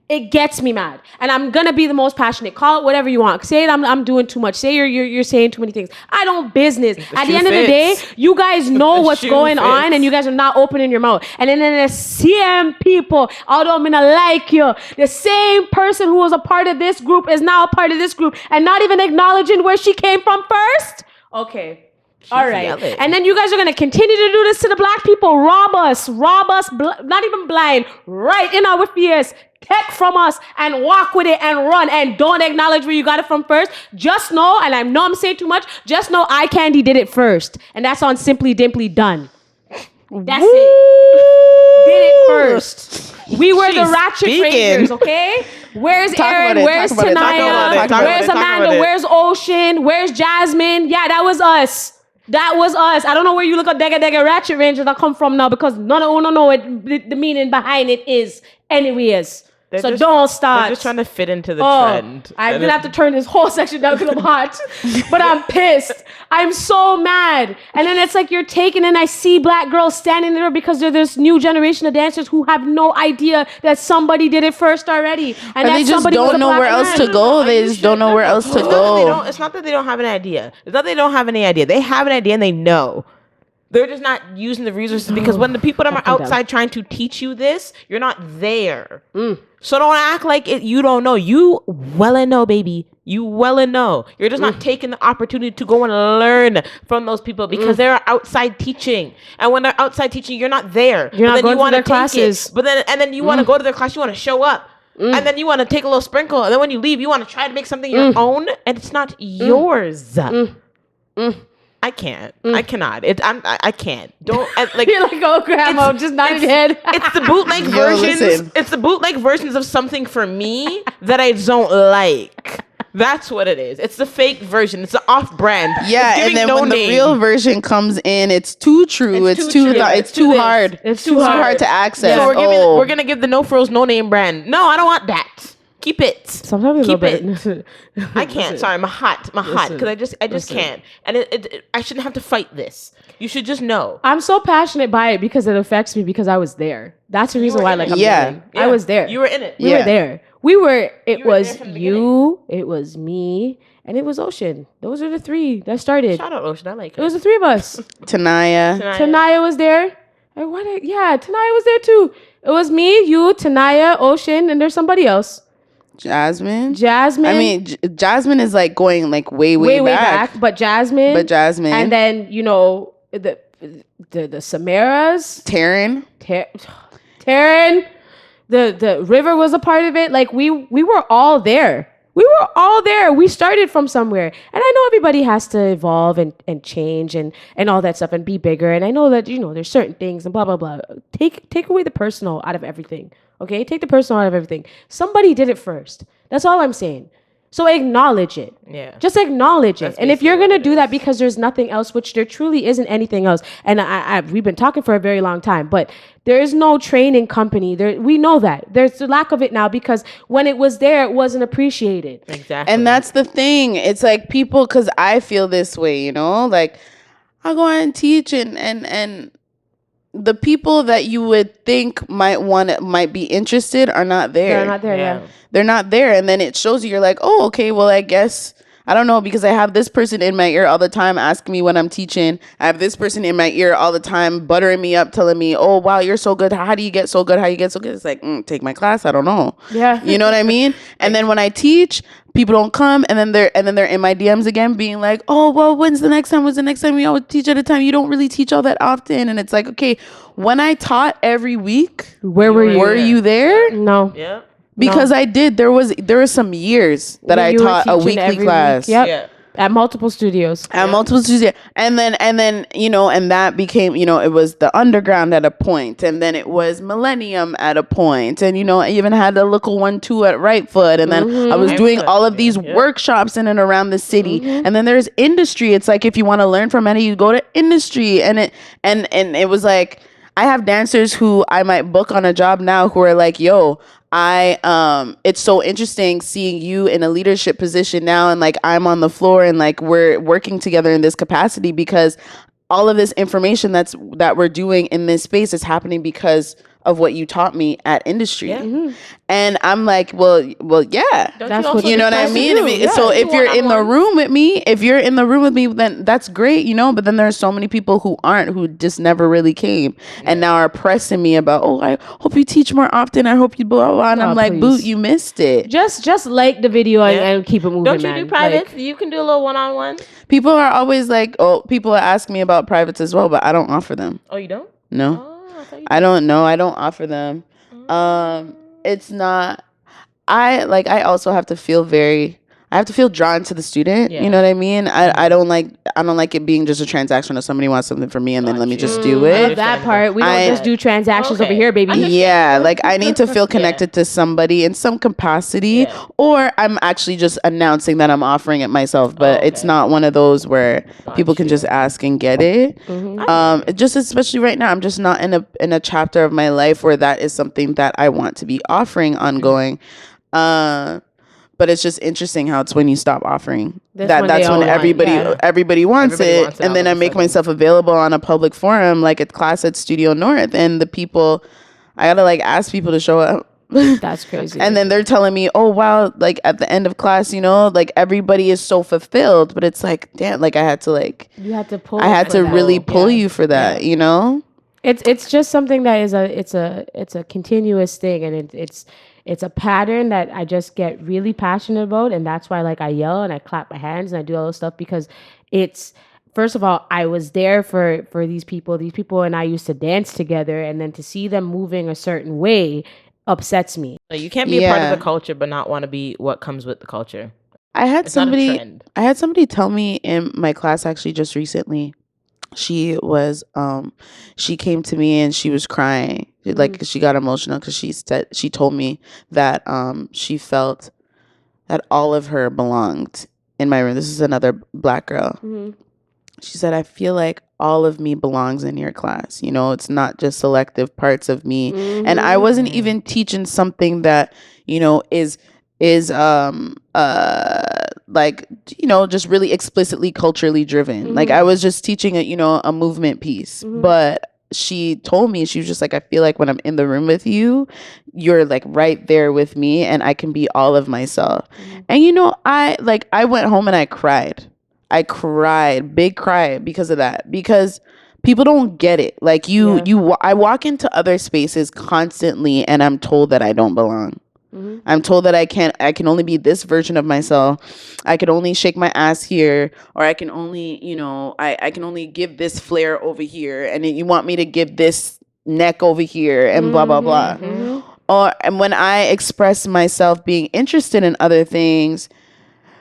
It gets me mad, and I'm gonna be the most passionate. Call it whatever you want. Say it. I'm doing too much. Say you're saying too many things. I don't business. At the end of the day, you guys know what's going on, and you guys are not opening your mouth. And then the same people, although I'm gonna like you, the same person who was a part of this group is now a part of this group, and not even acknowledging where she came from first. Okay. All right. yelling. And then you guys are going to continue to do this to the black people. Rob us, not even blind, right in our fears. Take from us and walk with it and run and don't acknowledge where you got it from first. Just know, and I know I'm saying too much, just know Eye Candy did it first. And that's on Simply Dimply Done. That's it. Did it first. We were the ratchet speaking. rangers, okay? Where's Talk Aaron? about it, Where's talk about it, talk about it, Tanaya? talk about Where's it, talk about Amanda? it. Where's Ocean? Where's Jasmine? Yeah, that was us. That was us. I don't know where you look at Dega Ratchet Rangers that come from now because none of know what the meaning behind it is. Anyways, So don't start. They're just trying to fit into the trend. I'm going to have to turn this whole section down because I'm hot. But I'm pissed. I'm so mad. And then it's like you're taking, and I see black girls standing there because they're this new generation of dancers who have no idea that somebody did it first already. And they just don't know where else to go. They just don't know where else to go. It's not that they don't have an idea. It's not that they don't have any idea. They have an idea and they know. They're just not using the resources because when the people that are outside trying to teach you this, you're not there. So don't act like you don't know. You well and know, baby. You well and know. You're just not taking the opportunity to go and learn from those people because they're outside teaching. And when they're outside teaching, you're not there. You're not going to their classes. But then you want to go to their class. You want to show up. And then you want to take a little sprinkle. And then when you leave, you want to try to make something your own. And it's not yours. I can't. I cannot. I can't. Don't like. You're like, oh, grandma, just nod your head. It's the bootleg versions. Listen. It's the bootleg versions of something for me that I don't like. That's what it is. It's the fake version. It's the off-brand. Yeah, and then when the real version comes in, it's too true. It's too hard. It's too hard to access. So we're gonna give the no frills, no name brand. No, I don't want that. Keep it. Sometimes keep it. I can't. Sorry, I'm hot because I just can't. And I shouldn't have to fight this. You should just know. I'm so passionate by it because it affects me because I was there. That's the reason why. Like, I'm yeah. I was there. You were in it. We were there. We were. It was you. It was me. And it was Ocean. Those are the three that started. Shout out Ocean. I like her. It was the three of us. Tanaya was there. Tanaya was there too. It was me, you, Tanaya, Ocean, and there's somebody else. Jasmine. I mean, Jasmine is like going like way back. But Jasmine. And then, the Samaras. Taryn. The River was a part of it. Like we were all there. We started from somewhere. And I know everybody has to evolve and change and all that stuff and be bigger. And I know that, there's certain things and blah, blah, blah. Take away the personal out of everything. Okay? Take the personal out of everything. Somebody did it first. That's all I'm saying. So acknowledge it. Yeah. Just acknowledge it. And if you're going to do that because there's nothing else, which there truly isn't anything else, and we've been talking for a very long time, but there is no training company. We know that. There's a lack of it now because when it was there, it wasn't appreciated. Exactly. And that's the thing. It's like people, because I feel this way, like I go and teach and the people that you would think might be interested are not there. They're not there, yeah. They're not there. And then it shows you're like, oh, okay, well, I guess, I don't know, because I have this person in my ear all the time asking me when I'm teaching. I have this person in my ear all the time buttering me up, telling me, oh, wow, you're so good. How do you get so good? How you get so good? It's like, take my class. I don't know. Yeah. You know what I mean? And then when I teach, people don't come, and then they're in my DMs again being like, oh, well, when's the next time? We always teach at a time. You don't really teach all that often. And it's like, okay, when I taught every week, where were you? Were you there? No. Yeah. Because I did. There were some years that I taught a weekly class. Week. Yep. Yeah. At multiple studios. And then, and that became, it was the Underground at a point, and then it was Millennium at a point, and, I even had a local one too at Right Foot, and then I was doing all of these workshops in and around the city, and then there's industry. It's like, if you want to learn from any, you go to industry, and it was like, I have dancers who I might book on a job now who are like, yo, it's so interesting seeing you in a leadership position now, and like I'm on the floor and like we're working together in this capacity because all of this information that we're doing in this space is happening because of what you taught me at industry. Yeah. Mm-hmm. And I'm like, well, yeah. That's what you know what I mean? Yeah. So if you're in the room with me, then that's great, but then there's so many people who just never really came and now are pressing me about, oh, I hope you teach more often. I hope you blah, blah, blah. And I'm like, please. Boot, you missed it. Just like the video and keep it moving. Don't you do privates? You can do a little one-on-one. People are always like, people ask me about privates as well, but I don't offer them. Oh, you don't? No. Oh. I don't know. I don't offer them. It's not. I also have to feel very I have to feel drawn to the student. Yeah. You know what I mean? I don't like it being just a transaction. If somebody wants something from me and then let me just do I it. love that part. We don't just do transactions over here, baby. Yeah, like I need to feel connected to somebody in some capacity, or I'm actually just announcing that I'm offering it myself. But it's not one of those where people can just ask and get it. Just especially right now, I'm just not in a chapter of my life where that is something that I want to be offering ongoing. But it's just interesting how it's when you stop offering that's when everybody wants it, and then I make myself available on a public forum like a class at Studio North, and the people, I gotta like ask people to show up. That's crazy. And then they're telling me, oh wow, like at the end of class, you know, like everybody is so fulfilled, but it's like, damn, like I had to really pull you for that, you know. It's just something that is it's a continuous thing, and it's a pattern that I just get really passionate about, and that's why like I yell and I clap my hands and I do all this stuff, because it's, first of all, I was there for these people and I used to dance together, and then to see them moving a certain way upsets me. You can't be a part of the culture but not want to be what comes with the culture. I had somebody tell me in my class actually just recently. She came to me and she was crying, like she got emotional because she told me that she felt that all of her belonged in my room. This is another Black girl. She said, I feel like all of me belongs in your class. You know, it's not just selective parts of me. And I wasn't even teaching something that, you know, is like, you know, just really explicitly culturally driven. Like I was just teaching a movement piece. But she told me, she was just like, I feel like when I'm in the room with you, you're like right there with me and I can be all of myself. And you know, I went home and I cried, big cry because of that, because people don't get it. Like I walk into other spaces constantly and I'm told that I don't belong. I'm told that I can only be this version of myself. I can only shake my ass here, or I can only, you know, I can only give this flair over here, and you want me to give this neck over here, and blah blah blah. And when I express myself being interested in other things,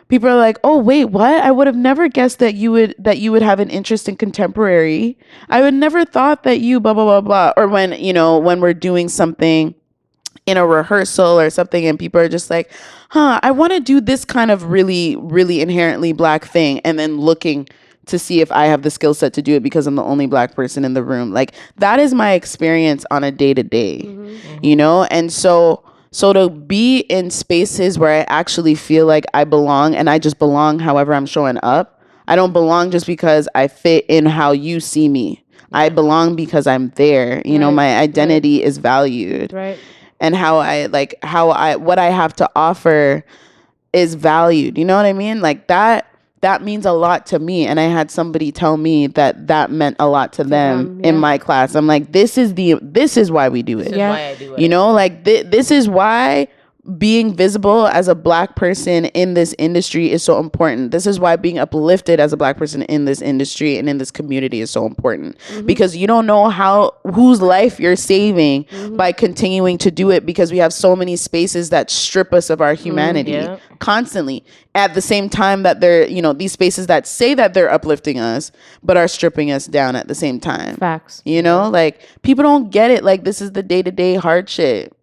people are like, "Oh wait, what? I would have never guessed that you would have an interest in contemporary. I would never thought that you blah blah blah blah." Or when we're doing something in a rehearsal or something, and people are just like, I want to do this kind of really, really inherently Black thing, and then looking to see if I have the skill set to do it because I'm the only Black person in the room. Like that is my experience on a day-to-day, you know? And so to be in spaces where I actually feel like I belong, and I just belong however I'm showing up. I don't belong just because I fit in how you see me. I belong because I'm there. You know, my identity is valued. Right. And what I have to offer is valued. You know what I mean? Like that means a lot to me. And I had somebody tell me that meant a lot to them in my class. I'm like, this is why we do it. This is why I do it. You know, like this is why being visible as a Black person in this industry is so important. This is why being uplifted as a Black person in this industry and in this community is so important, because you don't know whose life you're saving by continuing to do it, because we have so many spaces that strip us of our humanity constantly, at the same time that they're, you know, these spaces that say that they're uplifting us but are stripping us down at the same time. Facts. You know, like people don't get it. Like this is the day-to-day hard shit.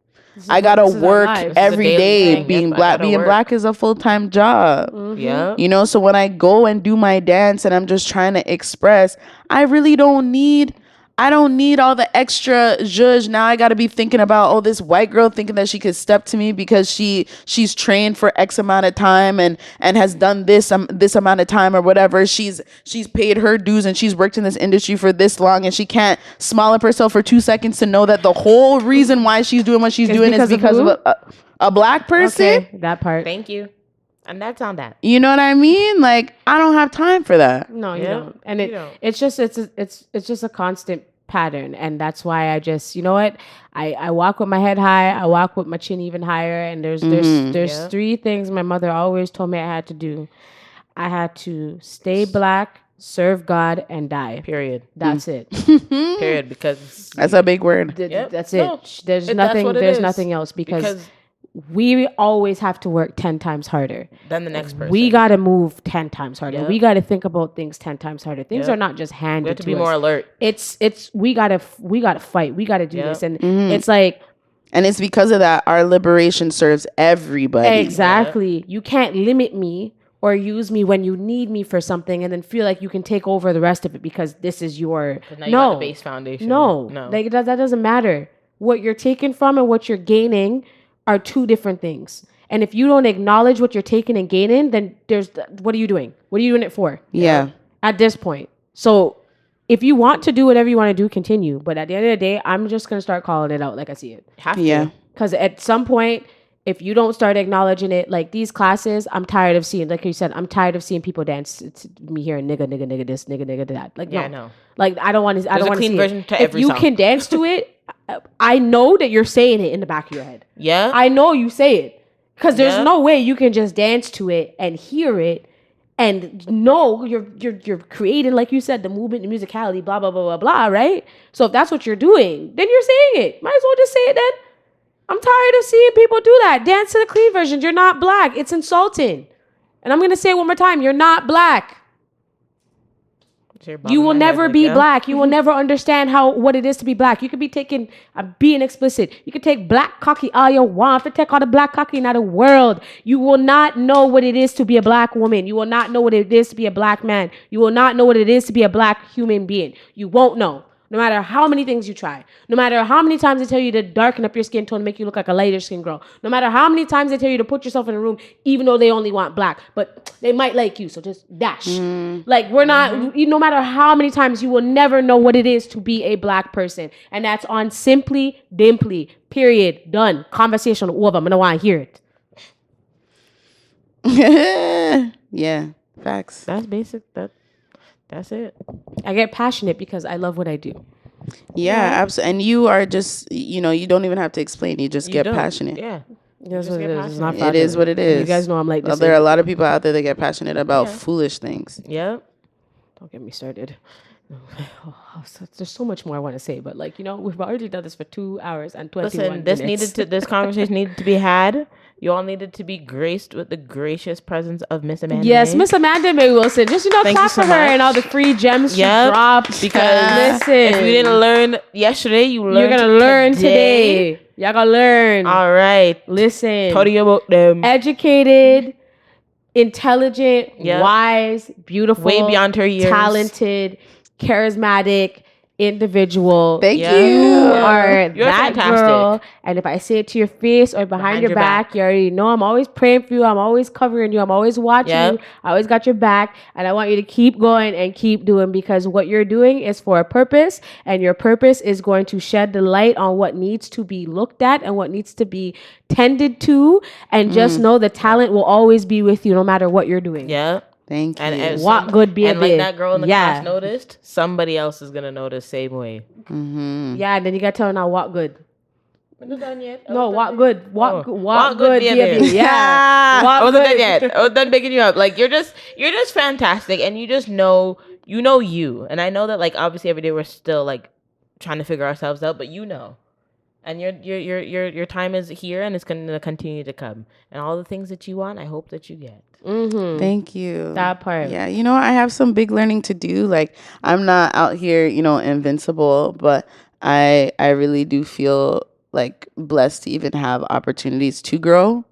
I gotta work every day. Being Black is a full-time job. You know, so when I go and do my dance and I'm just trying to express, I don't need all the extra zhuzh. Now I gotta be thinking about, this white girl thinking that she could step to me because she's trained for X amount of time and has done this amount of time or whatever. She's paid her dues and she's worked in this industry for this long, and she can't smile up herself for 2 seconds to know that the whole reason why she's doing what she's doing is because of a Black person. Okay, that part. Thank you. And that's on that. You know what I mean? Like I don't have time for that. No, you don't. And it's just a constant pattern, and that's why I just, you know what, I walk with my head high, I walk with my chin even higher, and there's 3 things my mother always told me I had to do. I had to stay Black, serve God, and die. Period. That's it. Period. Because that's a big word. That's it. No, there's nothing else, because we always have to work 10 times harder Then the next person. We got to move 10 times harder. Yep. We got to think about things 10 times harder. Things Yep. are not just handed We have to to be us. more alert. It's we got to fight. We got to do Yep. this. And it's like, and it's because of that our liberation serves everybody. exactly. You can't limit me or use me when you need me for something and then feel like you can take over the rest of it because this is your Now you got the base foundation. No. Like that doesn't matter. What you're taking from and what you're gaining are two different things. And if you don't acknowledge what you're taking and gaining, then what are you doing? What are you doing it for? Yeah. At this point. So if you want to do whatever you want to do, continue. But at the end of the day, I'm just going to start calling it out like I see it. Have to. Yeah. Because at some point, if you don't start acknowledging it, like these classes, I'm tired of seeing, like you said, I'm tired of seeing people dance to me hearing nigga this, nigga that. Like, Yeah, no. I know. Like, I don't want to. I don't want to see version it. to If every you song. can dance to it, I know that you're saying it in the back of your head. Yeah. I know you say it because there's Yeah. no way you can just dance to it and hear it and know you're creating, like you said, the movement, the musicality, blah blah blah blah blah. Right? So if that's what you're doing, then you're saying it. Might as well just say it then. I'm tired of seeing people do that. Dance to the clean version. You're not black. It's insulting. And I'm gonna say it one more time. You're not black. You will never be black. You will never understand what it is to be black. You could be being explicit. You could take black cocky all you want. If you take all the black cocky in the world, you will not know what it is to be a black woman. You will not know what it is to be a black man. You will not know what it is to be a black human being. You won't know. No matter how many things you try. No matter how many times they tell you to darken up your skin tone to make you look like a lighter skin girl. No matter how many times they tell you to put yourself in a room, even though they only want black. But they might like you, so just dash. Like, we're not, no matter how many times, you will never know what it is to be a black person. And that's on Simply Dimply. Period. Done. Conversation over. I don't want to hear it. Yeah. Facts. That's basic. That's it. I get passionate because I love what I do. Yeah, absolutely. And you are just, you don't even have to explain. You just get passionate. Yeah. That's what it is. It's not It is what it is. You guys know I'm like this. Well, there are a lot of people out there that get passionate about foolish things. Yep. Don't get me started. There's so much more I want to say, but we've already done this for 2 hours and 21 minutes. This conversation needed to be had. You all needed to be graced with the gracious presence of Miss Amanda. Yes, Miss Amanda May Wilson. Just Thank clap you so for her much. and all the free gems she dropped. Because listen, if you didn't learn yesterday, you're gonna learn today. Y'all gonna learn. All right. Listen. Tell you about them. Educated, intelligent, wise, beautiful, Way beyond her years. talented, charismatic individual. Thank you. You are You're that fantastic. girl. And if I say it to your face or behind your back, you already know I'm always praying for you. I'm always covering you. I'm always watching you. I always got your back. And I want you to keep going and keep doing, because what you're doing is for a purpose, and your purpose is going to shed the light on what needs to be looked at and what needs to be tended to. And just know the talent will always be with you no matter what you're doing. Yeah. Thank you. And Walk good, be a and like big. that girl in the class noticed, somebody else is gonna notice same way. Yeah, and then you gotta tell her now, walk good. We're not done yet. No, walk good. Walk Walk good, good, be a be a big. Yeah. I Walk wasn't done good. yet. I was done picking you up. Like you're just fantastic, and you just know you. And I know that like obviously every day we're still like trying to figure ourselves out, but and your time is here, and it's going to continue to come. And all the things that you want, I hope that you get. Mm-hmm. Thank you. That part. Yeah, I have some big learning to do. Like, I'm not out here, invincible, but I really do feel like blessed to even have opportunities to grow.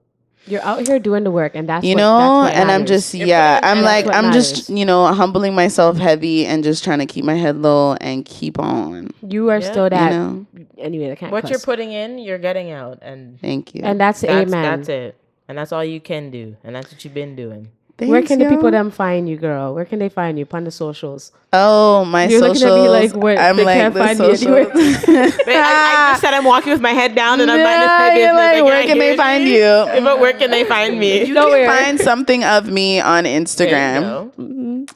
You're out here doing the work, and that's and I'm just I'm just humbling myself heavy and just trying to keep my head low and keep on. You are still that. Anyway, I can't. What you're putting in, you're getting out, and thank you. And that's amen. That's it, and that's all you can do, and that's what you've been doing. Thanks, where can the people them find you, girl? Where can they find you? On the socials. Oh, my You're socials. Looking at me like, what? I'm they like can't the find socials. me anywhere. I just said I'm walking with my head down, and I'm you're like, where can they find you? But where can they find me? You can find something of me on Instagram.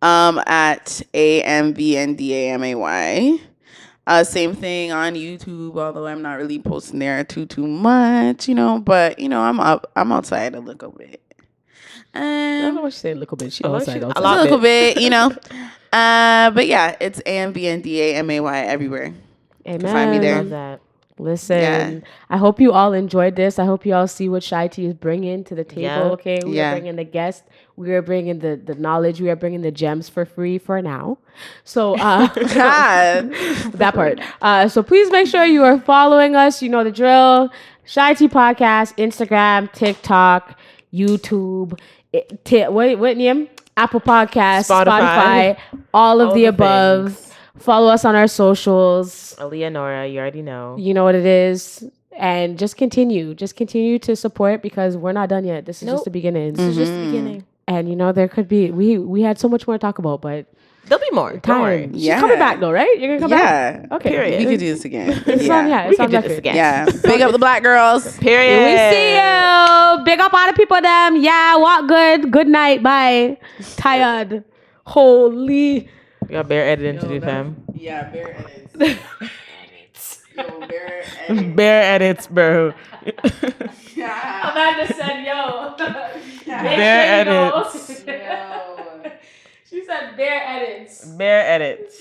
At AMVNDAMAY. Same thing on YouTube, although I'm not really posting there too much, but I'm outside a little bit. I don't know what she said. A little bit. She outside. A little bit, but yeah, it's AMVNDAMAY everywhere. Amen. You can find me there. Love that. Listen, I hope you all enjoyed this. I hope you all see what CheyTea is bringing to the table. Yeah. Okay, we are bringing the guests. We are bringing the knowledge. We are bringing the gems for free for now. So that part. So please make sure you are following us. You know the drill. CheyTea Podcast, Instagram, TikTok, YouTube. What name? Apple Podcasts, Spotify, all of the above. Things. Follow us on our socials. Leonora, you already know. You know what it is. And just continue to support because we're not done yet. This is just the beginning. This is just the beginning. And you know, there could be, we had so much more to talk about, but there'll be more. time. She's coming back though, right? You're gonna come back? Okay. Period. We could do this again. It's we can do this again. Yeah. Big up the black girls. Period. We see you. Big up all the people them. Yeah, walk good. Good night. Bye. Tired. Holy. We got bare editing to do, fam. Yeah, bare edits. Bare edits, bro. Amanda said, yo. Bare edits. She said bare edits. Bare edits.